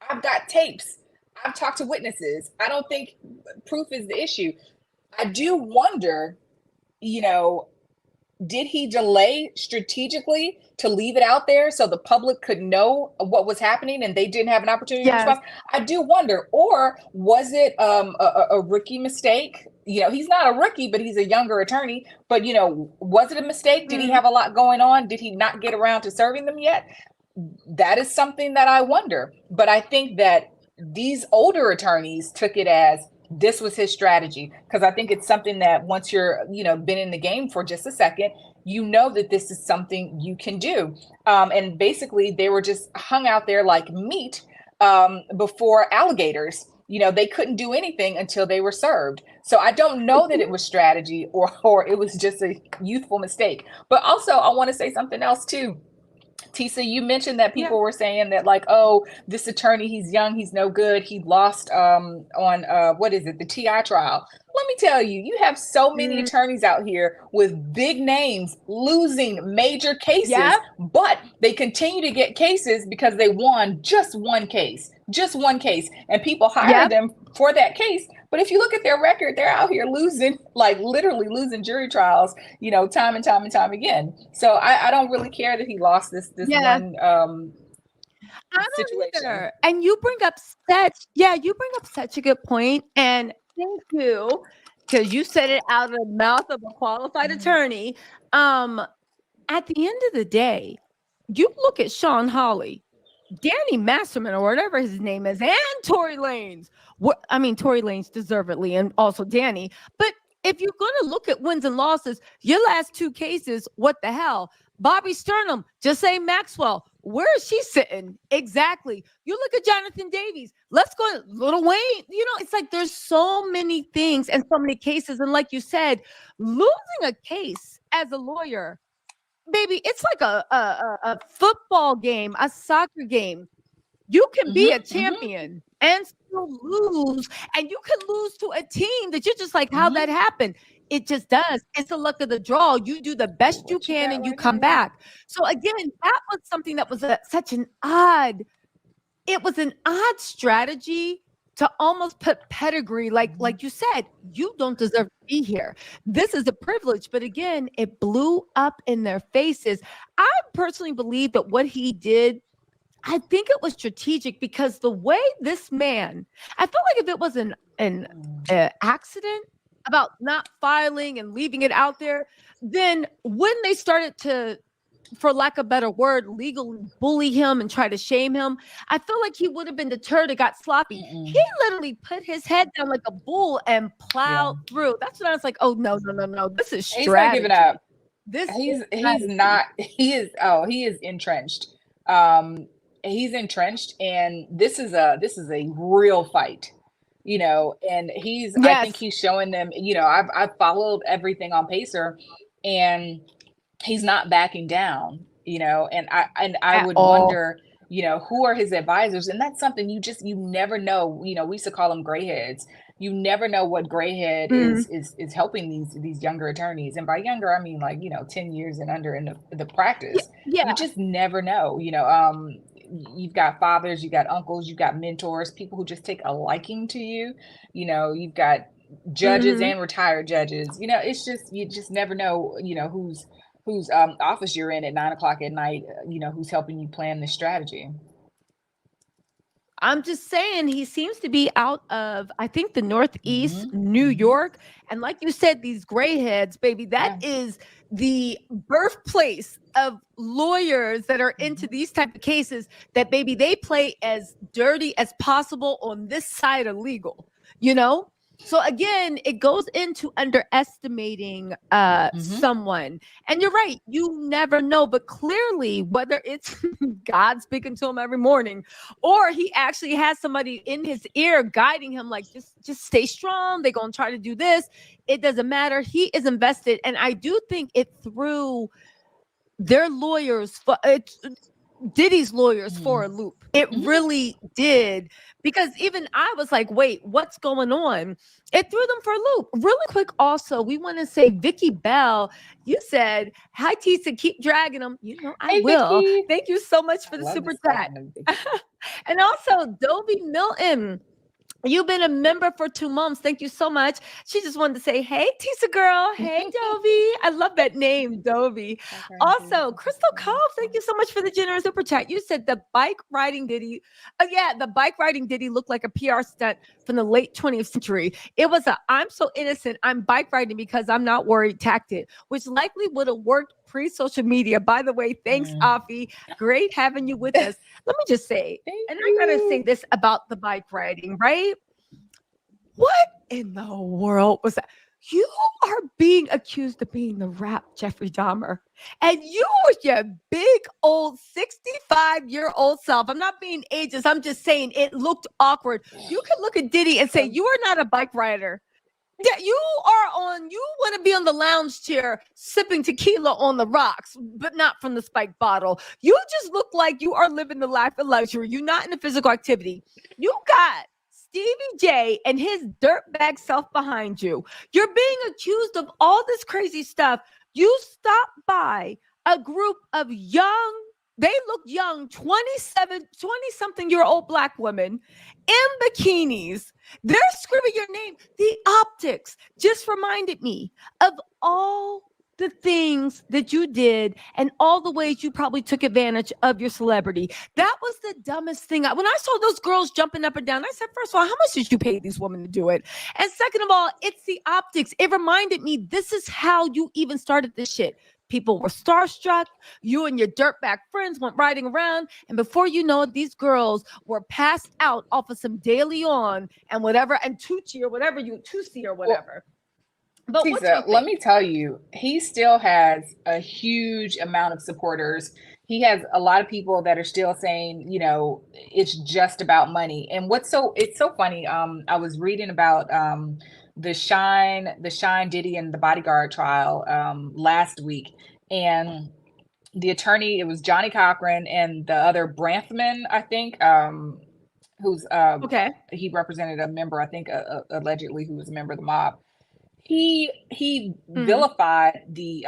I've got tapes. I've talked to witnesses. I don't think proof is the issue. I do wonder, did he delay strategically to leave it out there so the public could know what was happening and they didn't have an opportunity to respond? I do wonder. Or was it a rookie mistake? He's not a rookie, but he's a younger attorney. But, was it a mistake? Did he have a lot going on? Did he not get around to serving them yet? That is something that I wonder. But I think that these older attorneys took it as this was his strategy, because I think it's something that once you're, been in the game for just a second, that this is something you can do. And basically they were just hung out there like meat before alligators. They couldn't do anything until they were served. So I don't know that it was strategy or it was just a youthful mistake. But also I want to say something else too. Tisa, you mentioned that people were saying that like, oh, this attorney, he's young, he's no good. He lost on the TI trial. Let me tell you, you have so many attorneys out here with big names losing major cases, but they continue to get cases because they won just one case. just one case, and people hire them for that case. But if you look at their record, they're out here losing, like literally losing jury trials, you know, time and time and time again. So I don't really care that he lost this one I don't situation. either. And you bring up such a good point. And thank you, because you said it out of the mouth of a qualified attorney. At the end of the day, you look at Sean Hawley, Danny Masterman, or whatever his name is, and Tory Lanez. Tory Lanez deservedly, and also Danny. But if you're going to look at wins and losses, your last two cases, what the hell? Bobby Sternum, just say Maxwell. Where is she sitting? Exactly. You look at Jonathan Davies. Let's go, Lil Wayne. You know, it's like there's so many things and so many cases. And like you said, losing a case as a lawyer, baby, it's like a football game, a soccer game. You can be a champion and still lose, and you can lose to a team that you're just like, how that happened? It just does. It's the luck of the draw. You do the best you can and you come back. So again, that was something that was such an odd strategy to almost put pedigree, like you said, you don't deserve to be here. This is a privilege. But again, it blew up in their faces. I personally believe that what he did, I think it was strategic, because the way this man, I feel like if it was an accident about not filing and leaving it out there, then when they started to, for lack of a better word, legally bully him and try to shame him, I feel like he would have been deterred and got sloppy. He literally put his head down like a bull and plowed through. That's when I was like, oh, no. This is strategy. He's not giving up. He is entrenched. He's entrenched, and this is a real fight, you know, and I think he's showing them, you know, I've followed everything on Pacer, and he's not backing down, you know, and I would wonder, you know, who are his advisors? And that's something you never know. You know, we used to call them gray heads. You never know what gray head is helping these younger attorneys. And by younger, I mean, like, you know, 10 years and under in the practice. You just never know, you know. You've got fathers, you've got uncles, you've got mentors, people who just take a liking to you. You know, you've got judges and retired judges. You know, it's just, you just never know, you know, whose office you're in at 9 o'clock at night, you know, who's helping you plan the strategy. I'm just saying, he seems to be out of, I think, the Northeast, New York. And like you said, these gray heads, baby, that is the birthplace of lawyers that are into these type of cases, that, baby, they play as dirty as possible on this side of legal, you know? So again, it goes into underestimating someone. And you're right, you never know. But clearly, whether it's God speaking to him every morning, or he actually has somebody in his ear guiding him, like, just stay strong, they're going to try to do this. It doesn't matter. He is invested. And I do think it threw their lawyers, Diddy's lawyers, for a loop. It really did, because even I was like, wait, what's going on? It threw them for a loop. Really quick, also, we want to say, Vicky Bell, you said, hi, Tisa, keep dragging them. You know, I will. Vicky. Thank you so much for the super chat. And also, Dobie Milton, you've been a member for 2 months. Thank you so much. She just wanted to say, hey, Tisa girl. Hey, Dobie. I love that name, Dobie. Also, Crystal Cove, thank you so much for the generous super chat. You said the bike riding Diddy. The bike riding Diddy looked like a PR stunt from the late 20th century. It was I'm so innocent, I'm bike riding because I'm not worried tactic, which likely would have worked pre-social media. By the way, thanks, Afi. Great having you with us. Let me just say, I gotta say this about the bike riding, right? What in the world was that? You are being accused of being the rap Jeffrey Dahmer. And you with your big old 65-year-old self. I'm not being ageist. I'm just saying it looked awkward. You can look at Diddy and say, you are not a bike rider. Yeah, you want to be on the lounge chair sipping tequila on the rocks, but not from the spiked bottle. You just look like you are living the life of luxury. You're not in a physical activity. You got Stevie J and his dirtbag self behind you. You're being accused of all this crazy stuff. You stopped by a group of young They look young, 20-something-year-old Black women in bikinis. They're screaming your name. The optics just reminded me of all the things that you did and all the ways you probably took advantage of your celebrity. That was the dumbest thing. When I saw those girls jumping up and down, I said, first of all, how much did you pay these women to do it? And second of all, it's the optics. It reminded me, this is how you even started this shit. People were starstruck. You and your dirtbag friends went riding around. And before you know it, these girls were passed out off of some De Leon and whatever, and Tucci or whatever, Tusi or whatever. But Tisa, let me tell you, he still has a huge amount of supporters. He has a lot of people that are still saying, you know, it's just about money. And it's so funny. I was reading about the Shine Diddy and the Bodyguard trial last week, and the attorney, it was Johnny Cochran and the other Branthman, I think, who's okay. He represented a member, I think, allegedly, who was a member of the mob. He vilified the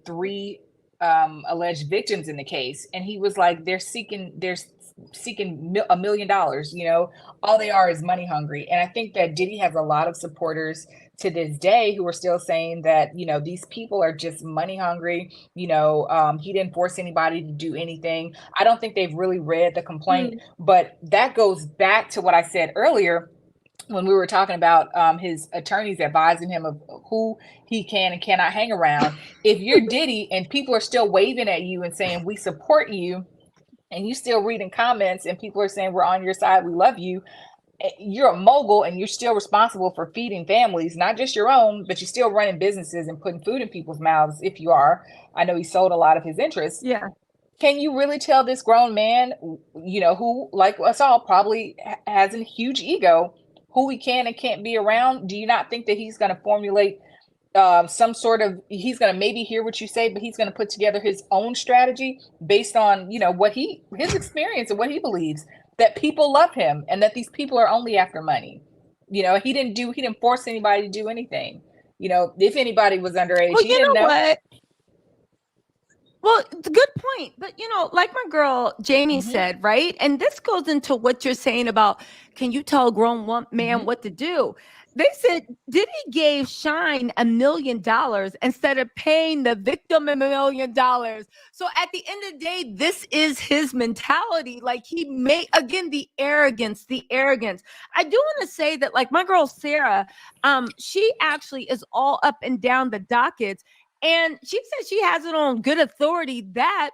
three alleged victims in the case, and he was like, they're seeking $1 million. You know, all they are is money hungry. And I think that Diddy has a lot of supporters to this day who are still saying that, you know, these people are just money hungry. You know, he didn't force anybody to do anything. I don't think they've really read the complaint, but that goes back to what I said earlier when we were talking about his attorneys advising him of who he can and cannot hang around. If you're Diddy and people are still waving at you and saying, we support you, and you still reading comments and people are saying, we're on your side, we love you, you're a mogul and you're still responsible for feeding families, not just your own, but you're still running businesses and putting food in people's mouths. If you are, I know he sold a lot of his interests. Yeah. Can you really tell this grown man, you know, who, like us all, probably has a huge ego, who he can and can't be around? Do you not think that he's going to formulate some sort of, he's going to maybe hear what you say, but he's going to put together his own strategy based on, you know, what his experience and what he believes, that people love him and that these people are only after money. You know, he didn't force anybody to do anything. You know, if anybody was underage, Well, he didn't know. What? Well, it's a good point. But, you know, like my girl Jamie said, right? And this goes into what you're saying about, can you tell a grown man what to do? They said Diddy gave Shine $1 million instead of paying the victim $1 million. So at the end of the day, this is his mentality. Like, he made, again, the arrogance. I do want to say that, like, my girl Sarah, she actually is all up and down the dockets. And she said she has it on good authority that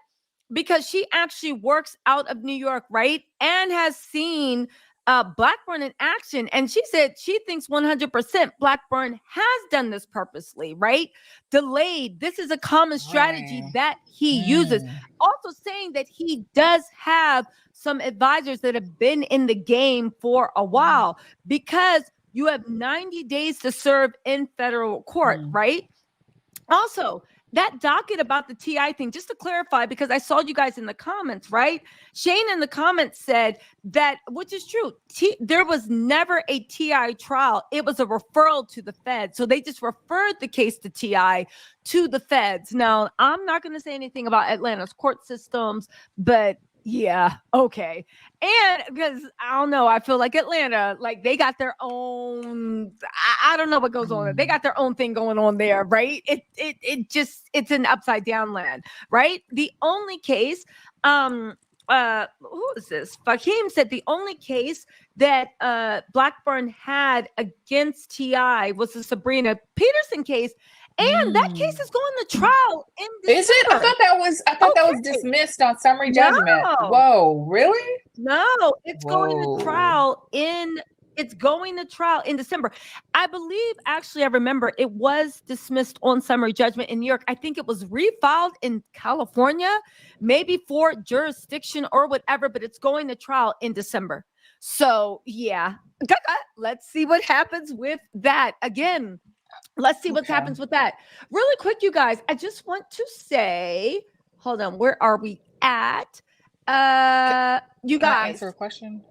because she actually works out of New York, right? And has seen Blackburn in action. And she said she thinks 100% Blackburn has done this purposely, right? Delayed. This is a common strategy that he uses. Also saying that he does have some advisors that have been in the game for a while because you have 90 days to serve in federal court, right? Also, that docket about the TI thing, just to clarify, because I saw you guys in the comments, right? Shane in the comments said that, which is true, there was never a TI trial. It was a referral to the feds. So they just referred the case to TI to the feds. Now, I'm not going to say anything about Atlanta's court systems, but yeah, okay. And because I don't know, I feel like Atlanta, like they got their own, I don't know what goes on. They got their own thing going on there, right? It's an upside down land, right? The only case, who is this? Fakim said the only case that Blackburn had against TI was the Sabrina Peterson case. And that case is going to trial in December. Is it? I thought that was dismissed on summary judgment. No. Whoa, really? No, it's going to trial in December. I believe, actually, I remember it was dismissed on summary judgment in New York. I think it was refiled in California, maybe for jurisdiction or whatever, but it's going to trial in December. So yeah, let's see what happens with that. Again, let's see what happens with that. Really quick, you guys, I just want to say, hold on, where are we at? You Can I guys. answer a question?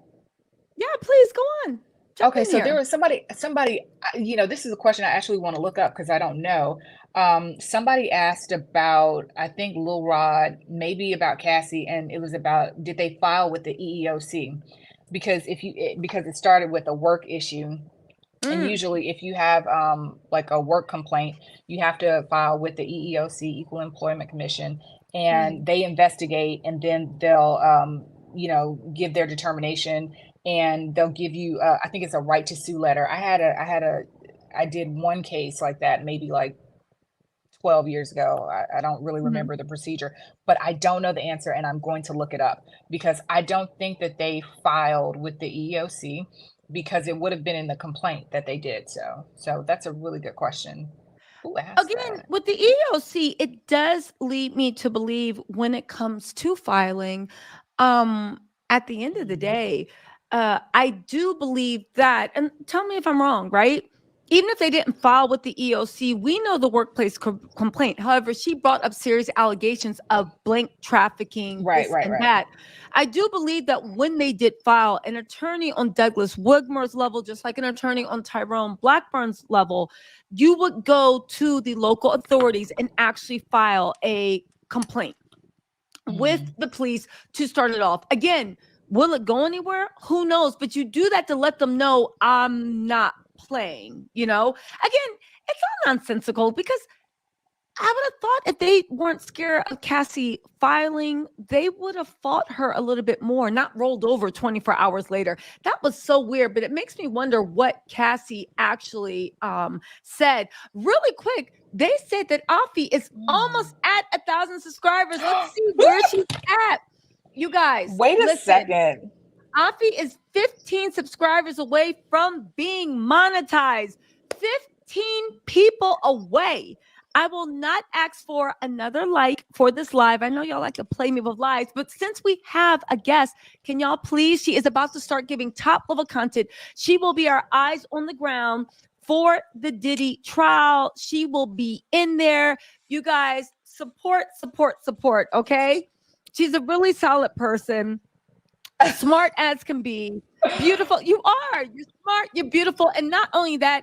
Yeah, please go on. Jump Okay, in so there here. was somebody, this is a question I actually want to look up because I don't know. Somebody asked about, I think Lil Rod, maybe about Cassie, and it was about, did they file with the EEOC? Because because it started with a work issue. And usually if you have like a work complaint, you have to file with the EEOC, Equal Employment Commission, and they investigate, and then they'll, give their determination, and they'll give you, I think it's a right to sue letter. I did one case like that, maybe like 12 years ago. I don't really remember the procedure, but I don't know the answer, and I'm going to look it up because I don't think that they filed with the EEOC because it would have been in the complaint that they did. So that's a really good question. Who asked Again, that? with the EEOC, it does lead me to believe when it comes to filing, at the end of the day, I do believe that, and tell me if I'm wrong, right? Even if they didn't file with the EEOC, we know the workplace complaint. However, she brought up serious allegations of blank trafficking, Right. that. I do believe that when they did file, an attorney on Douglas Wigmer's level, just like an attorney on Tyrone Blackburn's level, you would go to the local authorities and actually file a complaint with the police to start it off. Again, will it go anywhere? Who knows? But you do that to let them know I'm not playing, Again, it's all nonsensical because I would have thought if they weren't scared of Cassie filing, they would have fought her a little bit more, not rolled over 24 hours later. That was so weird, but it makes me wonder what Cassie actually said. Really quick, they said that Afi is almost at 1,000 subscribers. Let's see where she's at. You guys, Wait a second. Afi is 15 subscribers away from being monetized. 15 people away. I will not ask for another like for this live. I know y'all like to play me with lives, but since we have a guest, can y'all please? She is about to start giving top level content. She will be our eyes on the ground for the Diddy trial. She will be in there. You guys support, okay? She's a really solid person. Smart as can be. Beautiful. You are. You're smart. You're beautiful. And not only that,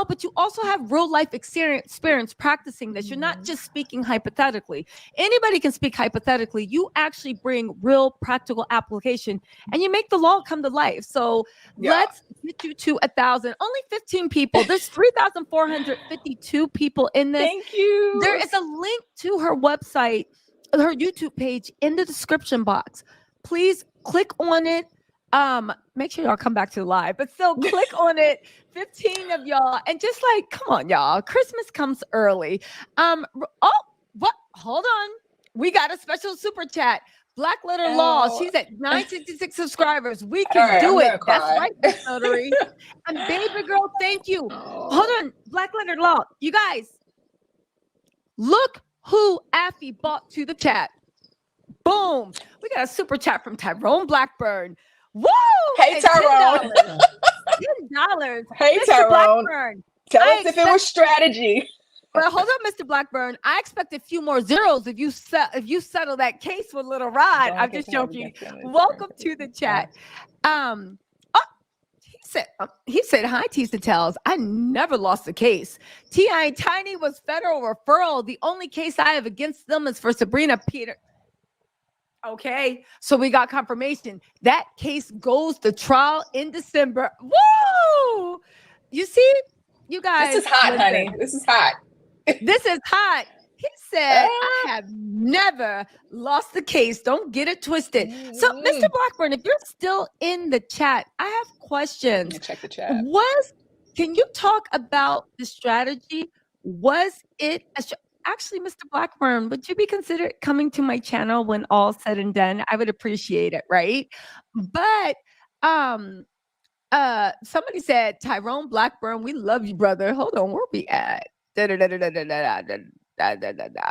but you also have real life experience practicing this. You're not just speaking hypothetically. Anybody can speak hypothetically. You actually bring real practical application and you make the law come to life. So let's get you to 1,000. Only 15 people. There's 3,452 people in this. Thank you. There is a link to her website, her YouTube page in the description box. Please click on it. Make sure y'all come back to the live, but still click on it. 15 of y'all, and just like, come on, y'all. Christmas comes early. What? Hold on. We got a special super chat. Black Letter Law. She's at 966 subscribers. We can do it. That's right, Miss Notary. And baby girl, thank you. Hold on. Black Letter Law. You guys, look who Affy bought to the chat. Boom. We got a super chat from Tyrone Blackburn. Woo! Hey, Tyrone. $10. Hey, Mr. Tyrone. Blackburn. Tell us if it was strategy. Well, hold on, Mr. Blackburn. I expect a few more zeros if you settle that case with Little Rod. I'm just joking. Welcome to the chat. He said, hi, Tattle Tells. I never lost a case. T.I. Tiny was federal referral. The only case I have against them is for Sabrina Peter. Okay, so we got confirmation. That case goes to trial in December. Woo! You see, you guys. This is hot, honey. This is hot. This is hot. He said, I have never lost the case. Don't get it twisted. So, Mr. Blackburn, if you're still in the chat, I have questions. Check the chat. Can you talk about the strategy? Was it actually, Mr. Blackburn, would you be considered coming to my channel when all said and done? I would appreciate it, right? But somebody said, Tyrone Blackburn, we love you, brother. Hold on, where we at? Tyrone Blackburn,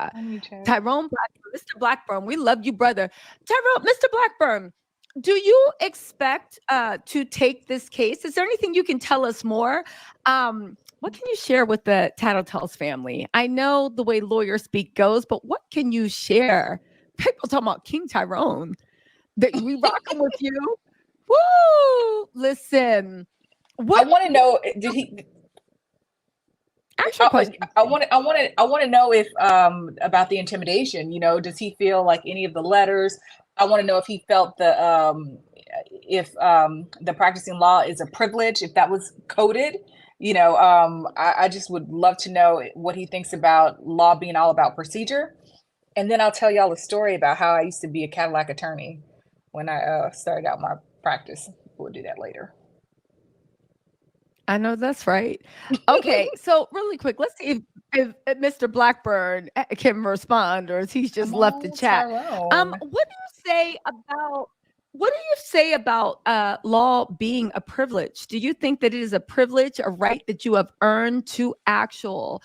Mr. Blackburn, we love you, brother. Mr. Blackburn, do you expect to take this case? Is there anything you can tell us more? What can you share with the Tattle Tells family? I know the way lawyer speak goes, but what can you share? People talking about King Tyrone. That we rocking with you. Woo! Listen, I What? want to know, did he? Ask your question. I want to know if about the intimidation. You know, does he feel like any of the letters? I want to know if he felt the practicing law is a privilege, if that was coded. You know, I just would love to know what he thinks about law being all about procedure. And then I'll tell y'all a story about how I used to be a Cadillac attorney when I started out my practice. We'll do that later. I know that's right. Okay, so really quick, let's see if Mr. Blackburn can respond, or if he's just Come left the on, chat. Tyrone. What do you say about law being a privilege? Do you think that it is a privilege, a right that you have earned to actually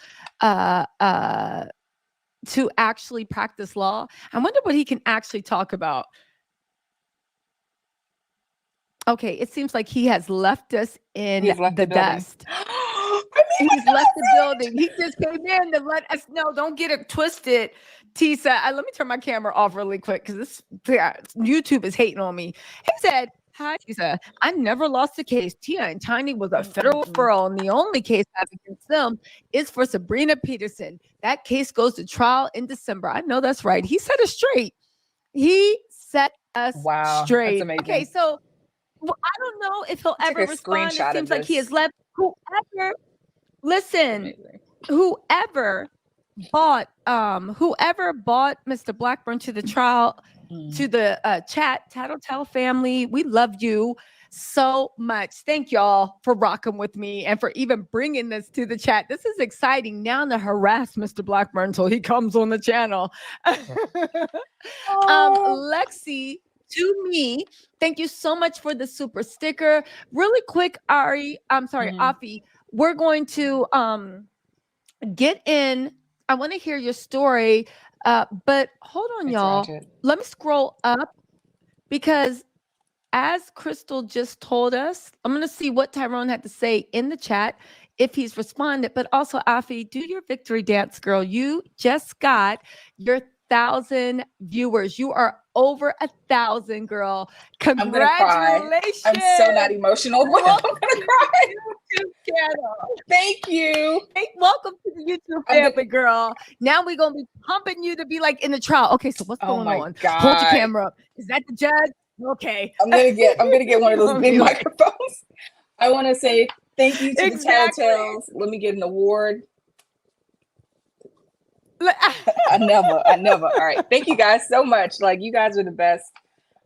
practice law? I wonder what he can actually talk about. Okay, it seems like he has left us in He's left the the building. dust. I mean, He's left the building. He just came in to let us know. Don't get it twisted, Tisa. Let me turn my camera off really quick because YouTube is hating on me. He said, "Hi, Tisa. I never lost a case. Tia and Tiny was a federal referral, and the only case I have against them is for Sabrina Peterson. That case goes to trial in December." I know that's right. He set us straight. He set us wow, that's straight. amazing. Okay, so I don't know if he'll I took ever a respond. It screenshot of seems like he has this. left. Whoever, listen, Amazing. whoever bought Mr. Blackburn to the trial, to the chat, Tattle Tell family, we love you so much. Thank y'all for rocking with me and for even bringing this to the chat. This is exciting now to harass Mr. Blackburn until he comes on the channel. Lexi, to me, thank you so much for the super sticker. Really quick, Afi, we're going to get in. I want to hear your story, but hold on, It's y'all. Ratchet. Let me scroll up because as Crystal just told us, I'm going to see what Tyrone had to say in the chat if he's responded. But also, Afi, do your victory dance, girl. You just got your 1,000 viewers. You are over 1,000, girl. Congratulations. I'm so not emotional, but I'm gonna cry. YouTube channel. Thank you. Welcome to the YouTube family, girl. Now we're gonna be pumping you to be like in the trial. Okay, so what's going on? God. Hold your camera up. Is that the judge? Okay. I'm gonna get one of those big microphones. I want to say thank you to the Tattle Tells. Let me get an award. I never. All right. Thank you guys so much. Like, you guys are the best,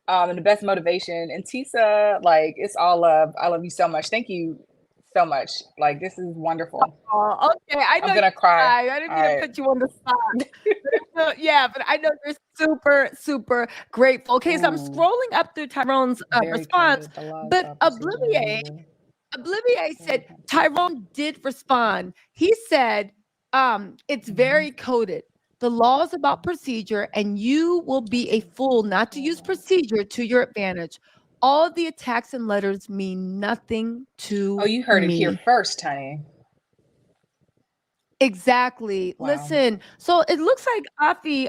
and the best motivation. And Tisa, like, it's all love. I love you so much. Thank you so much. Like, this is wonderful. Oh, okay. I'm gonna cry. I didn't mean to put you on the spot. Yeah, but I know you're super, super grateful. Okay, so I'm scrolling up through Tyrone's response, but Oblivier said Tyrone did respond. He said, it's very coded. The law is about procedure, and you will be a fool not to use procedure to your advantage. All the attacks and letters mean nothing to me. Oh, you heard it here first, honey. Exactly. Wow. Listen, so it looks like Afi,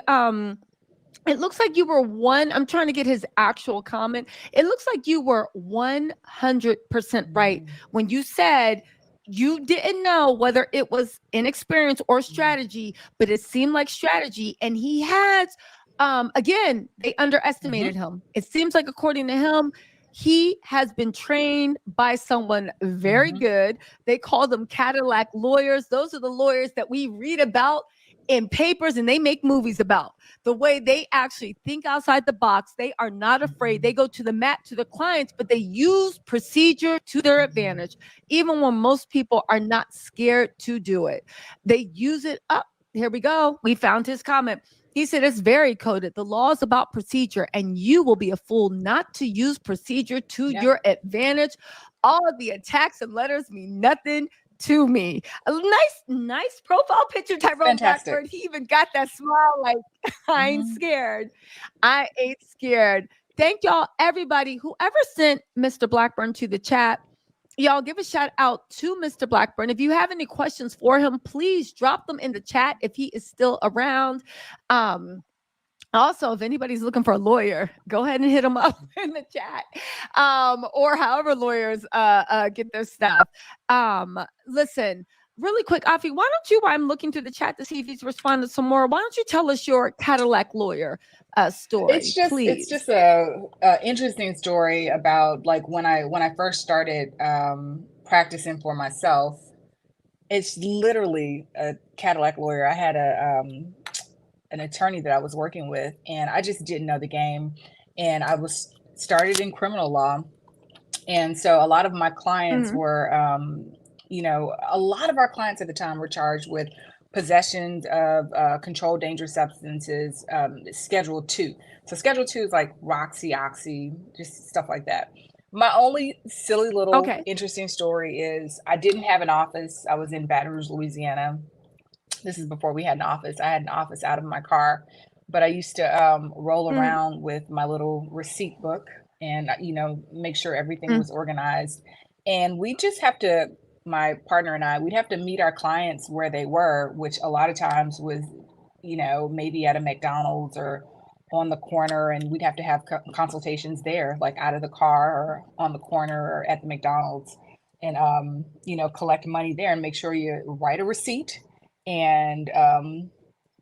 it looks like you were I'm trying to get his actual comment. It looks like you were 100% right when you said you didn't know whether it was inexperience or strategy, but it seemed like strategy. And he has, again, they underestimated him. It seems like, according to him, he has been trained by someone very good. They call them Cadillac lawyers. Those are the lawyers that we read about in papers and they make movies about. The way they actually think outside the box. They are not afraid. They go to the mat to the clients, but they use procedure to their advantage, even when most people are not scared to do it. They use it up. Here we go. We found his comment. He said, it's very coded. The law is about procedure, and you will be a fool not to use procedure to your advantage. All of the attacks and letters mean nothing to me. A nice profile picture, Tyrone Blackburn. He even got that smile like, I ain't scared. I ain't scared. Thank y'all, everybody, whoever sent Mr. Blackburn to the chat. Y'all give a shout out to Mr. Blackburn. If you have any questions for him, please drop them in the chat if he is still around. Also, if anybody's looking for a lawyer, go ahead and hit them up in the chat, or however lawyers get their stuff. Listen, really quick, Afi, why don't you, while I'm looking through the chat to see if he's responded some more, why don't you tell us your Cadillac lawyer story, It's just a interesting story about like when I first started practicing for myself. It's literally a Cadillac lawyer. I had an attorney that I was working with, and I just didn't know the game. And I was started in criminal law. And so a lot of my clients were, a lot of our clients at the time were charged with possession of controlled dangerous substances, Schedule 2. So Schedule 2 is like Roxy, Oxy, just stuff like that. My only silly little interesting story is I didn't have an office. I was in Baton Rouge, Louisiana. This is before we had an office. I had an office out of my car, but I used to roll around with my little receipt book and, make sure everything was organized. And we just have to, my partner and I, we'd have to meet our clients where they were, which a lot of times was, maybe at a McDonald's or on the corner, and we'd have to have consultations there, like out of the car or on the corner or at the McDonald's, and, collect money there and make sure you write a receipt and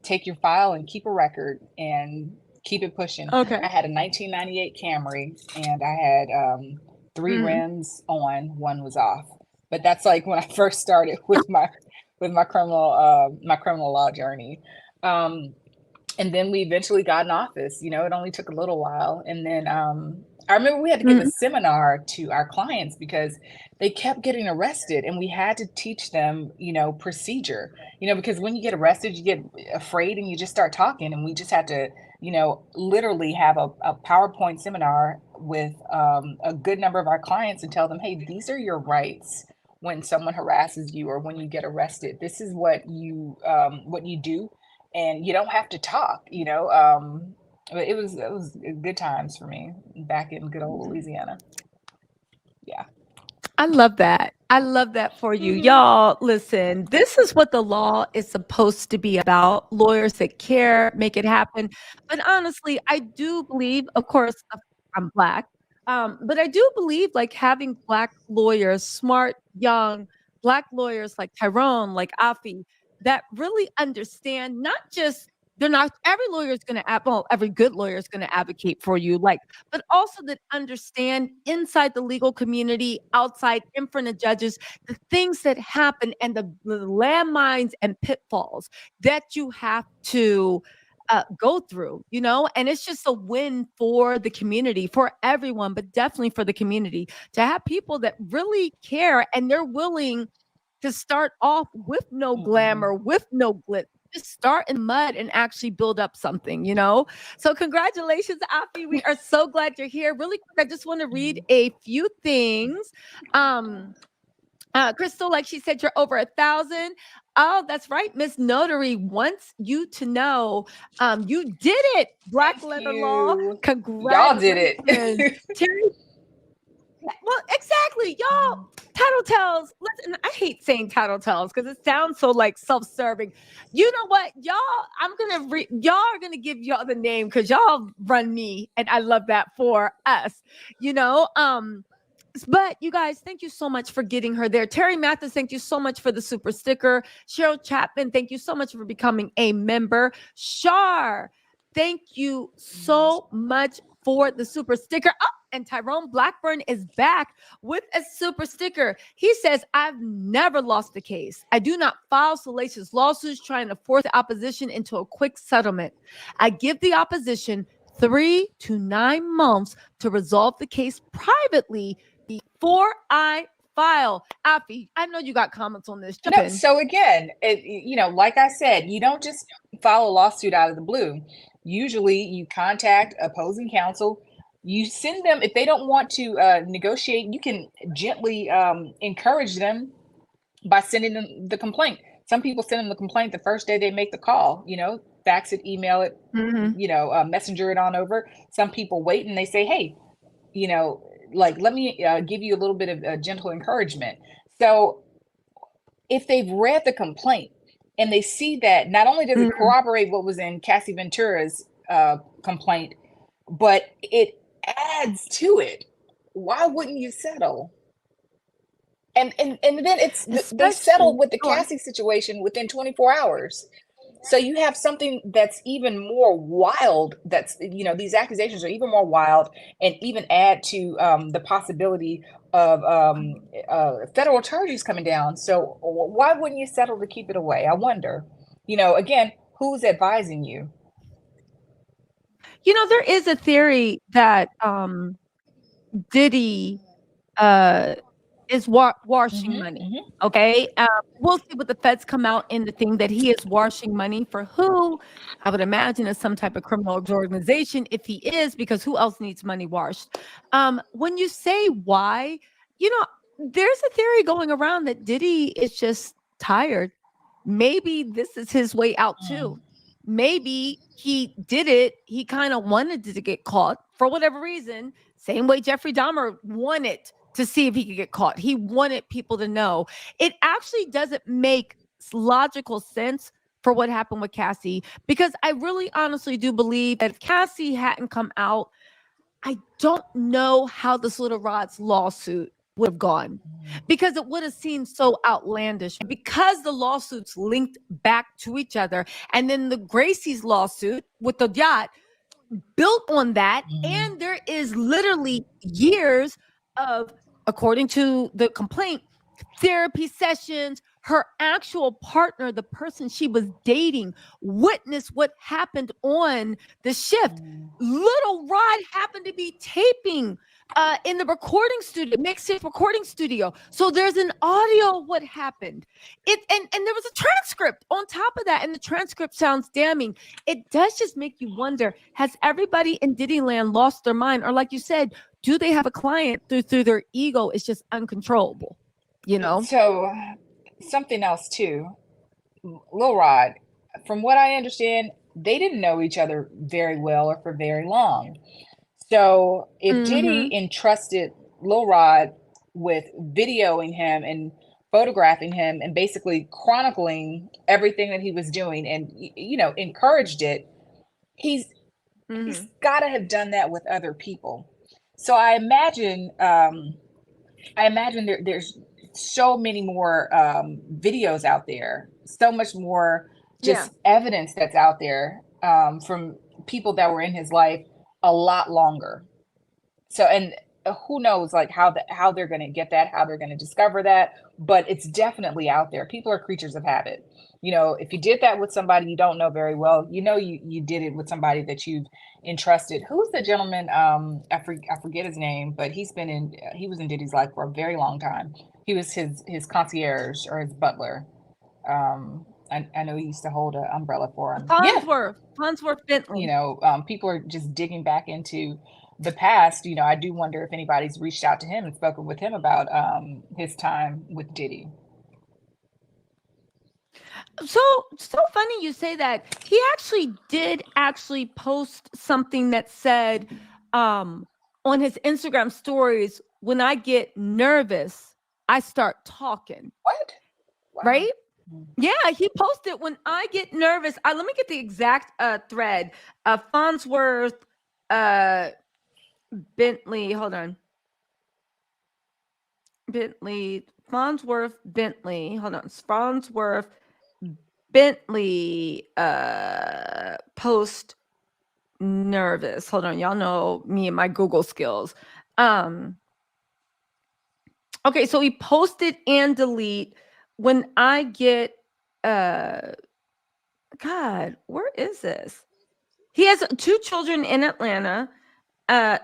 take your file and keep a record and keep it pushing. I had a 1998 Camry, and I had 3 rims on, 1 was off. But that's like when I first started with my criminal law journey. And then we eventually got an office. It only took a little while, and then I remember we had to give a seminar to our clients because they kept getting arrested, and we had to teach them, procedure, because when you get arrested, you get afraid and you just start talking. And we just had to, literally have a PowerPoint seminar with a good number of our clients and tell them, hey, these are your rights when someone harasses you or when you get arrested. This is what you do, and you don't have to talk, But it was good times for me back in good old Louisiana. Yeah. I love that. I love that for you. Y'all, listen, this is what the law is supposed to be about. Lawyers that care, make it happen. But honestly, I do believe, of course, I'm Black, but I do believe like having Black lawyers, smart, young Black lawyers like Tyrone, like Afi, that really understand not just they're not every lawyer is going to every good lawyer is going to advocate for you, like, but also that understand inside the legal community, outside, in front of judges, the things that happen and the landmines and pitfalls that you have to go through, and it's just a win for the community, for everyone, but definitely for the community to have people that really care and they're willing to start off with no glamour, with no glitz. Just start in mud and actually build up something, So congratulations, Afi. We are so glad you're here. Really quick, I just want to read a few things. Crystal, like she said, you're over 1,000. Oh, that's right. Miss Notary wants you to know you did it. Black letter law. Congratulations. Y'all did it. Terry, well, exactly, y'all. Tattle Tells. Listen, I hate saying Tattle Tells because it sounds so like self-serving. You know what, y'all? Y'all are gonna give y'all the name because y'all run me, and I love that for us. But you guys, thank you so much for getting her there. Terry Mathis, thank you so much for the super sticker. Cheryl Chapman, thank you so much for becoming a member. Shar, thank you so much for the super sticker. Oh, and Tyrone Blackburn is back with a super sticker. He says, I've never lost a case. I do not file salacious lawsuits trying to force the opposition into a quick settlement. I give the opposition 3 to 9 months to resolve the case privately before I file. Afi, I know you got comments on this. No, so again, like I said, you don't just file a lawsuit out of the blue. Usually you contact opposing counsel. You send them, if they don't want to negotiate, you can gently encourage them by sending them the complaint. Some people send them the complaint the first day they make the call, fax it, email it, messenger it on over. Some people wait and they say, hey, let me give you a little bit of gentle encouragement. So if they've read the complaint and they see that not only does it corroborate what was in Cassie Ventura's complaint, but it adds to it. Why wouldn't you settle? And then they settled Especially, with the go on. Cassie situation within 24 hours. So you have something that's even more wild. That's, you know, these accusations are even more wild and even add to the possibility of federal charges coming down. So why wouldn't you settle to keep it away? I wonder. You know, again, who's advising you? You know, there is a theory that Diddy is washing money. Okay. We'll see what the feds come out in the thing that he is washing money for who. I would imagine is some type of criminal organization if he is, because who else needs money washed? When you say why, you know, there's a theory going around that Diddy is just tired. Maybe this is his way out too. Maybe he did it. He kind of wanted to get caught for whatever reason. Same way Jeffrey Dahmer wanted to see if he could get caught. He wanted people to know. It actually doesn't make logical sense for what happened with Cassie, because I really honestly do believe that if Cassie hadn't come out, I don't know how this Little Rod's lawsuit would have gone, because it would have seemed so outlandish, because the lawsuits linked back to each other. And then the Gracie's lawsuit with the yacht built on that. And there is literally years of, according to the complaint, therapy sessions. Her actual partner, the person she was dating, witnessed what happened on the shift. Little Rod happened to be taping in the recording studio, mixtape recording studio. So there's an audio of what happened. And there was a transcript on top of that, and the transcript sounds damning. It does just make you wonder, has everybody in Diddy land lost their mind? Or like you said, do they have a client through their ego is just uncontrollable? You know? So something else too, Lil Rod, from what I understand, they didn't know each other very well or for very long. So if Diddy entrusted Lil Rod with videoing him and photographing him and basically chronicling everything that he was doing and, you know, encouraged it, he's got to have done that with other people. So I imagine there's so many more videos out there, so much more just evidence that's out there from people that were in his life a lot longer. So, and who knows like how they're going to get that, how they're going to discover that, but it's definitely out there. People are creatures of habit. You know, if you did that with somebody you don't know very well, you know, you did it with somebody that you've entrusted. Who's the gentleman? I forget his name, but he was in Diddy's life for a very long time. He was his concierge or his butler. I know he used to hold an umbrella for him. Farnsworth Bentley. You know, people are just digging back into the past. You know, I do wonder if anybody's reached out to him and spoken with him about his time with Diddy. So funny you say that. He did post something that said on his Instagram stories, when I get nervous, I start talking. What? Wow. Right? Yeah, he posted, when I get nervous. Let me get the exact thread. Farnsworth Bentley. Hold on. Farnsworth Bentley. Hold on. Farnsworth Bentley post nervous. Hold on. Y'all know me and my Google skills. Okay, so he posted and delete, when I get God, where is this? He has 2 children in Atlanta.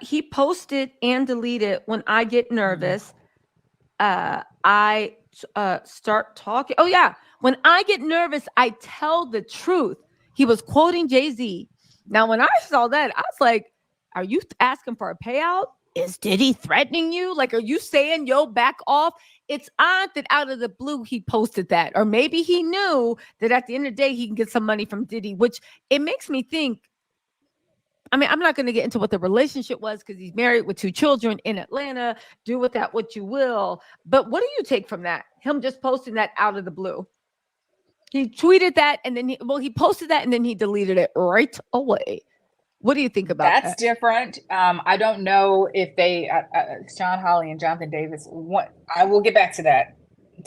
He posted and deleted, when I get nervous, I start talking. Oh yeah, when I get nervous, I tell the truth. He was quoting Jay-Z. Now, when I saw that, I was like, are you asking for a payout? Is Diddy threatening you? Like, are you saying, yo, back off? It's odd that out of the blue he posted that. Or maybe he knew that at the end of the day he can get some money from Diddy, which it makes me think. I mean, I'm not going to get into what the relationship was, because he's married with 2 children in Atlanta. Do with that what you will. But what do you take from that? Him just posting that out of the blue. He tweeted that, and then he posted that, and then he deleted it right away. What do you think about That's that? different. I don't know if they, Sean Hawley and Jonathan Davis. I will get back to that.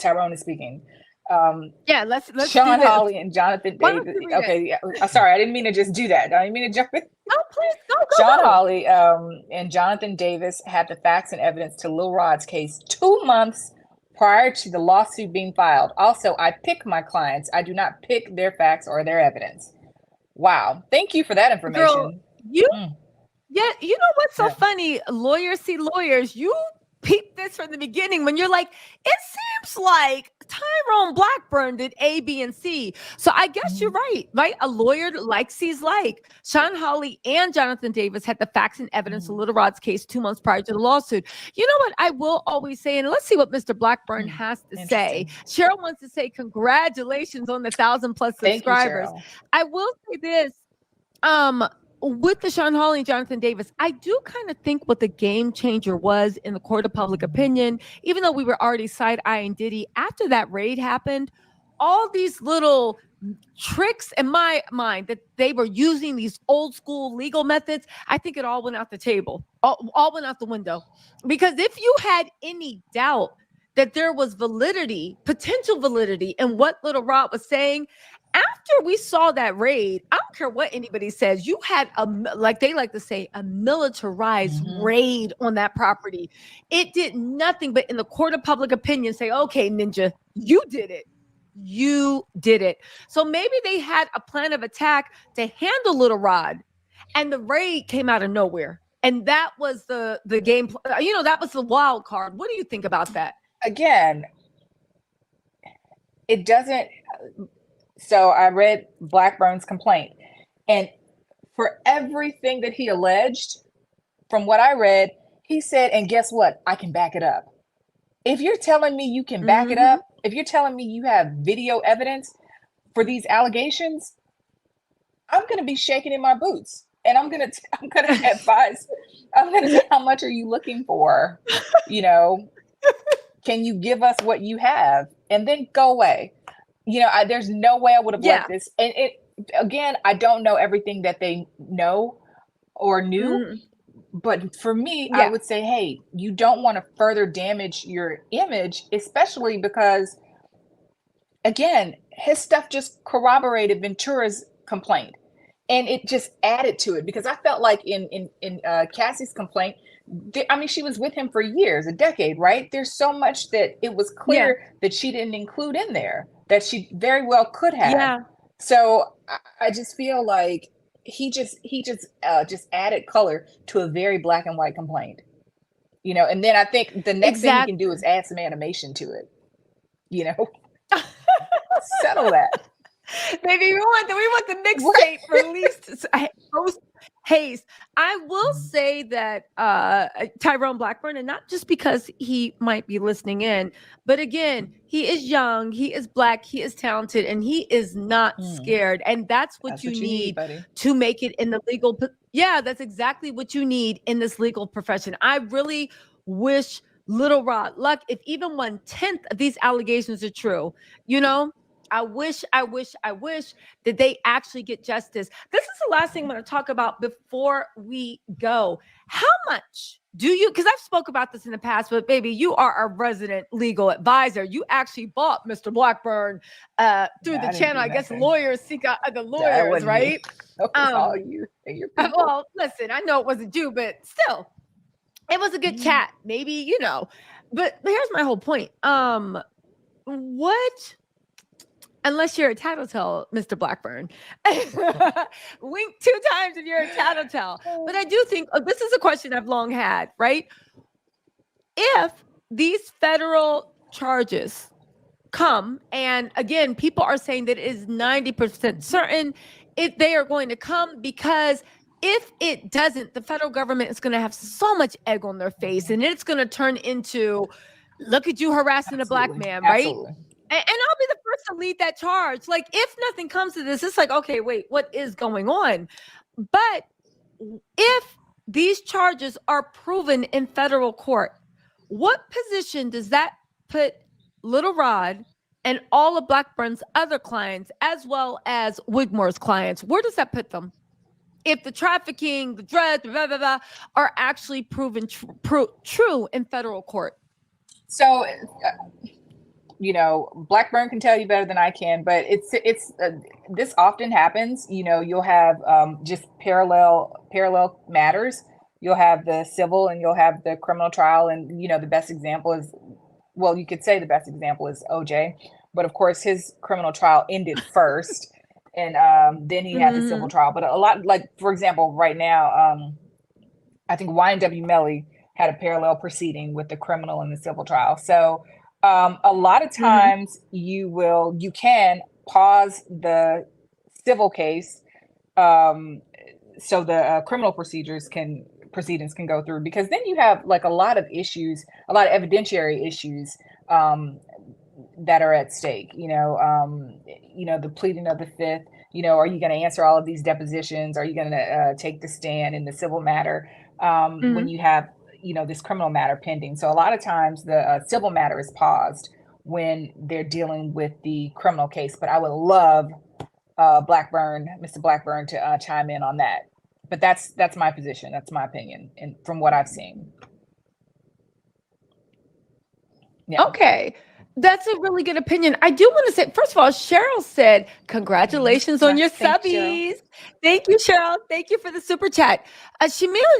Tyrone is speaking. Yeah, let's do Sean this. Hawley and Jonathan Why don't Davis. you read it? Okay, yeah. Sorry, I didn't mean to just do that. I didn't mean to jump in. Oh, please go. Sean Hawley and Jonathan Davis had the facts and evidence to Lil Rod's case 2 months prior to the lawsuit being filed. Also, I pick my clients. I do not pick their facts or their evidence. Wow. Thank you for that information. Girl, yeah, you know what's so funny? Lawyers see lawyers. You peep this from the beginning when you're like, it seems like Tyrone Blackburn did A, B, and C. So I guess you're right? A lawyer like sees like. Sean Hawley and Jonathan Davis had the facts and evidence of Little Rod's case 2 months prior to the lawsuit. You know what I will always say, and let's see what Mr. Blackburn has to say. Cheryl wants to say congratulations on the 1,000+ subscribers. Thank you, Cheryl. I will say this. With the Sean Hawley and Jonathan Davis, I do kind of think what the game changer was in the court of public opinion, even though we were already side-eyeing Diddy, after that raid happened, all these little tricks in my mind that they were using, these old school legal methods, I think it all went out the table, all went out the window. Because if you had any doubt that there was potential validity in what Little Rod was saying, after we saw that raid, I don't care what anybody says, you had like they like to say, a militarized raid on that property. It did nothing but in the court of public opinion say, okay, Ninja, you did it. You did it. So maybe they had a plan of attack to handle Little Rod, and the raid came out of nowhere. And that was the game. That was the wild card. What do you think about that? Again, it doesn't. So I read Blackburn's complaint, and for everything that he alleged, from what I read, he said, and guess what? I can back it up. If you're telling me you can back it up, if you're telling me you have video evidence for these allegations, I'm going to be shaking in my boots, and I'm going to advise, I'm going to say, how much are you looking for? Can you give us what you have and then go away? There's no way I would have let this. And again, I don't know everything that they know or knew, but for me, I would say, hey, you don't want to further damage your image, especially because, again, his stuff just corroborated Ventura's complaint, and it just added to it, because I felt like in Cassie's complaint, she was with him for years, a decade, right? There's so much that it was clear that she didn't include in there that she very well could have. Yeah. So I just feel like he just added color to a very black and white complaint, and then I think the next thing he can do is add some animation to it, settle that. Maybe we want the mixtape released post haste. I will say that Tyrone Blackburn, and not just because he might be listening in, but again, he is young, he is black, he is talented, and he is not scared. And that's what you need to make it in the legal. Yeah, that's exactly what you need in this legal profession. I really wish Little Rod luck if even 1/10 of these allegations are true. I wish that they actually get justice. This is the last thing I'm going to talk about before we go. How much do you, because I've spoke about this in the past, but baby, you are a resident legal advisor. You actually bought Mr. Blackburn through the channel. I guess lawyers seek out other lawyers, right? All you and your people. Well, listen, I know it wasn't you, but still, it was a good chat. Maybe, but here's my whole point. Unless you're a Tattle Tell, Mr. Blackburn. Wink 2 times if you're a Tattle Tell. But I do think, this is a question I've long had, right? If these federal charges come, and again, people are saying that it is 90% certain if they are going to come, because if it doesn't, the federal government is going to have so much egg on their face, and it's going to turn into, look at you harassing a black man, right? Absolutely. And I'll be the first to lead that charge. Like, if nothing comes to this, it's like, okay, wait, what is going on? But if these charges are proven in federal court, what position does that put Little Rod and all of Blackburn's other clients, as well as Wigmore's clients? Where does that put them? if the trafficking, the drugs, blah, blah, blah, are actually proven true in federal court? So, Blackburn can tell you better than I can, but this often happens. You'll have just parallel matters. You'll have the civil and you'll have the criminal trial, and the best example is, well, you could say the best example is OJ, but of course his criminal trial ended first, and then he had the civil trial. But a lot, like for example, right now, I think YNW Melly had a parallel proceeding with the criminal and the civil trial. So a lot of times you can pause the civil case so the criminal proceedings can go through, because then you have like a lot of issues, a lot of evidentiary issues that are at stake. The pleading of the fifth. Are you going to answer all of these depositions? Are you going to take the stand in the civil matter when you have this criminal matter pending? So a lot of times the civil matter is paused when they're dealing with the criminal case. But I would love Mr. Blackburn to chime in on that. But that's my position. That's my opinion, and from what I've seen. Yeah. Okay. That's a really good opinion. I do want to say, first of all, Cheryl said, congratulations on your subbies. Thank you, Cheryl. Thank you for the super chat. Shamala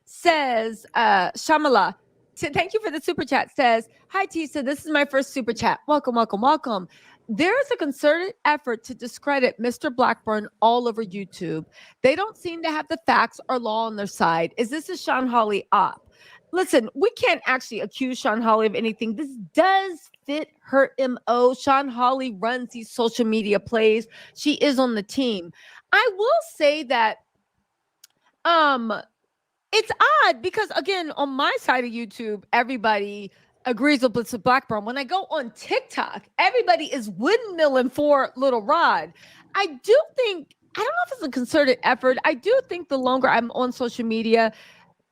says, thank you for the super chat, says, hi, Tisa, this is my first super chat. Welcome, welcome, welcome. There is a concerted effort to discredit Mr. Blackburn all over YouTube. They don't seem to have the facts or law on their side. Is this a Sean Hawley op? Listen, we can't actually accuse Sean Hawley of anything. This does fit her MO. Sean Hawley runs these social media plays. She is on the team. I will say that it's odd because, again, on my side of YouTube, everybody agrees with Mr. Blackburn. When I go on TikTok, everybody is windmilling for Little Rod. I don't know if it's a concerted effort. I do think the longer I'm on social media,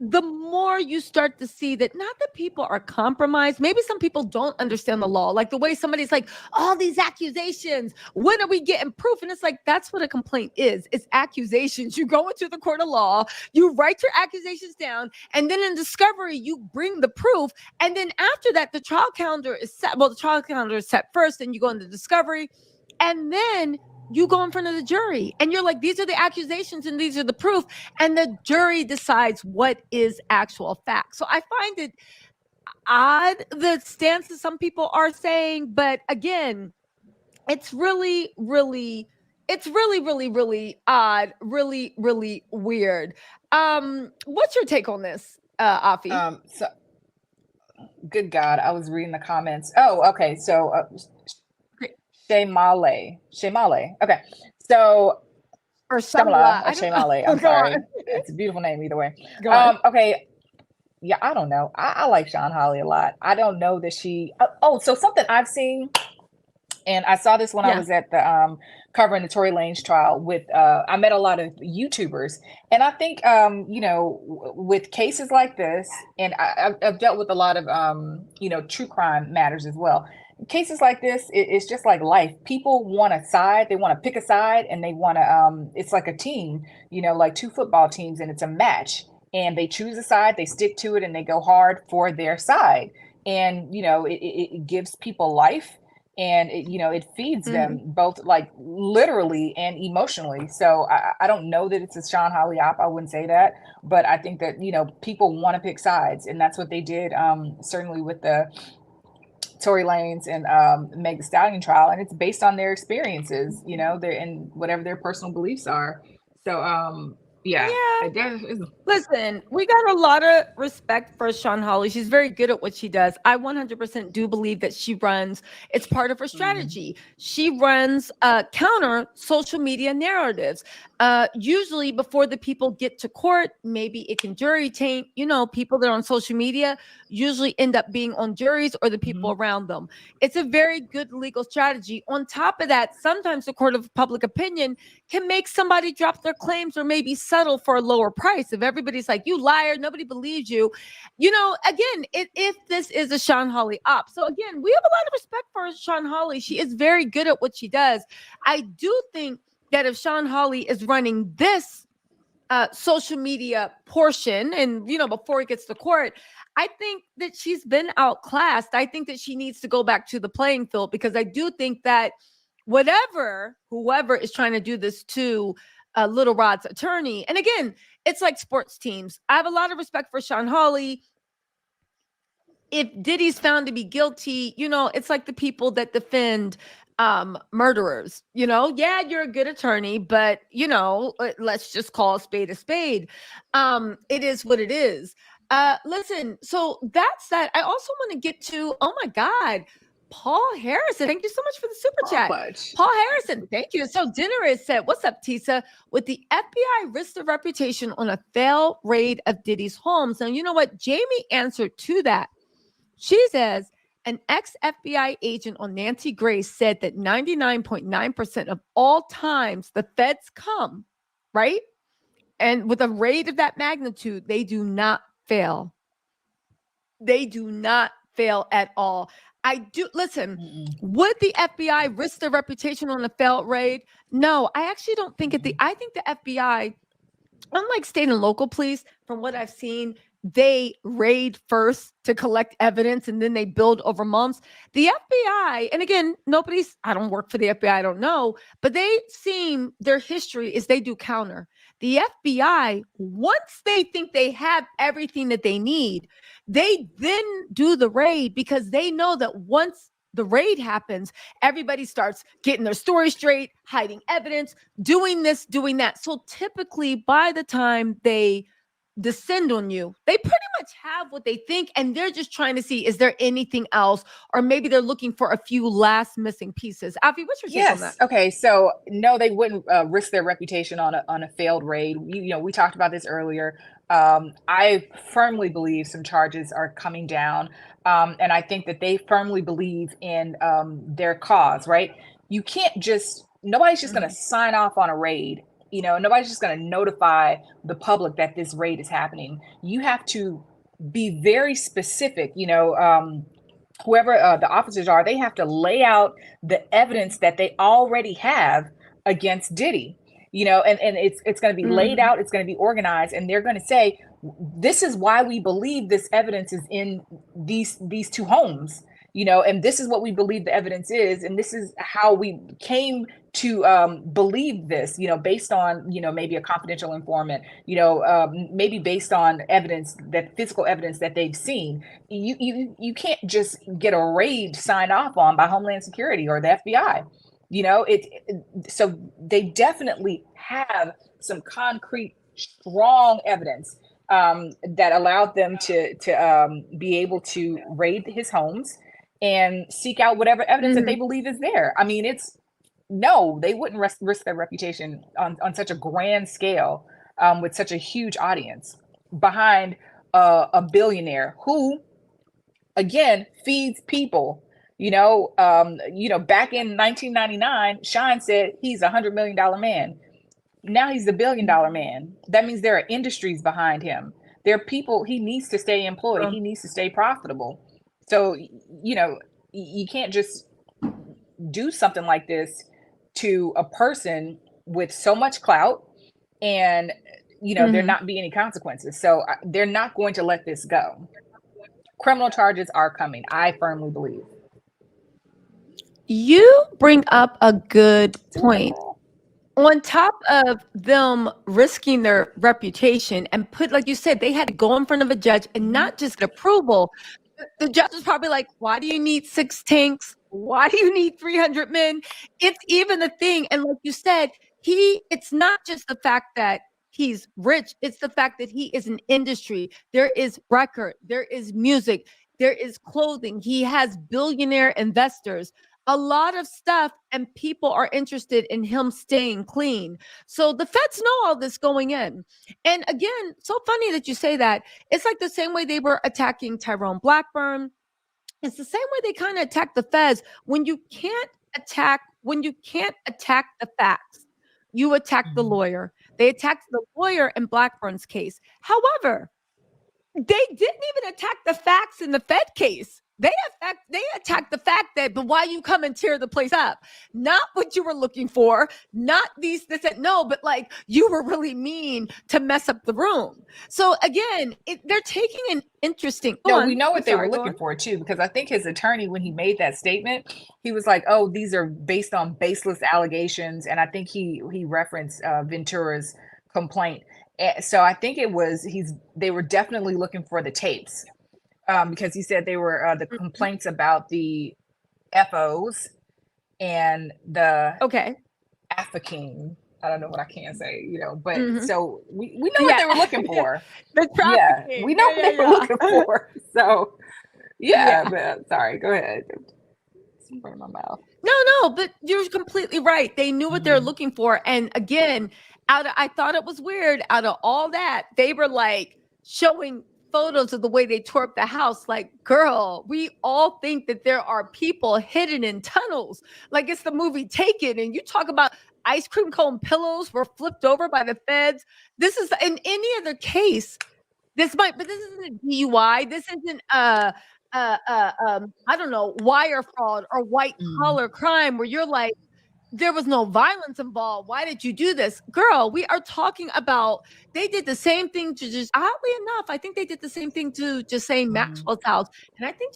the more you start to see that not that people are compromised. Maybe some people don't understand the law, like the way somebody's like, all these accusations, when are we getting proof? And it's like, that's what a complaint is. It's accusations. You go into the court of law, you write your accusations down, and then in discovery, you bring the proof. And then after that, the trial calendar is set. Well, the trial calendar is set first, and you go into discovery, and then you go in front of the jury and you're like, these are the accusations and these are the proof. And the jury decides what is actual fact. So I find it odd, the stance that some people are saying, but again, it's really, really odd, really weird. What's your take on this, Afi? So, good God, I was reading the comments. Oh, okay. So, Shaymale. Okay. So, or Shamala. Shaymale. I'm sorry. It's a beautiful name either way. Okay. Yeah, I don't know. I like Sean Hawley a lot. I don't know that she. So something I've seen, and I saw this when I was at the covering the Tory Lanez trial with. I met a lot of YouTubers, and I think with cases like this, and I've dealt with a lot of true crime matters as well. Cases like this, it's just like life. People want a side, they want to pick a side, and they want to it's like a team, like two football teams, and it's a match, and they choose a side, they stick to it, and they go hard for their side. And it gives people life, and it feeds them both, like literally and emotionally. So I don't know that it's a Sean Hawley op, I wouldn't say that, but I think that people want to pick sides, and that's what they did certainly with the Tory Lanez and Meg Thee Stallion trial, and it's based on their experiences, and whatever their personal beliefs are. So Listen, we got a lot of respect for Sean Hawley. She's very good at what she does. I 100% do believe that she runs, it's part of her strategy. She runs counter social media narratives. Usually before the people get to court, maybe it can jury taint, people that are on social media usually end up being on juries or the people around them. It's a very good legal strategy. On top of that, sometimes the court of public opinion can make somebody drop their claims or maybe settle for a lower price. If everybody's like, you liar, nobody believes you, again, if this is a Sean Hawley op. So again, we have a lot of respect for Sean Hawley. She is very good at what she does. I do think that if Sean Hawley is running this social media portion, and before he gets to court, I think that she's been outclassed. I think that she needs to go back to the playing field, because I do think that whoever is trying to do this to Little Rod's attorney, and again, it's like sports teams. I have a lot of respect for Sean Hawley. If Diddy's found to be guilty, it's like the people that defend murderers. Yeah, you're a good attorney, but let's just call a spade a spade. It is what it is. Listen, so that's that. I also want to get to, oh my God, Paul Harrison. Thank you so much for the super chat. Paul Harrison, thank you. So dinner is said, what's up, Tisa? With the FBI risked their reputation on a failed raid of Diddy's homes. Now, you know what? Jamie answered to that. She says, an ex-FBI agent on Nancy Grace said that 99.9% of all times the feds come, right? And with a raid of that magnitude, they do not fail. They do not fail at all. Listen, would the FBI risk their reputation on a failed raid? No, I actually don't think I think the FBI, unlike state and local police, from what I've seen, they raid first to collect evidence and then they build over months. The FBI, and again, I don't work for the FBI, I don't know, but their history is they do counter. The FBI, once they think they have everything that they need, they then do the raid, because they know that once the raid happens, everybody starts getting their story straight, hiding evidence, doing this, doing that. So typically by the time they descend on you, they pretty much have what they think, and they're just trying to see, is there anything else, or maybe they're looking for a few last missing pieces. Afi, what's your take on that? Okay, so no, they wouldn't risk their reputation on a failed raid. We talked about this earlier. I firmly believe some charges are coming down, and I think that they firmly believe in their cause. Right? Nobody's just going to sign off on a raid. Nobody's just going to notify the public that this raid is happening. You have to be very specific. Whoever the officers are, they have to lay out the evidence that they already have against Diddy. And it's going to be laid out. It's going to be organized, and they're going to say, this is why we believe this evidence is in these two homes. And this is what we believe the evidence is, and this is how we came to believe this, based on, maybe a confidential informant, maybe based on physical evidence that they've seen. You can't just get a raid signed off on by Homeland Security or the FBI. So they definitely have some concrete, strong evidence that allowed them to be able to raid his homes and seek out whatever evidence that they believe is there. I mean, they wouldn't risk their reputation on such a grand scale with such a huge audience behind a billionaire who, again, feeds people. Back in 1999, Shine said he's $100 million man. Now he's $1 billion man. That means there are industries behind him. There are people, he needs to stay employed. He needs to stay profitable. So, you can't just do something like this to a person with so much clout and, there not be any consequences. So they're not going to let this go. Criminal charges are coming, I firmly believe. You bring up a good point. On top of them risking their reputation and like you said, they had to go in front of a judge and not just get approval. The judge was probably like, why do you need 6 tanks? Why do you need 300 men? It's even a thing. And like you said, it's not just the fact that he's rich. It's the fact that he is an industry. There is record, there is music, there is clothing. He has billionaire investors, a lot of stuff, and people are interested in him staying clean. So the feds know all this going in. And again, so funny that you say that. It's like the same way they were attacking Tyrone Blackburn. It's the same way they kind of attack the feds. When you can't attack the facts, you attack the lawyer. They attacked the lawyer in Blackburn's case. However, they didn't even attack the facts in the Fed case. They attacked the fact that, but why you come and tear the place up? Not what you were looking for, not this, that, no, but like you were really mean to mess up the room. So again, they're taking an interesting. No, we know what they were looking for too, because I think his attorney, when he made that statement, he was like, "Oh, these are based on baseless allegations," and I think he referenced Ventura's complaint. So I think they were definitely looking for the tapes. Because he said they were the complaints about the FOs and the African. I don't know what I can say, but so we know what they were looking for. We know what they were looking for. So but sorry, go ahead. It's in front of my mouth. No, but you're completely right. They knew what they were looking for. And again, I thought it was weird. Out of all that, they were like showing photos of the way they tore up the house. Like, girl, we all think that there are people hidden in tunnels. Like it's the movie Taken, and you talk about ice cream cone pillows were flipped over by the feds. This is in any other case. But this isn't a DUI. This isn't I don't know, wire fraud or white collar crime where you're like, there was no violence involved. Why did you do this? Girl, we are talking about, they did the same thing to just, oddly enough, I think they did the same thing to just saying Maxwell's house. And I think,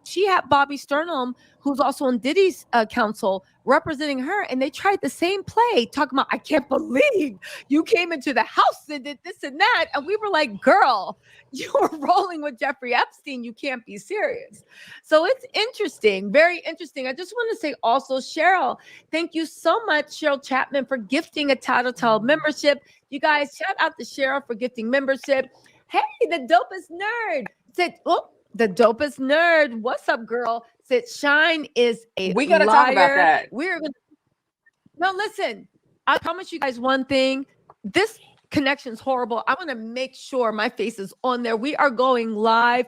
she had Bobby Sternholm, who's also on Diddy's counsel, representing her. And they tried the same play, talking about, I can't believe you came into the house and did this and that. And we were like, girl, you were rolling with Jeffrey Epstein. You can't be serious. So it's interesting, very interesting. I just want to say also, Cheryl, thank you so much, Cheryl Chapman, for gifting a Tattle Tells membership. You guys, shout out to Cheryl for gifting membership. Hey, the dopest nerd said, the dopest nerd. What's up, girl? Said Shine is a We got to talk about that. No, listen, I promise you guys one thing. This connection's horrible. I want to make sure my face is on there. We are going live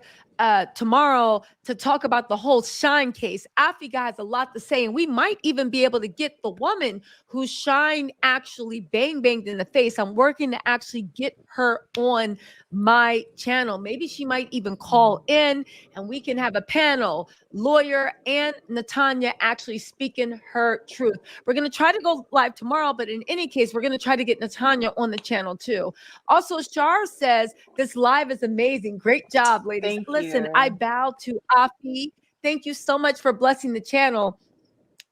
tomorrow to talk about the whole Shine case. Afi has a lot to say, and we might even be able to get the woman who Shine actually banged in the face. I'm working to actually get her on my channel. Maybe she might even call in and we can have a panel, lawyer and Natanya actually speaking her truth. We're going to try to go live tomorrow, but in any case, we're going to try to get Natanya on the channel too. Also, Shar says, this live is amazing. Great job, ladies. Listen, I bow to Afi. Thank you so much for blessing the channel.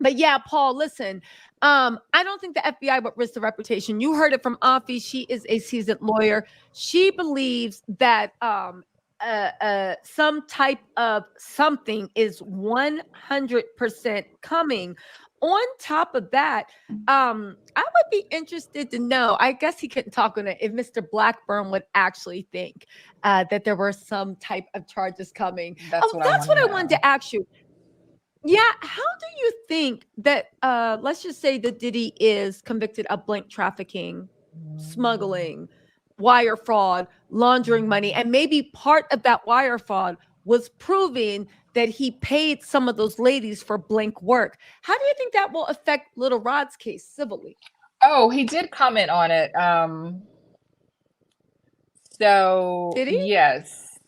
But yeah, Paul, listen, I don't think the FBI would risk the reputation. You heard it from Afi. She is a seasoned lawyer. She believes that some type of something is 100% coming. On top of that, I would be interested to know, I guess he couldn't talk on it, if Mr. Blackburn would actually think that there were some type of charges coming. That's what I wanted to ask you. Yeah, how do you think that, let's just say that Diddy is convicted of blank trafficking, smuggling, wire fraud, laundering money, and maybe part of that wire fraud was proving that he paid some of those ladies for blank work. How do you think that will affect Little Rod's case civilly? Oh, he did comment on it. So did he? Yes,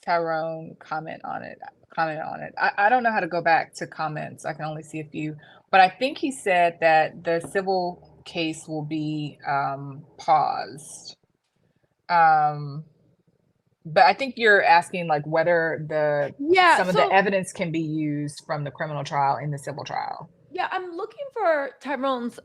Tyrone commented on it. I don't know how to go back to comments. I can only see a few, but I think he said that the civil case will be paused. But I think you're asking like whether some of the evidence can be used from the criminal trial in the civil trial. Yeah, I'm looking for Tyrone's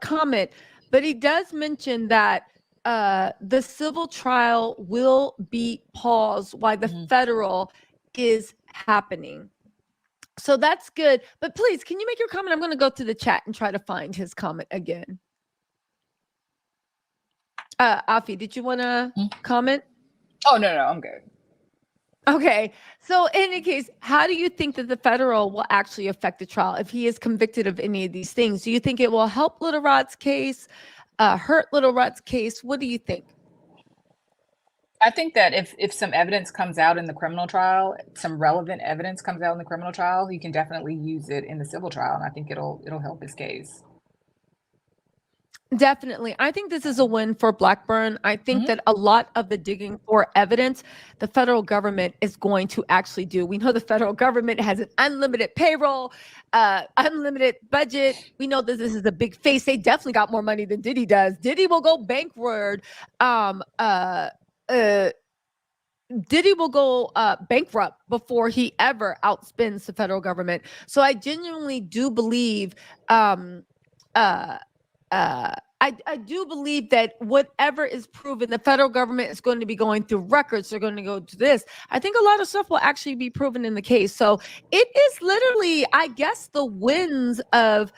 comment, but he does mention that the civil trial will be paused while the federal is happening. So that's good. But please, can you make your comment? I'm going to go to the chat and try to find his comment again. Afi, did you want to comment? Oh, no, I'm good. Okay. So in any case, how do you think that the federal will actually affect the trial if he is convicted of any of these things? Do you think it will help Little Rod's case, hurt Little Rod's case? What do you think? I think that if some evidence comes out in the criminal trial, some relevant evidence comes out in the criminal trial, he can definitely use it in the civil trial, and I think it'll help his case. Definitely. I think this is a win for Blackburn. I think Mhm. that a lot of the digging for evidence, the federal government is going to actually do. We know the federal government has an unlimited payroll, unlimited budget. We know that this is a big face. They definitely got more money than Diddy does. Diddy will go bankrupted. Diddy will go bankrupt before he ever outspends the federal government. So I genuinely do believe uh, I do believe that whatever is proven, the federal government is going to be going through records. They're going to go to this. I think a lot of stuff will actually be proven in the case. So it is literally, I guess, the winds of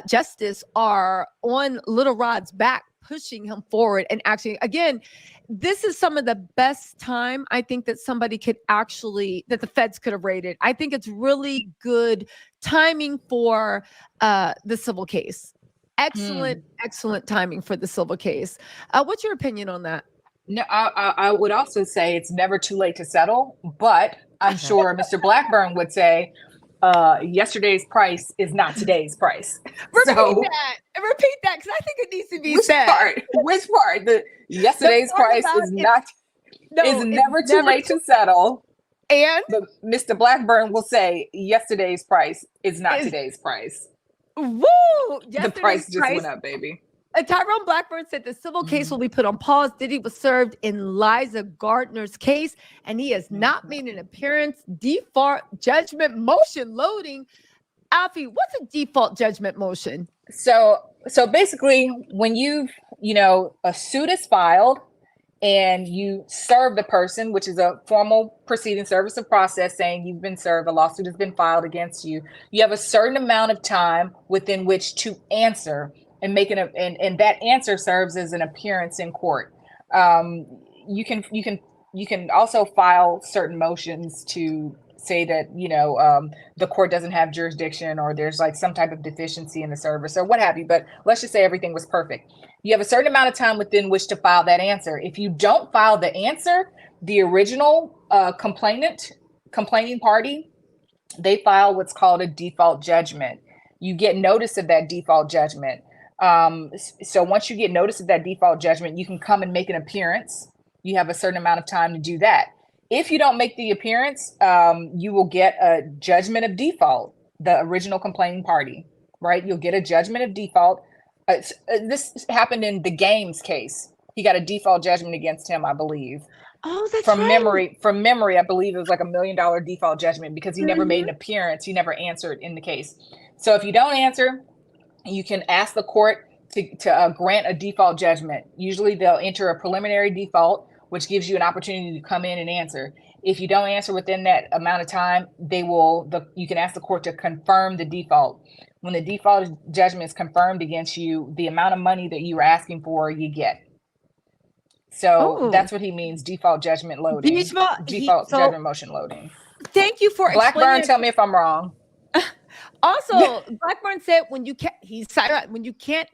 justice are on Little Rod's back, pushing him forward. And actually, again, this is some of the best time I think that somebody could actually, that the feds could have rated. I think it's really good timing for the civil case. Excellent timing for the civil case. What's your opinion on that? No, I would also say it's never too late to settle, but I'm sure Mr. Blackburn would say yesterday's price is not today's price. Repeat that, because I think it needs to be said. Which part? The yesterday's price is never too late to settle. And Mr. Blackburn will say yesterday's price is not today's price. Woo! The price just went up, baby. Tyrone Blackburn said the civil case will be put on pause. Diddy was served in Liza Gardner's case, and he has not made an appearance. Default judgment motion loading. Alfie, what's a default judgment motion? So basically, when a suit is filed and you serve the person, which is a formal proceeding, service of process, saying you've been served, a lawsuit has been filed against you, you have a certain amount of time within which to answer and and that answer serves as an appearance in court. You can also file certain motions to say that the court doesn't have jurisdiction, or there's like some type of deficiency in the service or what have you. But let's just say everything was perfect. You have a certain amount of time within which to file that answer. If you don't file the answer, the original complaining party, they file what's called a default judgment. You get notice of that default judgment. So once you get notice of that default judgment, you can come and make an appearance. You have a certain amount of time to do that. If you don't make the appearance, you will get a judgment of default, the original complaining party, right? You'll get a judgment of default. This happened in the Games case. He got a default judgment against him, I believe. Oh, that's from right. From memory, I believe it was like $1 million default judgment because he never made an appearance. He never answered in the case. So if you don't answer, you can ask the court to grant a default judgment. Usually they'll enter a preliminary default, which gives you an opportunity to come in and answer. If you don't answer within that amount of time, you can ask the court to confirm the default. When the default judgment is confirmed against you, the amount of money that you were asking for, you get. So that's what he means, default judgment loading. Default judgment motion loading. Thank you for Blackburn, tell me if I'm wrong. Also, Blackburn said when you can't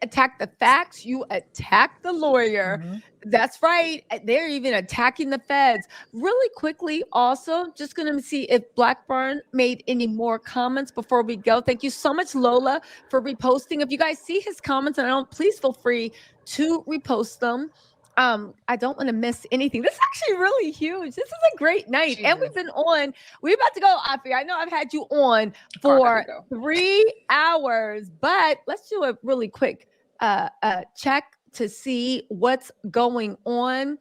attack the facts, you attack the lawyer. Mm-hmm. That's right. They're even attacking the feds. Really quickly, also, just going to see if Blackburn made any more comments before we go. Thank you so much, Lola, for reposting. If you guys see his comments, please feel free to repost them. I don't want to miss anything. This is actually really huge. This is a great night. Jesus. And we're about to go, Afi. I know I've had you on for 3 hours, but let's do a really quick check to see what's going on.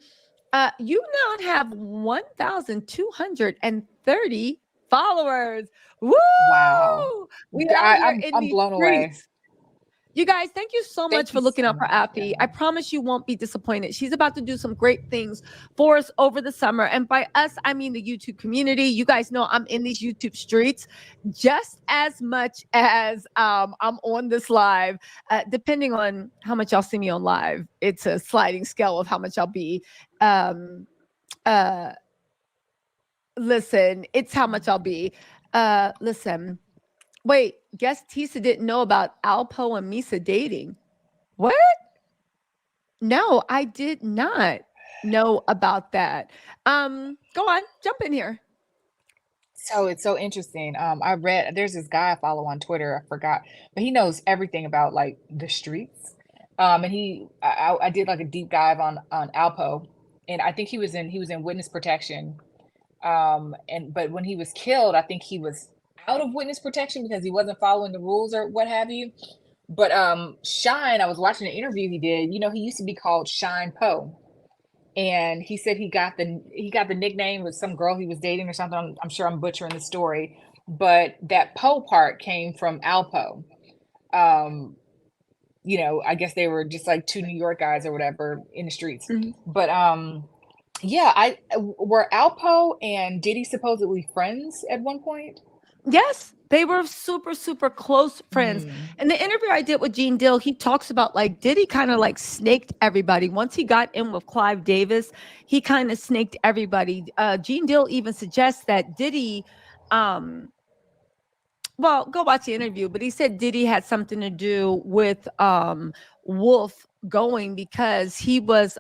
You now have 1,230 followers. Woo! Wow. I'm blown away. You guys, thank you so much for looking out for Afi. I promise you won't be disappointed. She's about to do some great things for us over the summer. And by us, I mean the YouTube community. You guys know I'm in these YouTube streets just as much as I'm on this live. Depending on how much y'all see me on live, it's a sliding scale of how much I'll be. Listen, it's how much I'll be. Listen. Wait, guess Tisa didn't know about Alpo and Misa dating. What? No, I did not know about that. Go on, jump in here. So it's so interesting. I read, there's this guy I follow on Twitter, I forgot, but he knows everything about like the streets. And I did like a deep dive on Alpo, and I think he was in witness protection. But when he was killed, I think he was out of witness protection because he wasn't following the rules or what have you. But Shine, I was watching an interview he did. You know, he used to be called Shine Poe, and he said he got the nickname with some girl he was dating or something. I'm sure I'm butchering the story, but that Poe part came from Alpo. You know, I guess they were just like two New York guys or whatever in the streets. But yeah, were Alpo and Diddy supposedly friends at one point? Yes, they were super, super close friends. In the interview I did with Gene Dill, he talks about like Diddy kind of like snaked everybody. Once he got in with Clive Davis, he kind of snaked everybody. Gene Dill even suggests that Diddy, well, go watch the interview, but he said Diddy had something to do with Wolf going because he was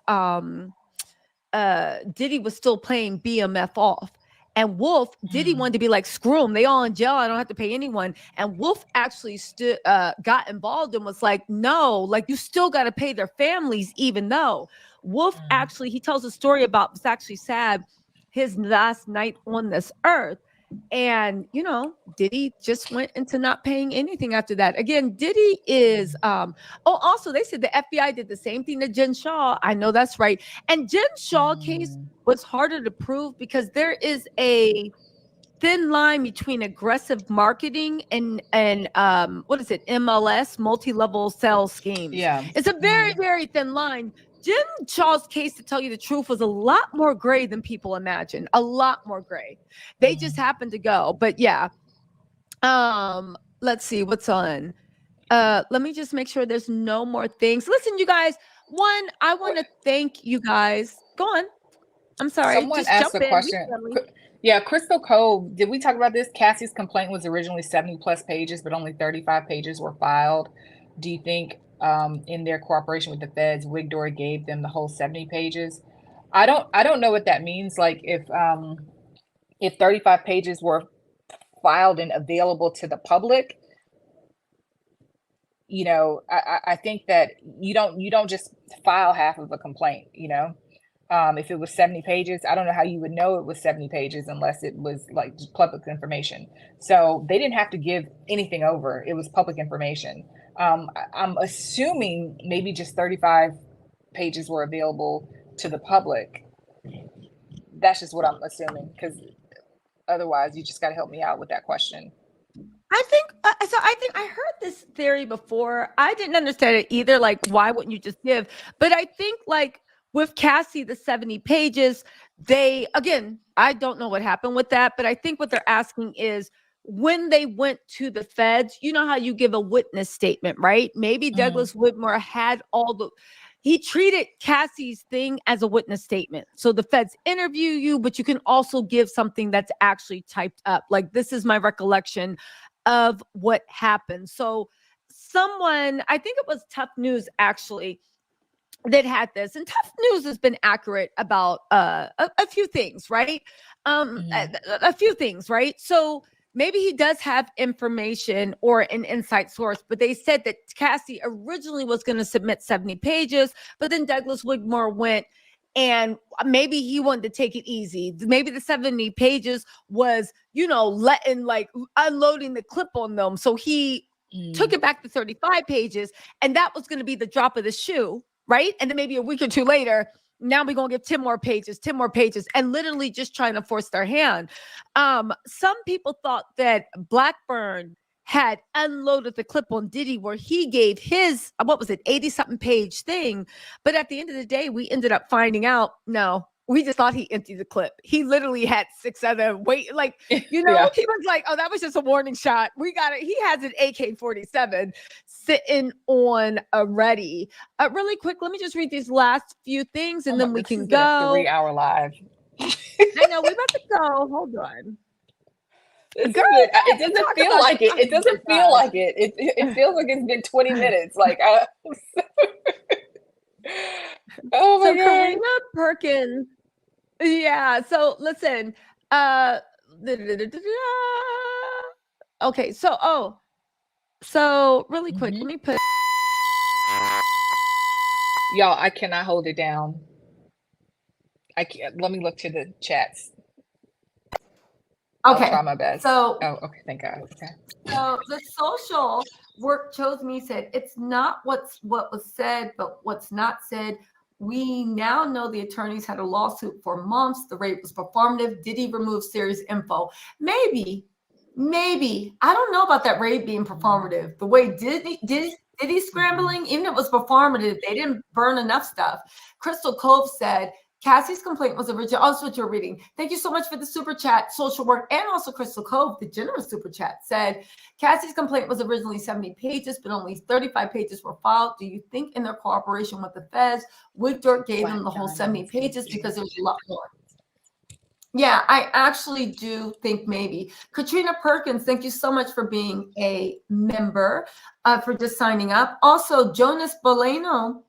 Diddy was still playing BMF off. And Wolf, Diddy wanted to be like, screw them. They all in jail. I don't have to pay anyone. And Wolf actually got involved and was like, no, like you still got to pay their families, even though Wolf actually, he tells a story about, it's actually sad, his last night on this earth. And, you know, Diddy just went into not paying anything after that. Again, Diddy is, also they said the FBI did the same thing to Jen Shaw. I know that's right. And Jen Shaw case was harder to prove because there is a thin line between aggressive marketing and what is it? MLS, multi-level sales schemes. Yeah. It's a very, very thin line. Jen Shaw's case, to tell you the truth, was a lot more gray than people imagine. A lot more gray. They just happened to go. But yeah. Let's see what's on. Let me just make sure there's no more things. Listen, you guys. One, I want to thank you guys. Go on. I'm sorry. Someone just asked jump a in. question. Yeah, Crystal Cove. Did we talk about this? Cassie's complaint was originally 70 plus pages, but only 35 pages were filed. Do you think in their cooperation with the feds, Wigdor gave them the whole 70 pages? I don't know what that means. Like if 35 pages were filed and available to the public, you know, I think that you don't just file half of a complaint, you know. If it was 70 pages, I don't know how you would know it was 70 pages unless it was like public information. So they didn't have to give anything over. It was public information. I'm assuming maybe just 35 pages were available to the public. That's just what I'm assuming, because otherwise you just got to help me out with that question. I think I heard this theory before. I didn't understand it either. Like, why wouldn't you just give? But I think like with Cassie, the 70 pages, again, I don't know what happened with that, but I think what they're asking is when they went to the feds, you know how you give a witness statement, right? Maybe Douglas Whitmore had he treated Cassie's thing as a witness statement. So the feds interview you, but you can also give something that's actually typed up. Like, this is my recollection of what happened. So someone, I think it was Tough News actually, that had this, and Tough News has been accurate about a few things, right? A few things, right? So maybe he does have information or an inside source, but they said that Cassie originally was going to submit 70 pages, but then Douglas Wigmore went, and maybe he wanted to take it easy. Maybe the 70 pages was, you know, unloading the clip on them. So he took it back to 35 pages, and that was going to be the drop of the shoe. Right. And then maybe a week or two later, now we're going to give 10 more pages, and literally just trying to force their hand. Some people thought that Blackburn had unloaded the clip on Diddy where he gave his, 80 something page thing. But at the end of the day, we ended up finding out, no, we just thought he emptied the clip. He literally had 6 other you know, he was like, oh, that was just a warning shot. We got it. He has an AK-47 sitting on a ready. Really quick, let me just read these last few things and then we can go. 3-hour live. I know, we're about to go. Hold on. It doesn't feel like it. It doesn't feel like it. It feels like it's been 20 minutes. Like, oh my God. Karina Perkins. Yeah. So listen. Okay. So really quick, let me put. Y'all, I cannot hold it down. I can't. Let me look to the chats. I'll Okay. try my best. So, Oh, okay. Thank God. Okay. so the social work chose me said, it's not what was said, but what's not said. We now know the attorneys had a lawsuit for months. The rape was performative. Diddy removed serious info. Maybe. I don't know about that rape being performative. The way Diddy scrambling, even if it was performative, they didn't burn enough stuff. Crystal Cove said, Cassie's complaint was original. Also, what you're reading. Thank you so much for the super chat, social work, and also Crystal Cove, the generous super chat, said Cassie's complaint was originally 70 pages, but only 35 pages were filed. Do you think in their cooperation with the feds, Woodyork gave them the whole 70 pages because there's a lot more? Yeah, I actually do think maybe. Katrina Perkins, thank you so much for being a member, for just signing up. Also, Jonas Boleno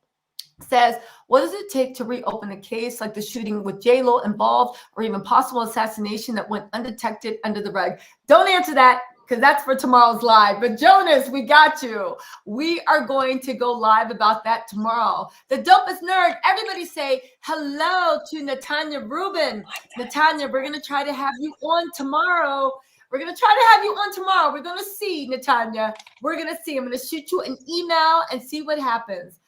says, what does it take to reopen a case like the shooting with J-Lo involved or even possible assassination that went undetected under the rug? Don't answer that because that's for tomorrow's live. But Jonas, we got you. We are going to go live about that tomorrow. The dopest nerd, everybody say hello to Natanya Rubin. Natanya, we're going to try to have you on tomorrow. We're going to try to have you on tomorrow. We're going to see, Natanya. We're going to see. I'm going to shoot you an email and see what happens.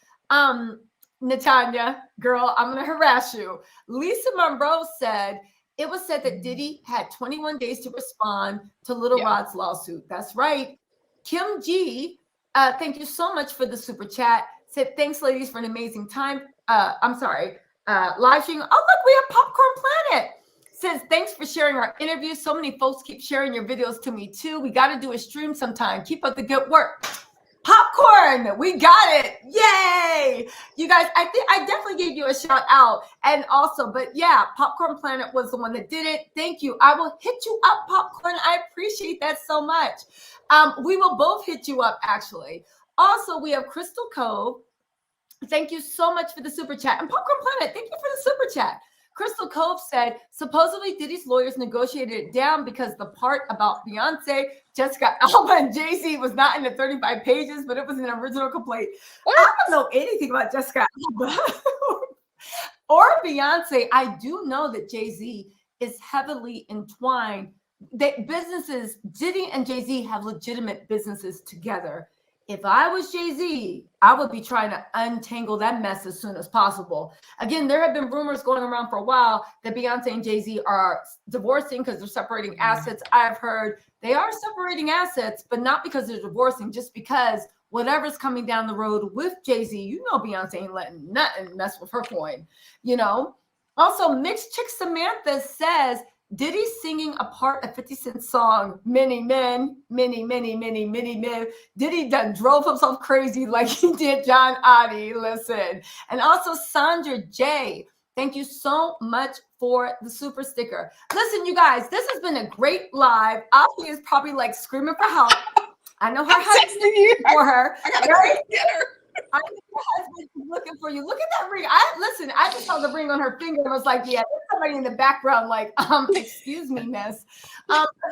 Natanya, girl, I'm going to harass you. Lisa Monroe said, it was said that Diddy had 21 days to respond to Little Rod's lawsuit. That's right. Kim G, thank you so much for the super chat. Said, thanks, ladies, for an amazing time. Live stream. Oh, look, we have Popcorn Planet. Says, thanks for sharing our interviews. So many folks keep sharing your videos to me, too. We got to do a stream sometime. Keep up the good work. Popcorn, we got it. Yay. You guys, I think I definitely gave you a shout out. And also, but yeah, Popcorn Planet was the one that did it. Thank you. I will hit you up, Popcorn. I appreciate that so much. We will both hit you up, actually. Also, we have Crystal Cove. Thank you so much for the super chat. And Popcorn Planet, thank you for the super chat. Crystal Cove said, supposedly Diddy's lawyers negotiated it down because the part about Beyonce, Jessica Alba, and Jay-Z was not in the 35 pages, but it was an original complaint. What? I don't know anything about Jessica Alba or Beyonce. I do know that Jay-Z is heavily entwined. Businesses, Diddy and Jay-Z have legitimate businesses together. If I was Jay-Z, I would be trying to untangle that mess as soon as possible. Again, there have been rumors going around for a while that Beyonce and Jay-Z are divorcing because they're separating assets. I've heard they are separating assets, but not because they're divorcing, just because whatever's coming down the road with Jay-Z, you know Beyonce ain't letting nothing mess with her coin, you know? Also, Mixed Chick Samantha says, Diddy singing a part of 50 Cent's song, Many Men, Many, Many, Many, Many Men. Diddy done drove himself crazy like he did John Oddie. Listen. And also Sandra J. Thank you so much for the super sticker. Listen, you guys, this has been a great live. Alfie is probably like screaming for help. I know her husband for her. I gotta go get her. I think her husband is looking for you. Look at that ring. I just saw the ring on her finger and was like, yeah, there's somebody in the background like, excuse me, miss.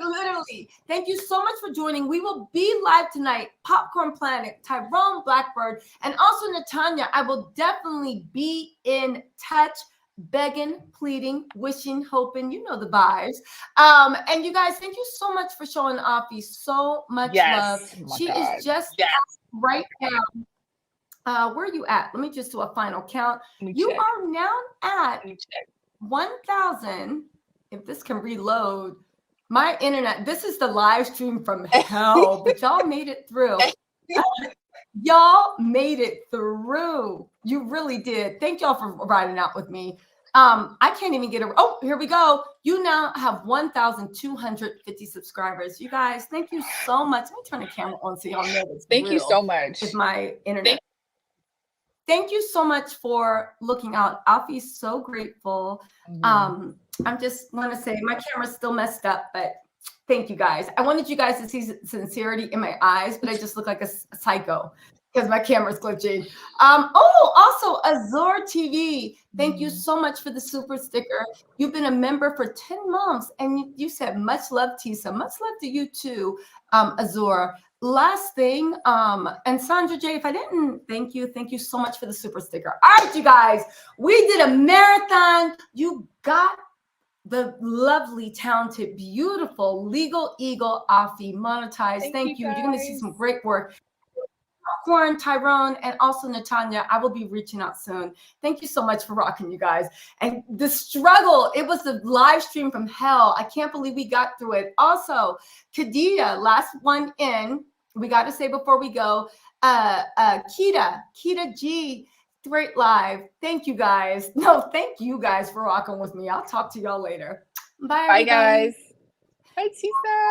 Literally, thank you so much for joining. We will be live tonight. Popcorn Planet, Tyrone Blackbird, and also Natanya. I will definitely be in touch, begging, pleading, wishing, hoping, you know the vibes. And you guys, thank you so much for showing Afi so much love. She is just right now. Where are you at? Let me just do a final count. You are now at 1,000. If this can reload, my internet, this is the live stream from hell, but y'all made it through. Y'all made it through. You really did. Thank y'all for riding out with me. I can't even get oh, here we go. You now have 1,250 subscribers. You guys, thank you so much. Let me turn the camera on so y'all know this. Thank you so much. With my internet. Thank you so much for looking out. Alfie's so grateful. I'm just want to say my camera's still messed up, but thank you guys. I wanted you guys to see sincerity in my eyes, but I just look like a psycho because my camera's glitching. Also Azure TV. Thank you so much for the super sticker. You've been a member for 10 months and you said much love, Tisa. Much love to you too, Azure. last thing, and Sandra J, if I didn't thank you so much for the super sticker. All right, you guys, we did a marathon. You got the lovely, talented, beautiful Legal Eagle Afi monetized. Thank you. You're going to see some great work. Corn, Tyrone, and also Natanya. I will be reaching out soon. Thank you so much for rocking, you guys. And the struggle, it was a live stream from hell. I can't believe we got through it. Also, Kadia, last one in, we got to say before we go, Kita G, great live. Thank you guys. No, thank you guys for rocking with me. I'll talk to y'all later. Bye, everybody. Bye, guys. Bye, Tisa.